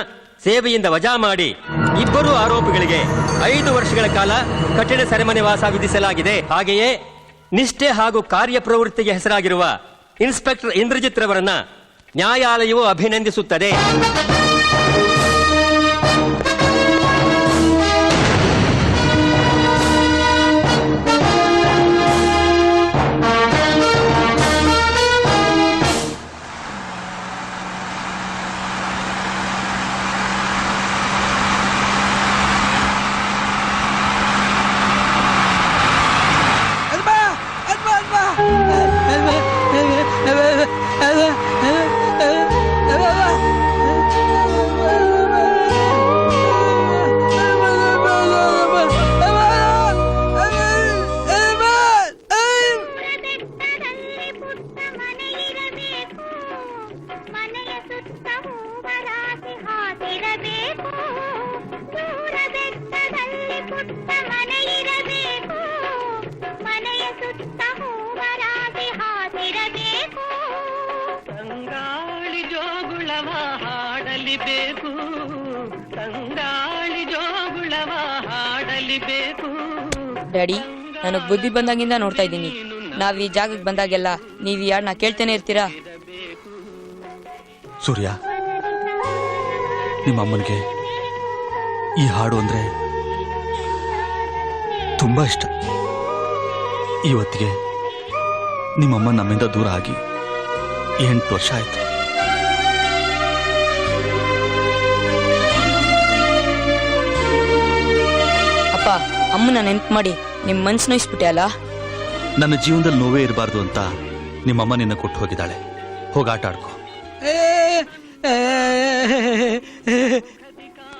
ಸೇವೆಯಿಂದ ವಜಾ ಮಾಡಿ ಇಬ್ಬರು ಆರೋಪಿಗಳಿಗೆ 5 ವರ್ಷಗಳ ಕಾಲ ಕಠಿಣ ಸೆರೆಮನೆ ವಾಸ ವಿಧಿಸಲಾಗಿದೆ. ಹಾಗೆಯೇ ನಿಷ್ಠೆ ಹಾಗೂ ಕಾರ್ಯಪ್ರವೃತ್ತಿಗೆ ಹೆಸರಾಗಿರುವ ಇನ್ಸ್ಪೆಕ್ಟರ್ ಇಂದ್ರಜಿತ್ ರವರನ್ನ ನ್ಯಾಯಾಲಯವು ಅಭಿನಂದಿಸುತ್ತದೆ. ಡ್ಯಾಡಿ, ನನಗ್ ಬುದ್ಧಿ ಬಂದಾಗಿಂದ ನೋಡ್ತಾ ಇದ್ದೀನಿ. ನಾವ್ ಈ ಜಾಗಕ್ಕೆ ಬಂದಾಗೆಲ್ಲ ನೀವ್ ಈ ಹಾಡ್ನ ಕೇಳ್ತೇನೆ ಇರ್ತೀರಾ? ಸೂರ್ಯ, ನಿಮ್ಮ ಅಮ್ಮನಿಗೆ ಈ ಹಾಡು ಅಂದ್ರೆ ತುಂಬಾ ಇಷ್ಟ. ಇವತ್ತಿಗೆ ನಿಮ್ಮಮ್ಮ ನಮ್ಮಿಂದ ದೂರ ಆಗಿ 8 ವರ್ಷ ಆಯ್ತು. ಅಪ್ಪ, ಅಮ್ಮನ ನೆನ್ಪು ಮಾಡಿ ನಿಮ್ ಮನ್ಸು ನೋಯಿಸ್ಬಿಟ್ಟೆ ಅಲ್ಲ. ನನ್ನ ಜೀವನದಲ್ಲಿ ನೋವೇ ಇರಬಾರ್ದು ಅಂತ ನಿಮ್ಮಮ್ಮ ನಿನ್ನ ಕೊಟ್ಟು ಹೋಗಿದ್ದಾಳೆ. ಹೋಗಿ ಆಟ ಆಡ್ಕೋ.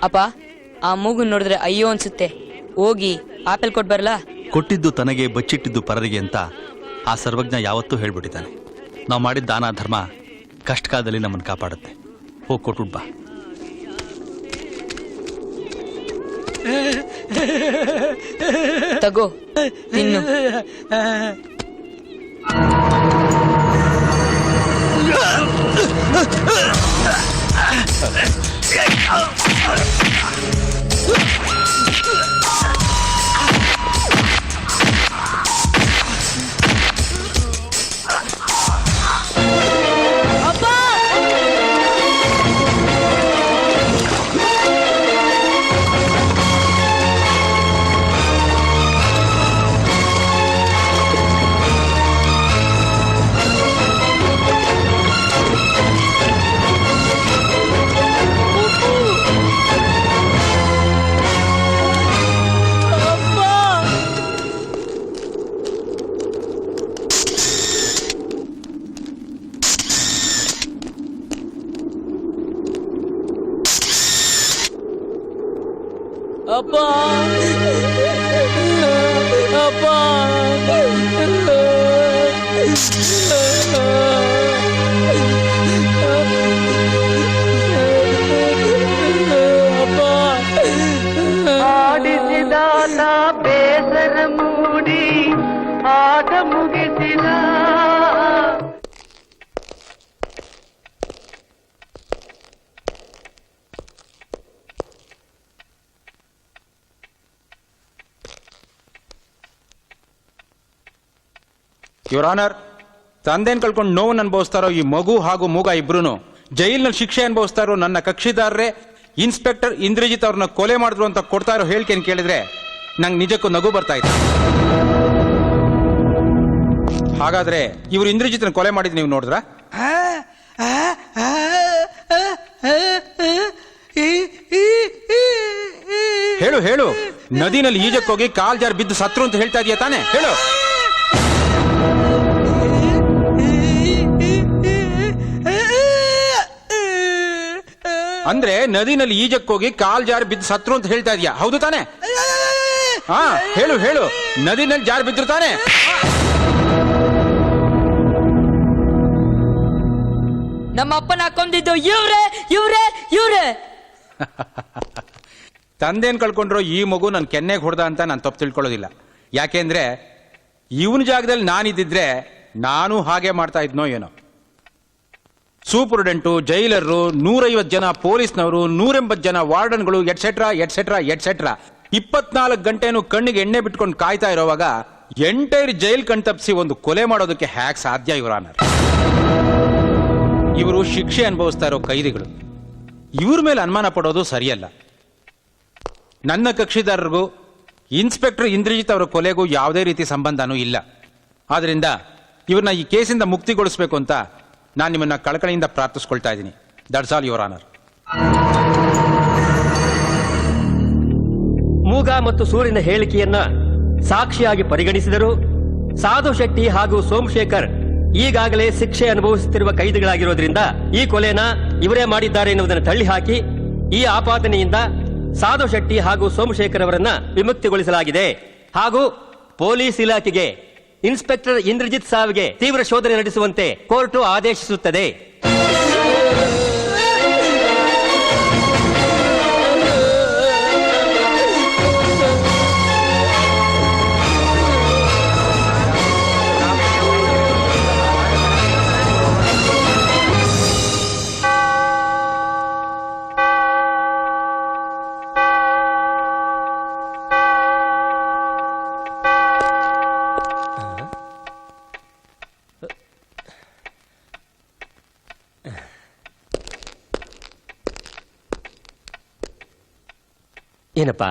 ಅಪ್ಪ, ಆ ಮೂಗು ನೋಡಿದ್ರೆ ಅಯ್ಯೋ ಅನ್ಸುತ್ತೆ. ಹೋಗಿ ಆಪಲ್ ಕೊಟ್ ಬರ್ಲಾ? ಕೊಟ್ಟಿದ್ದು ತನಗೆ ಬಚ್ಚಿಟ್ಟಿದ್ದು ಪರರಿಗೆ ಅಂತ ಆ ಸರ್ವಜ್ಞ ಯಾವತ್ತೂ ಹೇಳ್ಬಿಟ್ಟಿದ್ದಾನೆ. ನಾವು ಮಾಡಿದ ದಾನ ಧರ್ಮ ಕಷ್ಟಕಾಲದಲ್ಲಿ ನಮ್ಮನ್ನು ಕಾಪಾಡುತ್ತೆ. ಹೋಗಿ ಕೊಟ್ಬಿಟ್ ಬಾ. ತಗೋ ತಿನ್ನು. ಅಪ್ಪ ಅಪ್ಪ ಆಡಿಸಿದಾತ ಬೇಸರ ಮೂಡಿ ಆಟ ಮುಗಿಸಿದ. ಯುವರ್ ಆನರ್, ತಂದೆನ್ ಕಳ್ಕೊಂಡು ನೋವನ್ನು ಅನುಭವಿಸ್ತಾರೋ ಈ ಮಗು ಹಾಗೂ ಮೂಗ ಇಬ್ರು ಜೈಲಿನಲ್ಲಿ ಶಿಕ್ಷೆ ಅನುಭವಿಸ್ತಾ ಇರೋ ನನ್ನ ಕಕ್ಷಿದಾರರೇ ಇನ್ಸ್ಪೆಕ್ಟರ್ ಇಂದ್ರಜಿತ್ ಅವ್ರನ್ನ ಕೊಲೆ ಮಾಡಿದ್ರು ಅಂತ ಕೊಡ್ತಾ ಇರೋ ಹೇಳಿಕೆಯನ್ನು ಕೇಳಿದ್ರೆ ನಂಗೆ ನಿಜಕ್ಕೂ ನಗು ಬರ್ತಾ ಇದೆ. ಹಾಗಾದ್ರೆ ಇವರು ಇಂದ್ರಜಿತ್ನ ಕೊಲೆ ಮಾಡಿದ್ ನೀವು ನೋಡಿದ್ರ? ಹೇಳು ಹೇಳು, ನದಿನಲ್ಲಿ ಈಜಕ್ಕೋಗಿ ಕಾಲ್ ಜಾರ್ ಬಿದ್ದು ಸತ್ರು ಅಂತ ಹೇಳ್ತಾ ಇದೀಯ ತಾನೆ? ಹೇಳು. ಅಂದ್ರೆ ನದಿನಲ್ಲಿ ಈಜಕ್ಕೋಗಿ ಕಾಲ್ ಜಾರಿ ಬಿದ್ದು ಸತ್ರು ಅಂತ ಹೇಳ್ತಾ ಇದೀಯಾ, ಹೌದು ತಾನೆ? ಹಾ ಹೇಳು ಹೇಳು, ನದಿನಲ್ಲಿ ಜಾರಿ ಬಿದ್ರು ತಾನೆ? ನಮ್ಮ ಅಪ್ಪನ ಕೊಂದಿದ್ದು ಇವ್ರೆ ಇವ್ರೆ ಇವ್ರೆ. ತಂದೆನ್ ಕಳ್ಕೊಂಡ್ರು ಈ ಮಗು ನನ್ ಕೆನ್ನೆಗೆ ಹೊಡೆದ ಅಂತ ನಾನು ತಪ್ಪು ತಿಳ್ಕೊಳ್ಳೋದಿಲ್ಲ. ಯಾಕೆಂದ್ರೆ ಇವನ ಜಾಗದಲ್ಲಿ ನಾನಿದ್ದಿದ್ರೆ ನಾನು ಹಾಗೆ ಮಾಡ್ತಾ ಇದ್ನೋ ಏನೋ. ಸೂಪರ್ಡೆಂಟು, ಜೈಲರು, 150 ಜನ ಪೊಲೀಸ್ನವರು, 180 ಜನ ವಾರ್ಡನ್ಗಳು, ಎಟ್ಸೆಟ್ರಾ ಎಟ್ಸೆಟ್ರಾ ಎಟ್ಸೆಟ್ರಾ 24 ಗಂಟೆನೂ ಕಣ್ಣಿಗೆ ಎಣ್ಣೆ ಬಿಟ್ಕೊಂಡು ಕಾಯ್ತಾ ಇರೋವಾಗ ಎಂಟೈರ್ ಜೈಲ್ ಕಣ್ತಪ್ಪಿಸಿ ಒಂದು ಕೊಲೆ ಮಾಡೋದಕ್ಕೆ ಹ್ಯಾಕ್ ಸಾಧ್ಯ ಯುವರ್ ಆನರ್? ಇವರು ಶಿಕ್ಷೆ ಅನುಭವಿಸ್ತಾ ಇರೋ ಕೈದಿಗಳು, ಇವ್ರ ಮೇಲೆ ಅನುಮಾನ ಪಡೋದು ಸರಿಯಲ್ಲ. ನನ್ನ ಕಕ್ಷಿದಾರರಿಗೂ ಇನ್ಸ್ಪೆಕ್ಟರ್ ಇಂದ್ರಜಿತ್ ಅವರ ಕೊಲೆಗೂ ಯಾವುದೇ ರೀತಿ ಸಂಬಂಧನೂ ಇಲ್ಲ. ಆದ್ರಿಂದ ಇವ್ರನ್ನ ಈ ಕೇಸಿಂದ ಮುಕ್ತಿಗೊಳಿಸಬೇಕು ಅಂತ ನಾನು ನಿಮ್ಮನ್ನ ಕಳಕಳಿಯಿಂದ ಪ್ರಾರ್ಥಿಸ್ಕೊಳ್ತಾ ಇದ್ದೀನಿ. That's all your honour. ಮೂಗ ಮತ್ತು ಸೂರ್ಯನ ಹೇಳಿಕೆಯನ್ನ ಸಾಕ್ಷಿಯಾಗಿ ಪರಿಗಣಿಸಿದರು. ಸಾಧು ಶೆಟ್ಟಿ ಹಾಗೂ ಸೋಮಶೇಖರ್ ಈಗಾಗಲೇ ಶಿಕ್ಷೆ ಅನುಭವಿಸುತ್ತಿರುವ ಕೈದಿಗಳಾಗಿರೋದ್ರಿಂದ ಈ ಕೊಲೆನ ಇವರೇ ಮಾಡಿದ್ದಾರೆ ಎನ್ನುವುದನ್ನು ತಳ್ಳಿಹಾಕಿ ಈ ಆಪಾದನೆಯಿಂದ ಸಾಧು ಶೆಟ್ಟಿ ಹಾಗೂ ಸೋಮಶೇಖರ್ ಅವರನ್ನ ವಿಮುಕ್ತಿಗೊಳಿಸಲಾಗಿದೆ. ಹಾಗೂ ಪೊಲೀಸ್ ಇಲಾಖೆಗೆ ಇನ್ಸ್ಪೆಕ್ಟರ್ ಇಂದ್ರಜಿತ್ ಸಾವಿಗೆ ತೀವ್ರ ಶೋಧನೆ ನಡೆಸುವಂತೆ ಕೋರ್ಟು ಆದೇಶಿಸುತ್ತದೆ. ಏನಪ್ಪ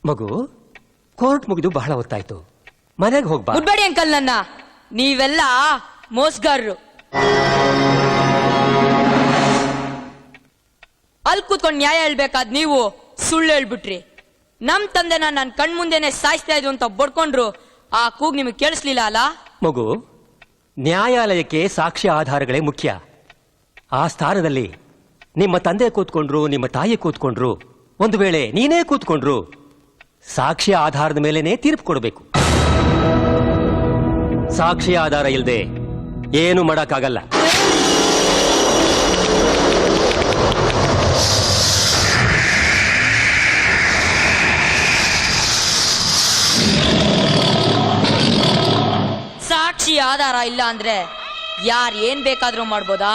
ಮಗು, ಕೋರ್ಟ್ ಮುಗಿದು ಬಹಳ ಹೊತ್ತಾಯ್ತು, ಮನೆಗೆ ಹೋಗ್ಬಾ. ಬಿಡ್ಬೇಡಿ ಅಂಕಲ್, ನನ್ನ ನೀವೆಲ್ಲ ಮೋಸಗಾರರು. ಅಲ್ಲಿ ಕೂತ್ಕೊಂಡು ನ್ಯಾಯ ಹೇಳ್ಬೇಕಾದ್ ನೀವು ಸುಳ್ಳು ಹೇಳ್ಬಿಟ್ರಿ. ನಮ್ ತಂದೆನ ನನ್ ಕಣ್ಮುಂದೆನೆ ಸಾಯಿಸ್ತಾ ಇದ್ವು ಅಂತ ಬಡ್ಕೊಂಡ್ರು. ಆ ಕೂಗ್ ನಿಮಗೆ ಕೇಳಿಸ್ಲಿಲ್ಲ ಅಲ್ಲ? ಮಗು, ನ್ಯಾಯಾಲಯಕ್ಕೆ ಸಾಕ್ಷ್ಯ ಆಧಾರಗಳೇ ಮುಖ್ಯ. ಆ ಸ್ಥಾನದಲ್ಲಿ ನಿಮ್ಮ ತಂದೆ ಕೂತ್ಕೊಂಡ್ರು, ನಿಮ್ಮ ತಾಯಿ ಕೂತ್ಕೊಂಡ್ರು, ಒಂದು ವೇಳೆ ನೀನೇ ಕೂತ್ಕೊಂಡ್ರು ಸಾಕ್ಷಿಯ ಆಧಾರದ ಮೇಲೇನೆ ತೀರ್ಪು ಕೊಡಬೇಕು. ಸಾಕ್ಷಿಯ ಆಧಾರ ಇಲ್ಲದೆ ಏನು ಮಾಡಕ್ಕಾಗಲ್ಲ. ಸಾಕ್ಷಿ ಆಧಾರ ಇಲ್ಲ ಅಂದ್ರೆ ಯಾರ್ ಏನ್ ಬೇಕಾದ್ರೂ ಮಾಡ್ಬೋದಾ?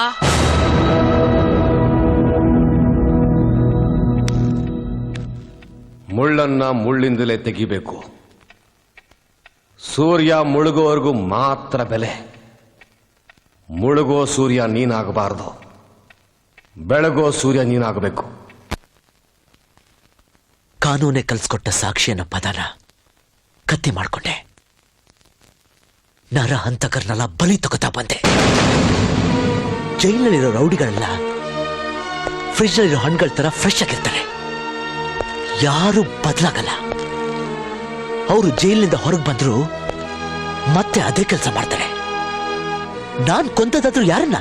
ಮುಳ್ಳನ್ನ ಮುಳ್ಳಿಂದಲೇ ತೆಗಿಬೇಕು. ಸೂರ್ಯ ಮುಳುಗೋವರೆಗೂ ಮಾತ್ರ ಬೆಲೆ. ಮುಳುಗೋ ಸೂರ್ಯ ನೀನಾಗಬಾರದು, ಬೆಳಗೋ ಸೂರ್ಯ ನೀನಾಗಬೇಕು. ಕಾನೂನೇ ಕಲ್ಸ್ಕೊಟ್ಟ ಸಾಕ್ಷಿಯನ್ನ ಪದನ ಕತ್ತಿ ಮಾಡ್ಕೊಂಡೆ. ನರ ಹಂತಕರನ್ನೆಲ್ಲ ಬಲಿ ತಗೋತಾ ಬಂದೆ. ಜೈಲಿನಲ್ಲಿರೋ ರೌಡಿಗಳೆಲ್ಲ ಫ್ರಿಜ್ನಲ್ಲಿರೋ ಹಣ್ಣುಗಳ ತರ ಫ್ರೆಶ್ ಆಗಿರ್ತಾರೆ. ಯಾರು ಬದಲಾಗಲ್ಲ. ಅವರು ಜೈಲಿನಿಂದ ಹೊರಗೆ ಬಂದ್ರು ಮತ್ತೆ ಅದೇ ಕೆಲಸ ಮಾಡ್ತಾರೆ. ನಾನ್ ಕೊಂದದಾದ್ರೂ ಯಾರನ್ನ?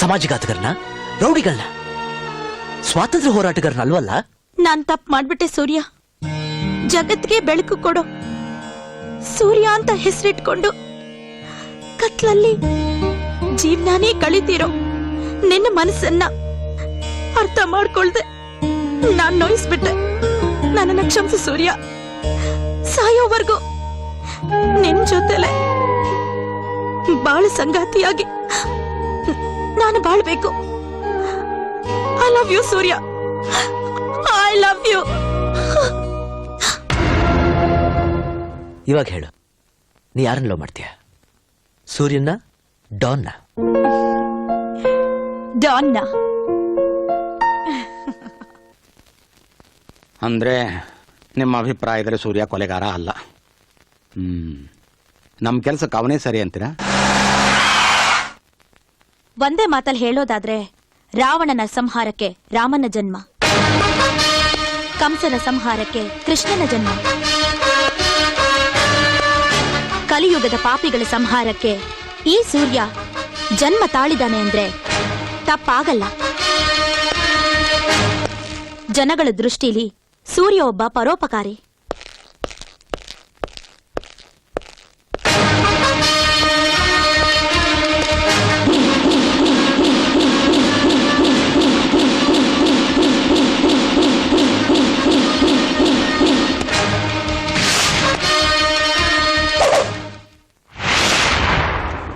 ಸಮಾಜಘಾತಕರನ್ನ, ರೌಡಿಗಳನ್ನ, ಸ್ವಾತಂತ್ರ್ಯ ಹೋರಾಟಗಾರನ ಅಲ್ವಲ್ಲ. ನಾನ್ ತಪ್ಪು ಮಾಡ್ಬಿಟ್ಟೆ ಸೂರ್ಯ. ಜಗತ್ಗೆ ಬೆಳಕು ಕೊಡು ಸೂರ್ಯ ಅಂತ ಹೆಸರಿಟ್ಕೊಂಡು ಕತ್ಲಲ್ಲಿ ಜೀವನಾನೇ ಕಳಿತಿರೋ ನಿನ್ನ ಮನಸ್ಸನ್ನ ಅರ್ಥ ಮಾಡ್ಕೊಳ್ದೆ ನಾನ್ ನೋಯಿಸ್ಬಿಟ್ಟೆ. ನನ್ನನ್ನ ಕ್ಷಮಿಸು ಸೂರ್ಯ. ಸಾಯೋವರೆಗೂ ನಿನ್ ಜೊತೆಲೆ ಬಾಳ ಸಂಗಾತಿಯಾಗಿ ನಾನು ಬಾಳ್ಬೇಕು. I love you Surya. I love you. ಇವಾಗ ಹೇಳು, ನೀ ಯಾರನ್ನ ಲವ್ ಮಾಡ್ತೀಯ? ಸೂರ್ಯನ, ಡಾನ್ನ? ಡಾನ್ನ. ಅಂದ್ರೆ ನಿಮ್ಮ ಅಭಿಪ್ರಾಯದಲ್ಲಿ ಸೂರ್ಯ ಕೊಲೆಗಾರ ಅಲ್ಲ. ನಮ್ಮ ಕೆಲಸಕ್ಕೆ ಅವನೇ ಸರಿ ಅಂತೀರಾ? ಒಂದೇ ಮಾತಲ್ಲಿ ಹೇಳೋದಾದ್ರೆ ರಾವಣನ ಸಂಹಾರಕ್ಕೆ ರಾಮನ ಜನ್ಮ, ಕಂಸನ ಸಂಹಾರಕ್ಕೆ ಕೃಷ್ಣನ ಜನ್ಮ, ಕಲಿಯುಗದ ಪಾಪಿಗಳ ಸಂಹಾರಕ್ಕೆ ಈ ಸೂರ್ಯ ಜನ್ಮ ತಾಳಿದಾನೆ ಅಂದ್ರೆ ತಪ್ಪಾಗಲ್ಲ. ಜನಗಳ ದೃಷ್ಟಿಲಿ ಸೂರ್ಯ ಒಬ್ಬ ಪರೋಪಕಾರಿ.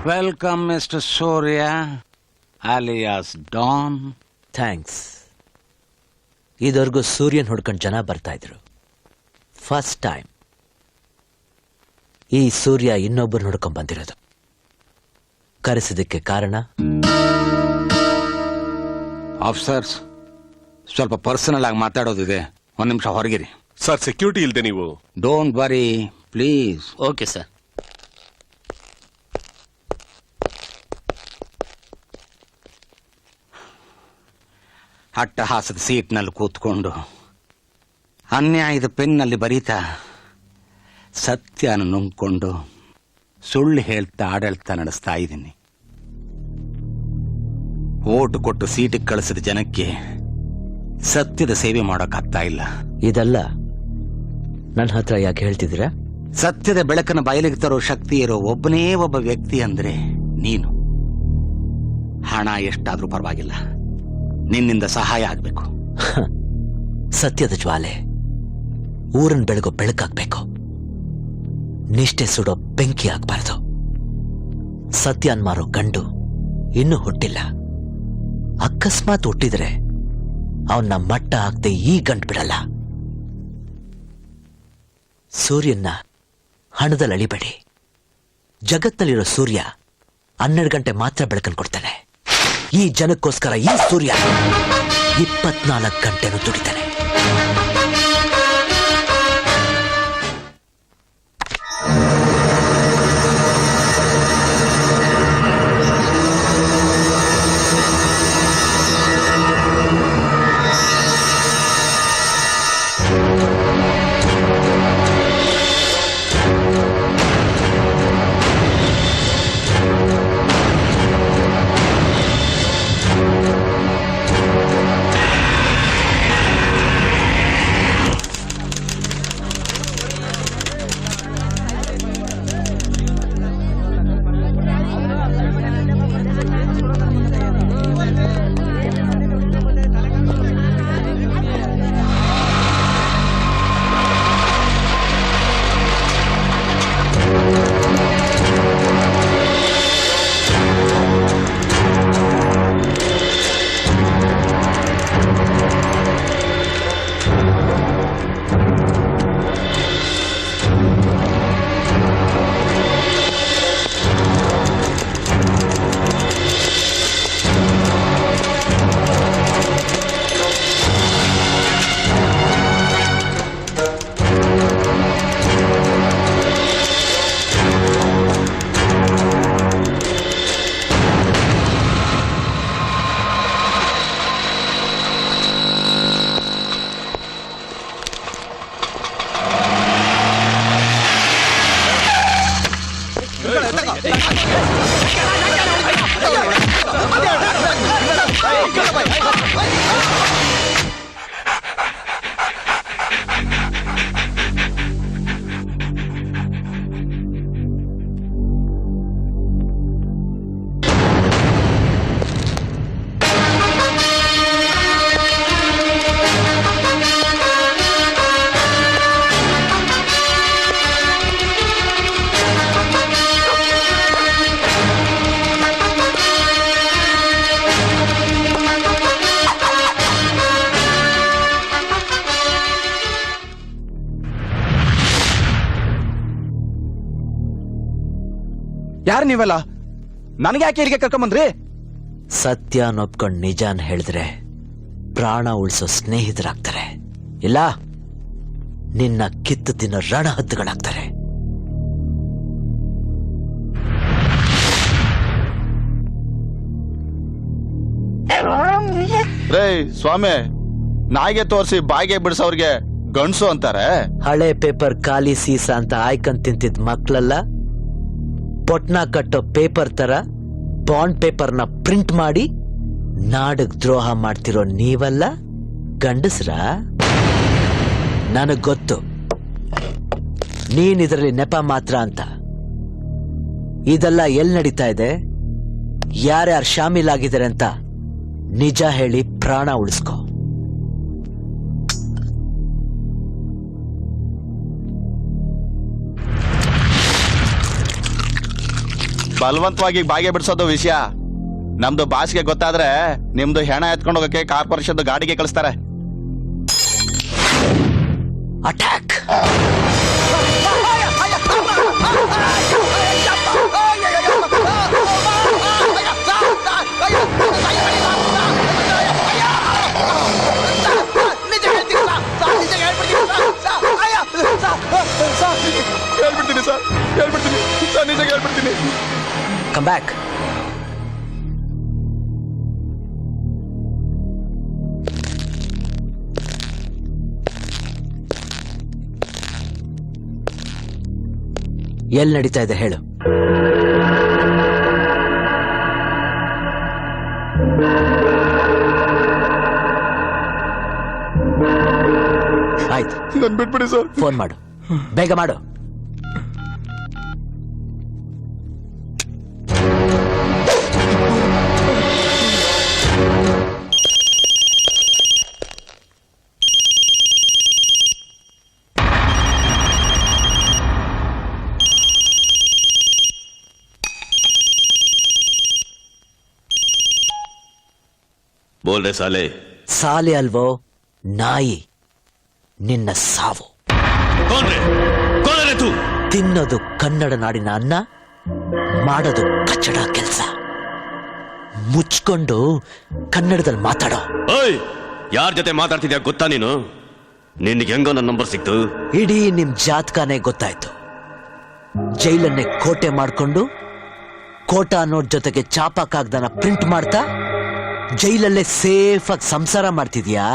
ವೆಲ್ಕಮ್ ಮಿಸ್ಟರ್ ಸೂರ್ಯ ಅಲಿಯಾಸ್ ಡಾನ್. ಥ್ಯಾಂಕ್ಸ್. ಇದುವರೆಗೂ ಸೂರ್ಯನ್ ಹುಡ್ಕೊಂಡು ಜನ ಬರ್ತಾ ಇದ್ರು. ಫಸ್ಟ್ ಟೈಮ್ ಈ ಸೂರ್ಯ ಇನ್ನೊಬ್ಬರು ಹುಡ್ಕೊಂಡ್ ಬಂದಿರೋದು. ಕರೆಸಿದಕ್ಕೆ ಕಾರಣ? ಆಫೀಸರ್ಸ್, ಸ್ವಲ್ಪ ಪರ್ಸನಲ್ ಆಗಿ ಮಾತಾಡೋದಿದೆ. ಒಂದ್ ನಿಮಿಷ ಹೊರಗಿರಿ. ಸರ್, ಸೆಕ್ಯೂರಿಟಿ ಇಲ್ದೆ ನೀವು? Don't worry please. Okay sir. ಅಟ್ಟಹಾಸದ ಸೀಟ್ನಲ್ಲಿ ಕೂತ್ಕೊಂಡು ಅನ್ಯಾಯದ ಪೆನ್ನಲ್ಲಿ ಬರೀತಾ ಸತ್ಯನ ನುಂಗ್ಕೊಂಡು ಸುಳ್ಳು ಹೇಳ್ತಾ ಆಡಳಿತ ನಡೆಸ್ತಾ ಇದ್ದೀನಿ. ಓಟು ಕೊಟ್ಟು ಸೀಟಿಗೆ ಕಳಿಸಿದ ಜನಕ್ಕೆ ಸತ್ಯದ ಸೇವೆ ಮಾಡೋಕ್ಕಾಗ್ತಾ ಇಲ್ಲ. ಇದೆಲ್ಲ ನನ್ನ ಹತ್ರ ಯಾಕೆ ಹೇಳ್ತಿದ್ದೀರಾ? ಸತ್ಯದ ಬೆಳಕನ್ನು ಬಯಲಿಗೆ ತರೋ ಶಕ್ತಿ ಇರೋ ಒಬ್ಬನೇ ಒಬ್ಬ ವ್ಯಕ್ತಿ ಅಂದ್ರೆ ನೀನು. ಹಣ ಎಷ್ಟಾದ್ರೂ ಪರವಾಗಿಲ್ಲ, ನಿನ್ನಿಂದ ಸಹಾಯ ಆಗ್ಬೇಕು. ಸತ್ಯದ ಜ್ವಾಲೆ ಊರನ್ ಬೆಳಗೋ ಬೆಳಕಾಗ್ಬೇಕು. ನಿಷ್ಠೆ ಸುಡೋ ಬೆಂಕಿ ಆಗ್ಬಾರ್ದು. ಸತ್ಯ ಅನ್ಮಾರೋ ಗಂಡು ಇನ್ನೂ ಹುಟ್ಟಿಲ್ಲ. ಅಕಸ್ಮಾತ್ ಹುಟ್ಟಿದ್ರೆ ಅವನ್ನ ಮಟ್ಟ ಹಾಕ್ದೆ ಈ ಗಂಟು ಬಿಡಲ್ಲ. ಸೂರ್ಯನ್ನ ಹಣದಲ್ಲಿ ಅಳಿಬೇಡಿ. ಜಗತ್ತಲ್ಲಿರೋ ಸೂರ್ಯ 12 ಗಂಟೆ ಮಾತ್ರ ಬೆಳಕನ್ನು ಕೊಡ್ತಾನೆ. ಈ ಜನಕ್ಕೋಸ್ಕರ ಈ ಸೂರ್ಯ 24 ಗಂಟೆನೂ ದುಡಿತಾನೆ. ಯಾರು ನೀವೆಲ್ಲ? ನನಗೆ ಯಾಕೆ ಇಲ್ಲಿಗೆ ಕರ್ಕೊಂಬಂದ್ರಿ? ಸತ್ಯನ ಒಪ್ಕೊಂಡ್ ನಿಜಾನ್ ಹೇಳಿದ್ರೆ ಪ್ರಾಣ ಉಳಿಸೋ ಸ್ನೇಹಿತರಾಗ್ತಾರೆ, ಇಲ್ಲ ನಿನ್ನ ಕಿತ್ತು ತಿನ್ನೋ ರಣಹದ್ದುಗಳಾಗ್ತಾರೆ. ರೇ ಸ್ವಾಮಿ, ನಾಯಿಗೆ ತೋರಿಸಿ ಬಾಯಿಗೆ ಬಿಡಿಸೋರ್ಗೆ ಗಂಡ್ಸು ಅಂತಾರೆ. ಹಳೆ ಪೇಪರ್ ಖಾಲಿ ಸೀಸ ಅಂತ ಆಯ್ಕೊಂಡ್ ತಿಂತಿದ್ ಮಕ್ಳೆಲ್ಲ ಪೊಟ್ನ ಕಟ್ಟೋ ಪೇಪರ್ ತರ ಬಾಂಡ್ ಪೇಪರ್ನ ಪ್ರಿಂಟ್ ಮಾಡಿ ನಾಡಕ್ ದ್ರೋಹ ಮಾಡ್ತಿರೋ ನೀವಲ್ಲ ಗಂಡಸ್ರ? ನನಗ್ ಗೊತ್ತು ನೀನ್ ಇದರಲ್ಲಿ ನೆಪ ಮಾತ್ರ ಅಂತ. ಇದೆಲ್ಲ ಎಲ್ ನಡೀತಾ ಇದೆ, ಯಾರ್ಯಾರು ಶಾಮೀಲಾಗಿದ್ದಾರೆ ಅಂತ ನಿಜ ಹೇಳಿ ಪ್ರಾಣ ಉಳಿಸ್ಕೊ. ಬಲವಂತವಾಗಿ ಬಾಯಿಗೆ ಬಿಡಿಸೋದು ವಿಷಯ ನಮ್ದು ಬಾಸ್ಗೆ ಗೊತ್ತಾದ್ರೆ ನಿಮ್ದು ಹೆಣ ಎತ್ಕೊಂಡು ಹೋಗಕ್ಕೆ ಕಾರ್ಪೊರೇಷನ್ ಗಾಡಿಗೆ ಕಳಿಸ್ತಾರೆ. ಅಟ್ಯಾಕ್! ಹೇಳ್ಬಿಡ್ತೀನಿ ಸರ್, ಹೇಳ್ಬಿಡ್ತೀನಿ ಸರ್, ನಿಜ ಹೇಳ್ಬಿಡ್ತೀನಿ. Come back. ಎಲ್ಲಿ ನಡೀತಾ ಇದೆ ಹೇಳು. ಆಯ್ತು, ನನ್ ಬಿಟ್ಬಿಡಿ ಸರ್. ಫೋನ್ ಮಾಡು, ಬೇಗ ಮಾಡು. ಬೋಲ್ ರೇ ಸಾಲೆ. ಸಾಲೆ ಅಲ್ವೋ ನಾಯಿ, ನಿನ್ನ ಸಾವು. ತಿನ್ನೋದು ಕನ್ನಡ ನಾಡಿನ ಅನ್ನ, ಮಾಡೋದು ಕಚ್ಚಡ ಕೆಲಸ. ಮುಚ್ಕೊಂಡು ಕನ್ನಡದಲ್ಲಿ ಮಾತಾಡೋ. ಓಯ್, ಯಾರ ಜೊತೆ ಮಾತಾಡ್ತಿದ್ಯಾ ಗೊತ್ತಾ ನೀನು? ನಿನ್ಗೆ ಹೆಂಗೋ ನನ್ನ ನಂಬರ್ ಸಿಕ್ತು? ಇಡೀ ನಿಮ್ ಜಾತಕನೇ ಗೊತ್ತಾಯ್ತು. ಜೈಲನ್ನೇ ಕೋಟೆ ಮಾಡ್ಕೊಂಡು ಕೋಟ ನೋಟ್ ಜೊತೆಗೆ ಚಾಪಕ್ಕಾಗ್ದನ ಪ್ರಿಂಟ್ ಮಾಡ್ತಾ ಜೈಲಲ್ಲೇ ಸೇಫ್ ಆಗಿ ಸಂಸಾರ ಮಾಡ್ತಿದ್ಯಾ.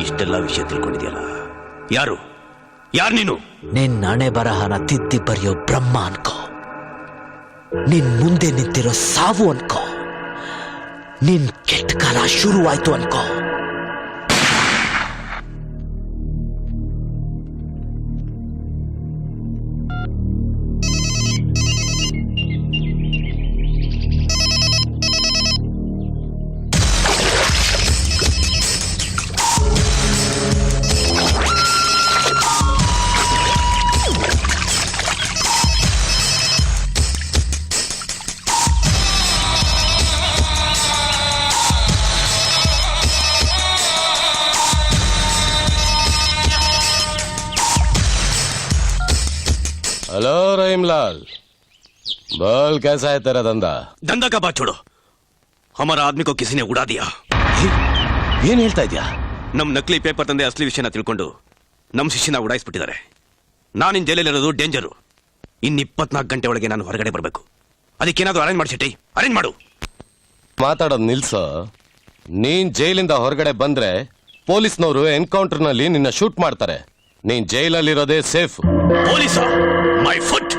ಇಷ್ಟೆಲ್ಲ ವಿಷಯ ತಿಳ್ಕೊಂಡಿದ್ಯಲ್ಲ, ಯಾರು ನೀನು? ನಿನ್ ಹಣೆ ಬರಹನ ತಿದ್ದಿ ಬರೆಯೋ ಬ್ರಹ್ಮ ಅನ್ಕೋ. ನಿನ್ ಮುಂದೆ ನಿಂತಿರೋ ಸಾವು ಅನ್ಕೋ. ನಿನ್ ಕೆಟ್ಟ ಕಾಲ ಶುರುವಾಯ್ತು ಅನ್ಕೋ. हेलो रहीम लाल, बोल कैसा है तेरा धंधा? धंधा का बात छोड़ो, हमारा आदमी को किसी ने उड़ा दिया. ಏನ್ ಹೇಳ್ತಾ ಇದ್ಯಾ? ನಮ್ ನಕಲಿ ಪೇಪರ್ ತಂದೆ ಅಸಲಿ ವಿಷಯನ ತಿಳ್ಕೊಂಡು ನಮ್ ಶಿಷ್ಯನ ಉಡಾಯಿಸ್ಬಿಟ್ಟಿದ್ದಾರೆ. ನಾನಿನ್ ಜೈಲಲ್ಲಿರೋದು ಡೇಂಜರು. ಇನ್ 24 ಗಂಟೆ ಒಳಗೆ ನಾನು ಹೊರಗಡೆ ಬರಬೇಕು. ಅದಕ್ಕೇನಾದ್ರು ಅರೇಂಜ್ ಮಾಡಿ ಶೆಟ್ಟಿ, ಅರೇಂಜ್ ಮಾಡು. ಮಾತಾಡೋದು ನಿಲ್ಸೋ. ನೀನ್ ಜೈಲಿಂದ ಹೊರಗಡೆ ಬಂದ್ರೆ ಪೊಲೀಸ್ನವರು ಎನ್ಕೌಂಟರ್ ನಲ್ಲಿ ನಿನ್ನ ಶೂಟ್ ಮಾಡ್ತಾರೆ. ನೀನ್ ಜೈಲಲ್ಲಿರೋದೇ ಸೇಫ್. ಪೊಲೀಸ ಮೈ ಫುಟ್,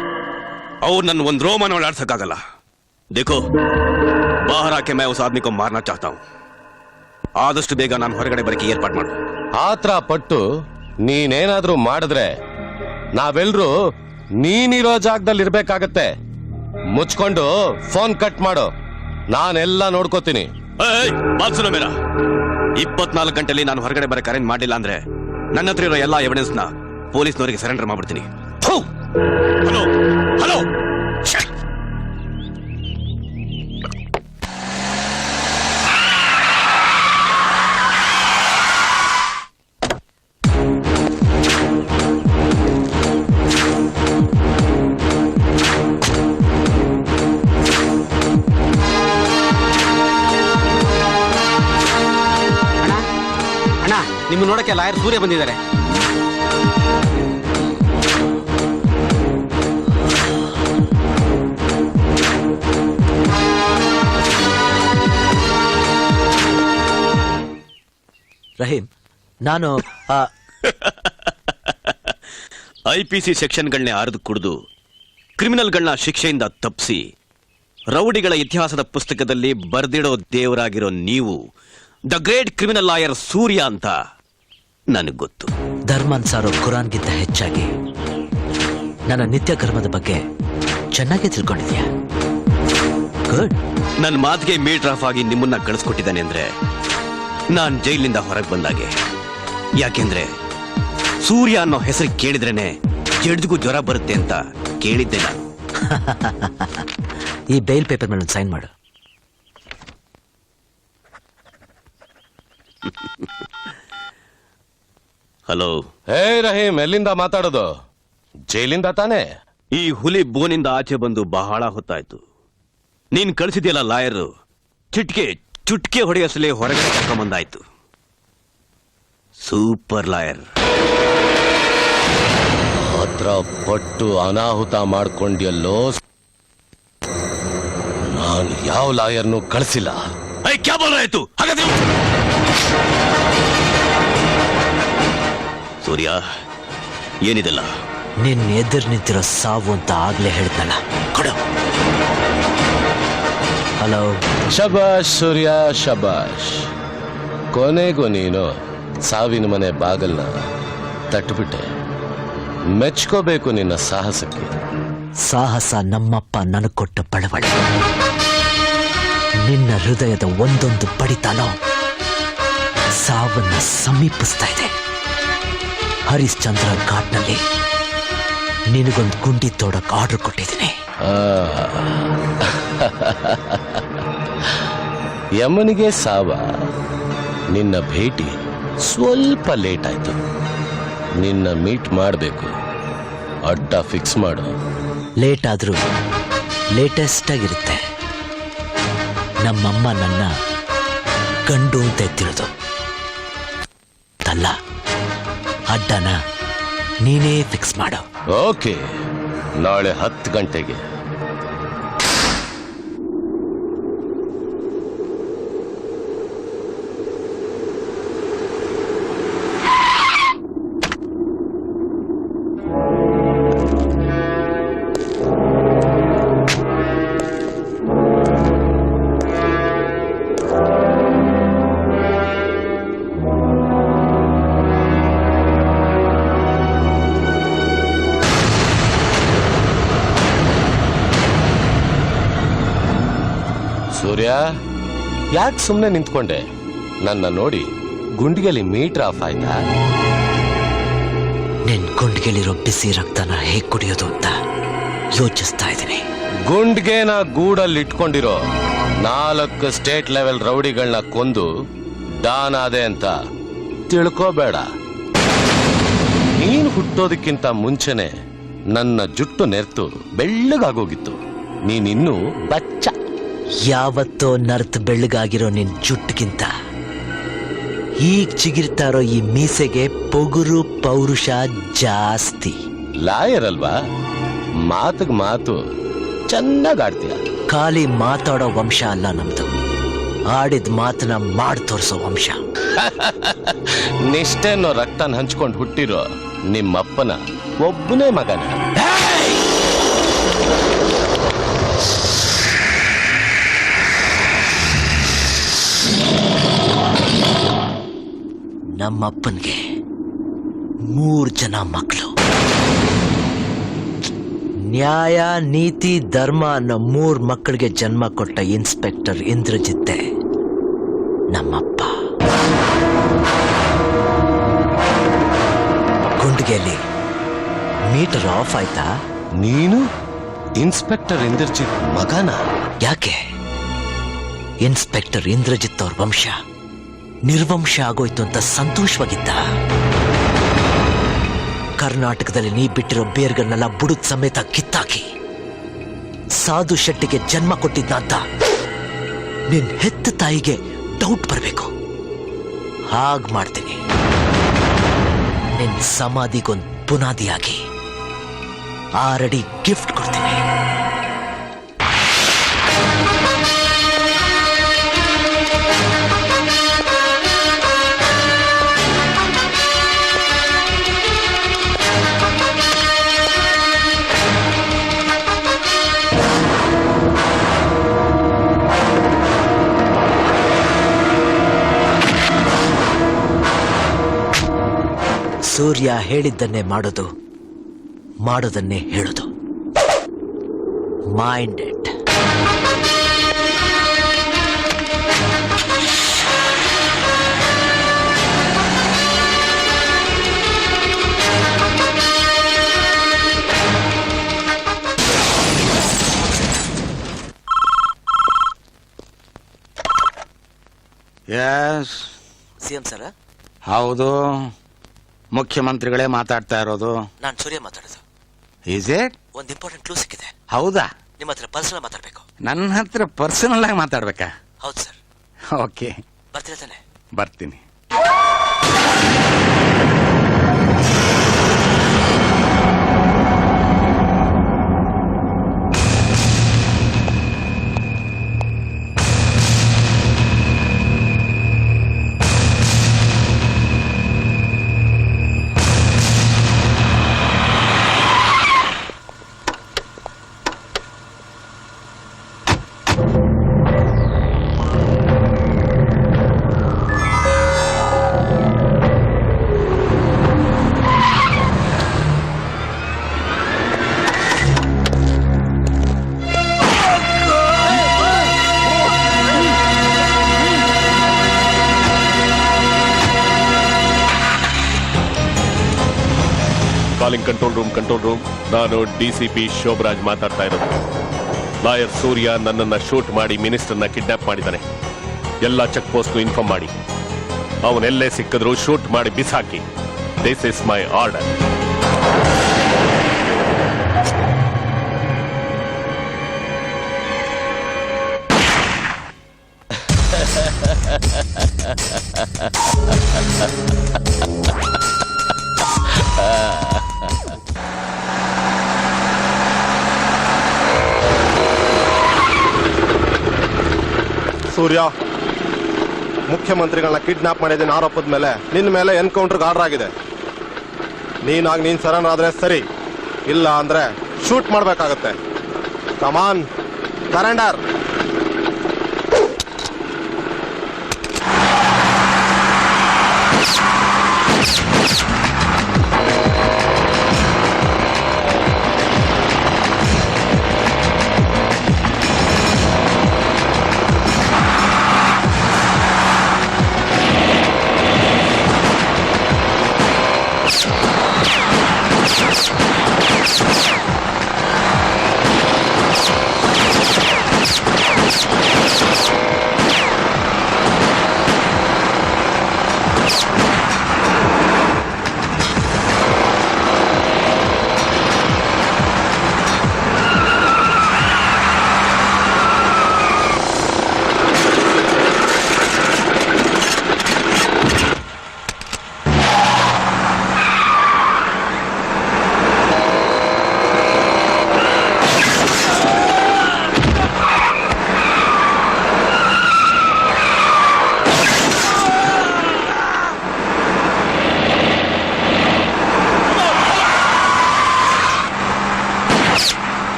ಅವ್ರು ನನ್ನ ಒಂದ್ ರೋಮನ ಓಡಾಡ್ಸಕ್ಕಾಗಲ್ಲ. देखो, बाहर आके मैं उस आदमी को मारना चाहता हूँ. ಆದಷ್ಟು ಬೇಗ ನಾನು ಹೊರಗಡೆ ಬರಕ್ಕೆ ಏರ್ಪಾಡು ಮಾಡು. ಆತ್ರ ಪಟ್ಟು ನೀನೇನಾದ್ರೂ ಮಾಡಿದ್ರೆ ನಾವೆಲ್ರೂ ನೀನಿರೋ ಜಾಗದಲ್ಲಿ ಇರ್ಬೇಕಾಗತ್ತೆ. ಮುಚ್ಕೊಂಡು ಫೋನ್ ಕಟ್ ಮಾಡು, ನಾನೆಲ್ಲ ನೋಡ್ಕೋತೀನಿ. ಬಾಲ್ಸುನ ಮೇರ 24 ಗಂಟೆಲಿ ನಾನು ಹೊರಗಡೆ ಬರಕ್ಕೆ ಅರೇಂಜ್ ಮಾಡಲಿಲ್ಲ ಅಂದ್ರೆ ನನ್ನ ಹತ್ರ ಇರೋ ಎಲ್ಲಾ ಎವಿಡೆನ್ಸ್ ನ ಪೊಲೀಸ್ನವರಿಗೆ ಸರೆಂಡರ್ ಮಾಡ್ಬಿಡ್ತೀನಿ. ಹಲೋ ಹಲೋ, ನಿಮ್ಮ ನೋಡಕ್ಕೆ ಲಾಯರ್ ಸೂರ್ಯ ಬಂದಿದ್ದಾರೆ. ರಹೀಂ, ನಾನು IPC ಸೆಕ್ಷನ್ಗಳನ್ನೇ ಅರಿದು ಕುಡಿದು ಕ್ರಿಮಿನಲ್ಗಳನ್ನ ಶಿಕ್ಷೆಯಿಂದ ತಪ್ಪಿಸಿ ರೌಡಿಗಳ ಇತಿಹಾಸದ ಪುಸ್ತಕದಲ್ಲಿ ಬರ್ದಿಡೋ ದೇವರಾಗಿರೋ ನೀವು ದ ಗ್ರೇಟ್ ಕ್ರಿಮಿನಲ್ ಲಾಯರ್ ಸೂರ್ಯ ಅಂತ ನನಗೆ ಗೊತ್ತು. ಧರ್ಮನ್ ಸಾರೋ ಕುರಾನ್ಗಿಂತ ಹೆಚ್ಚಾಗಿ ನನ್ನ ನಿತ್ಯ ಕರ್ಮದ ಬಗ್ಗೆ ಚೆನ್ನಾಗಿ ತಿಳ್ಕೊಂಡಿದ್ಯಾ? ಗುಡ್. ನನ್ನ ಮಾತಿಗೆ ಮೀಟರ್ ಆಫ್ ಆಗಿ ನಿಮ್ಮನ್ನ ಕಳಿಸ್ಕೊಟ್ಟಿದ್ದಾನೆ ಅಂದ್ರೆ ನಾನ್ ಜೈಲಿನಿಂದ ಹೊರಗೆ ಬಂದಾಗೆ. ಯಾಕೆಂದ್ರೆ ಸೂರ್ಯ ಅನ್ನೋ ಹೆಸರು ಕೇಳಿದ್ರೇನೆ ಜಡ್ಜ್ಗೂ ಜ್ವರ ಬರುತ್ತೆ ಅಂತ ಕೇಳಿದ್ದೆ ನಾನು. ಈ ಬೇಲ್ ಪೇಪರ್ ಮೇಲೆ ಸೈನ್ ಮಾಡು. ಹಲೋ. ಹೇ ರಹೀಂ, ಎಲ್ಲಿಂದ ಮಾತಾಡೋದು? ಜೈಲಿಂದ ತಾನೇ? ಈ ಹುಲಿ ಬೋನಿಂದ ಆಚೆ ಬಂದು ಬಹಳ ಹೊತ್ತಾಯ್ತು. ನೀನ್ ಕಳಿಸಿದ್ಯಲ್ಲ ಲಾಯರ್, ಚುಟ್ಕೆ ಹೊಡೆಯೋಸಲೇ ಹೊರಗಡೆ ಕರ್ಕೊಂಬಂದಾಯ್ತು. Super lawyer. ಹತ್ರ ಪಟ್ಟು ಅನಾಹುತ ಮಾಡ್ಕೊಂಡ್ಯಲ್ಲೋ. ನಾನು ಯಾವ ಲಾಯರ್ನು ಕಳಿಸಿಲ್ಲ. ಆಯ್ತು ಸೂರ್ಯ, ಏನಿದೆಲ್ಲ? ನಿನ್ ಎದುರು ನಿಂತಿರೋ ಸಾವು ಅಂತ ಆಗ್ಲೇ ಹೇಳ್ತಲ್ಲ. ಕೊಡು. ಹಲೋ. ಶಬಾಷ್ ಸೂರ್ಯ, ಶಬಾಷ್. ಕೊನೆಗೂ ನೀನು ಸಾವಿನ ಮನೆ ಬಾಗಲ್ನ ತಟ್ಟುಬಿಟ್ಟೆ. ಮೆಚ್ಕೋಬೇಕು ನಿನ್ನ ಸಾಹಸಕ್ಕೆ. ಸಾಹಸ ನಮ್ಮಪ್ಪ ನನಗೆ ಕೊಟ್ಟ ಬಡವಳೆ. ನಿನ್ನ ಹೃದಯದ ಒಂದೊಂದು ಬಡಿತಾನೋ ಸಾವನ್ನ ಸಮೀಪಿಸ್ತಾ ಇದೆ. ಹರಿಶ್ಚಂದ್ರ ಘಾಟ್ನಲ್ಲಿ ನಿನಗೊಂದು ಗುಂಡಿ ತೋಡಕ್ ಆರ್ಡರ್ ಕೊಟ್ಟಿದ್ದೀನಿ. ಯಮನಿಗೆ ಸಾವ. ನಿನ್ನ ಭೇಟಿ ಸ್ವಲ್ಪ ಲೇಟ್ ಆಯ್ತು. ನಿನ್ನ ಮೀಟ್ ಮಾಡಬೇಕು. ಅಡ್ಡ ಫಿಕ್ಸ್ ಮಾಡು. ಲೇಟ್ ಆದ್ರೂ ಲೇಟೆಸ್ಟ್ ಆಗಿರುತ್ತೆ. ನಮ್ಮಮ್ಮ ನನ್ನ ಗಂಡು ಅಂತ ಎತ್ತಿರೋದು ಅಲ್ಲ. ಅಡ್ಡನ ನೀನೇ ಫಿಕ್ಸ್ ಮಾಡು. ಓಕೆ, ನಾಳೆ 10 ಗಂಟೆಗೆ. ಸೂರ್ಯ, ಯಾಕೆ ಸುಮ್ಮನೆ ನಿಂತ್ಕೊಂಡೆ? ನನ್ನ ನೋಡಿ ಗುಂಡಿಗೆಲಿ ಮೀಟರ್ ಆಫ್ ಆಯ್ತಾ? ನಿನ್ ಗುಂಡ್ಗೆಲಿರೋ ಬಿಸಿ ರಕ್ತನ ಹೇಗ್ ಕುಡಿಯೋದು ಅಂತ ಯೋಚಿಸ್ತಾ ಇದ್ದೀನಿ. ಗುಂಡ್ಗೆನ ಗೂಡಲ್ಲಿ ಇಟ್ಕೊಂಡಿರೋ 4 ಸ್ಟೇಟ್ ಲೆವೆಲ್ ರೌಡಿಗಳನ್ನ ಕೊಂದು ಡಾನ್ ಆದೆ ಅಂತ ತಿಳ್ಕೋಬೇಡ. ನೀನು ಹುಟ್ಟೋದಕ್ಕಿಂತ ಮುಂಚೆನೆ ನನ್ನ ಜುಟ್ಟು ನೆರ್ತು ಬೆಳ್ಳಗಾಗೋಗಿತ್ತು. ನೀನಿನ್ನೂ ಬಚ್ಚ. ಯಾವತ್ತೋ ನರ್ತ್ ಬೆಳ್ಳಗಾಗಿರೋ ನಿನ್ ಜುಟ್ಟಿಗಿಂತ ಈಗ ಚಿಗಿರ್ತಾ ಇರೋ ಈ ಮೀಸೆಗೆ ಪೊಗುರು ಪೌರುಷ ಜಾಸ್ತಿ. ಲಾಯರ್ ಅಲ್ವಾ, ಮಾತಿಗೆ ಮಾತು ಚೆನ್ನಾಗ್ ಆಡ್ತೀಯ. ಖಾಲಿ ಮಾತಾಡೋ ವಂಶ ಅಲ್ಲ ನಮ್ದು, ಆಡಿದ ಮಾತನ್ನ ಮಾಡಿ ತೋರಿಸೋ ವಂಶ. ನಿಷ್ಠೆನ್ನೋ ರಕ್ತನ ಹಂಚ್ಕೊಂಡು ಹುಟ್ಟಿರೋ ನಿಮ್ಮಪ್ಪನ ಒಬ್ಬನೇ ಮಗನ. ನಮ್ಮಪ್ಪನ್ಗೆ 3 ಜನ ಮಕ್ಕಳು. ನ್ಯಾಯ, ನೀತಿ, ಧರ್ಮ ಅನ್ನೋ 3 ಮಕ್ಕಳಿಗೆ ಜನ್ಮ ಕೊಟ್ಟ ಇನ್ಸ್ಪೆಕ್ಟರ್ ಇಂದ್ರಜಿತ್ತೆ ನಮ್ಮಪ್ಪ. ಗುಂಡಿಗೆಯಲ್ಲಿ ಮೀಟರ್ ಆಫ್ ಆಯ್ತಾ? ನೀನು ಇನ್ಸ್ಪೆಕ್ಟರ್ ಇಂದ್ರಜಿತ್ ಮಗನ? ಯಾಕೆ? ಇನ್ಸ್ಪೆಕ್ಟರ್ ಇಂದ್ರಜಿತ್ ಅವ್ರ ವಂಶ ನಿರ್ವಂಶ ಆಗೋಯ್ತು ಅಂತ ಸಂತೋಷವಾಗಿದ್ದ. ಕರ್ನಾಟಕದಲ್ಲಿ ನೀ ಬಿಟ್ಟಿರೋ ಬೇರ್ಗಳನ್ನೆಲ್ಲ ಬುಡುದ್ ಸಮೇತ ಕಿತ್ತಾಕಿ ಸಾಧು ಶೆಟ್ಟಿಗೆ ಜನ್ಮ ಕೊಟ್ಟಿದ್ನ ಅಂತ ನಿನ್ ಹೆತ್ತ ತಾಯಿಗೆ ಡೌಟ್ ಬರಬೇಕು. ಹಾಗ್ ಮಾಡ್ತೀನಿ. ನಿನ್ ಸಮಾಧಿಗೊಂದು ಬುನಾದಿಯಾಗಿ 6 ಅಡಿ ಗಿಫ್ಟ್ ಕೊಡ್ತೀನಿ. ಸೂರ್ಯ ಹೇಳಿದ್ದನ್ನೇ ಮಾಡೋದು, ಮಾಡೋದನ್ನೇ ಹೇಳೋದು. ಮೈಂಡೆಡ್. ಎಸ್ ಸಿಎಂ ಸರ್, ಹೌದು, ಮುಖ್ಯಮಂತ್ರಿಗಳೇ ಮಾತಾಡ್ತಾ ಇರೋದು. ನಾನು ಸೂರ್ಯ ಮಾತಾಡೋದು. Is it? ಒಂದು ಇಂಪಾರ್ಟೆಂಟ್ ಕ್ಲೂ ಸಿಕ್ಕಿದೆ. ಹೌದಾ? ನಿಮ್ಮ ಹತ್ರ ಪರ್ಸನಲ್ ಮಾತಾಡ್ಬೇಕು. ನನ್ನ ಹತ್ರ ಪರ್ಸನಲ್ ಆಗಿ ಮಾತಾಡ್ಬೇಕಾ? ಹೌದು ಸರ್. ಓಕೆ, ಬರ್ತೀರಾ ತಾನೆ? ಬರ್ತೀನಿ. Calling control room. ನಾನು DCP ಶೋಭರಾಜ್ ಮಾತಾಡ್ತಾ ಇರೋದು. ಲಾಯರ್ ಸೂರ್ಯ ನನ್ನನ್ನ ಶೂಟ್ ಮಾಡಿ ಮಿನಿಸ್ಟರ್ನ ಕಿಡ್ನಾಪ್ ಮಾಡಿದ್ದಾನೆ. ಎಲ್ಲ ಚೆಕ್ ಪೋಸ್ಟ್ ಇನ್ಫಾರ್ಮ್ ಮಾಡಿ, ಅವನೆಲ್ಲೇ ಸಿಕ್ಕಿದ್ರು ಶೂಟ್ ಮಾಡಿ ಬಿಸಾಕಿ. This is my order. Surya, ಮುಖ್ಯಮಂತ್ರಿಗಳನ್ನ ಕಿಡ್ನಾಪ್ ಮಾಡಿದ ಆರೋಪದ ಮೇಲೆ ನಿನ್ನ ಮೇಲೆ ಎನ್ಕೌಂಟರ್ಗೆ ಆರ್ಡರ್ ಆಗಿದೆ. ನೀನು ಸರೆಂಡರ್ ಆದ್ರೆ ಸರಿ, ಇಲ್ಲ ಅಂದ್ರೆ ಶೂಟ್ ಮಾಡಬೇಕಾಗತ್ತೆ. ಕಮಾನ್, ಸರೆಂಡರ್.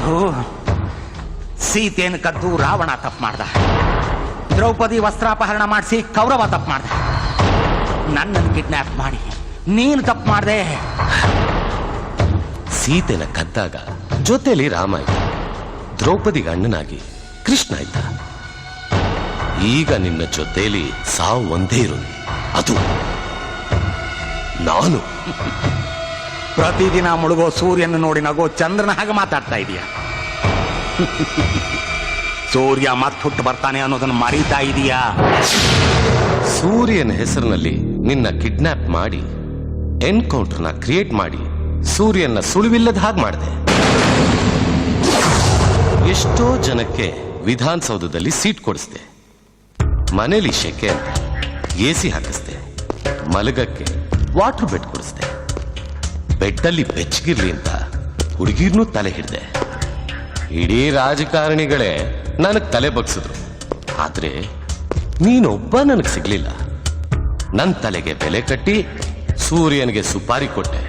ಮಧು, ಸೀತೆಯನ್ನು ಕದ್ದು ರಾವಣ ತಪ್ಪು ಮಾಡ್ದ, ದ್ರೌಪದಿ ವಸ್ತ್ರಾಪಹರಣ ಮಾಡಿಸಿ ಕೌರವ ತಪ್ಪು ಮಾಡ್ದ, ನನ್ನನ್ನು ಕಿಡ್ನಾಪ್ ಮಾಡಿ ನೀನು ತಪ್ಪು ಮಾಡ್ದೆ. ಸೀತೆನ ಕದ್ದಾಗ ಜೊತೆಲಿ ರಾಮ ಇದ್ದ, ದ್ರೌಪದಿಗೆ ಅಣ್ಣನಾಗಿ ಕೃಷ್ಣ ಇದ್ದ. ಈಗ ನಿನ್ನ ಜೊತೆಲಿ ಸಾವು ಒಂದೇ ಇರೋದು, ಅದು ನಾನು. ಪ್ರತಿದಿನ ಮುಳುಗೋ ಸೂರ್ಯನ ನೋಡಿ ನಗೋ ಚಂದ್ರನ ಹಾಗೆ ಮಾತಾಡ್ತಾ ಇದೀಯ. ಸೂರ್ಯ ಮತ್ತೆ ಹುಟ್ಟು ಬರ್ತಾನೆ ಅನ್ನೋದನ್ನು ಮರೀತಾ ಇದೀಯಾ? ಸೂರ್ಯನ ಹೆಸರಿನಲ್ಲಿ ನಿನ್ನ ಕಿಡ್ನಾಪ್ ಮಾಡಿ ಎನ್ಕೌಂಟರ್ನ ಕ್ರಿಯೇಟ್ ಮಾಡಿ ಸೂರ್ಯನ ಸುಳಿವಿಲ್ಲದ ಹಾಗೆ ಮಾಡಿದೆ. ಎಷ್ಟೋ ಜನಕ್ಕೆ ವಿಧಾನಸೌಧದಲ್ಲಿ ಸೀಟ್ ಕೊಡಿಸ್ದೆ, ಮನೇಲಿ ಶೆಕೆ ಅಂತ ಎಸಿ ಹಾಕಿಸ್ದೆ, ಮಲಗಕ್ಕೆ ವಾಟರ್ ಬೆಡ್ ಕೊಡಿಸ್ದೆ, ಬೆಡ್ಡಲ್ಲಿ ಬೆಚ್ಚಗಿರ್ಲಿ ಅಂತ ಹುಡುಗಿರ್ನೂ ತಲೆ ಹಿಡ್ದೆ. ಇಡೀ ರಾಜಕಾರಣಿಗಳೇ ನನಗ್ ತಲೆ ಬಗ್ಸಿದ್ರು, ಆದ್ರೆ ನೀನೊಬ್ಬ ನನಗ್ ಸಿಗ್ಲಿಲ್ಲ. ನನ್ನ ತಲೆಗೆ ಬೆಲೆ ಕಟ್ಟಿ ಸೂರ್ಯನಿಗೆ ಸುಪಾರಿ ಕೊಟ್ಟೆ,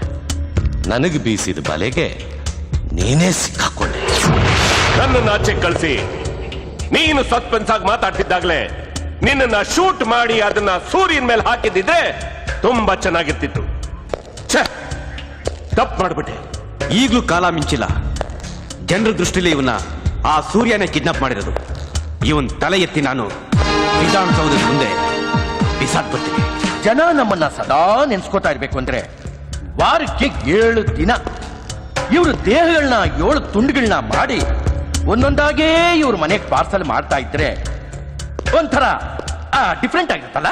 ನನಗೆ ಬೀಸಿದ ಬಲೆಗೆ ನೀನೇ ಸಿಕ್ಕಾಕೊಂಡೆ. ನನ್ನನ್ನು ಆಚೆ ಕಳಿಸಿ ನೀನು ಸಸ್ಪೆನ್ಸ್ ಆಗಿ ಮಾತಾಡ್ತಿದ್ದಾಗ್ಲೇ ನಿನ್ನನ್ನ ಶೂಟ್ ಮಾಡಿ ಅದನ್ನ ಸೂರ್ಯನ ಮೇಲೆ ಹಾಕಿದ್ದಿದ್ರೆ ತುಂಬಾ ಚೆನ್ನಾಗಿರ್ತಿತ್ತು. ತಪ್ಪು ಮಾಡ್ಬಿಟ್ಟೆ. ಈಗಲೂ ಕಾಲ ಮಿಂಚಿಲ್ಲ. ಜನರ ದೃಷ್ಟಿಲಿ ಇವನ್ನ ಆ ಸೂರ್ಯನೇ ಕಿಡ್ನಾಪ್ ಮಾಡಿರೋದು. ಇವನ್ ತಲೆ ಎತ್ತಿ ನಾನು ವಿಧಾನಸೌಧದ ಮುಂದೆ ಬಿಸಾಕ್ಬಿಡ್ತೀನಿ. ಜನ ನಮ್ಮನ್ನ ಸದಾ ನೆನ್ಸ್ಕೋತಾ ಇರ್ಬೇಕು ಅಂದ್ರೆ ವಾರಕ್ಕೆ 7 ದಿನ ಇವ್ರ ದೇಹಗಳನ್ನ 7 ತುಂಡುಗಳನ್ನ ಮಾಡಿ ಒಂದೊಂದಾಗೇ ಇವ್ರ ಮನೆಗೆ ಪಾರ್ಸಲ್ ಮಾಡ್ತಾ ಇದ್ರೆ ಒಂಥರ ಡಿಫ್ರೆಂಟ್ ಆಗಿರುತ್ತಲ್ಲ.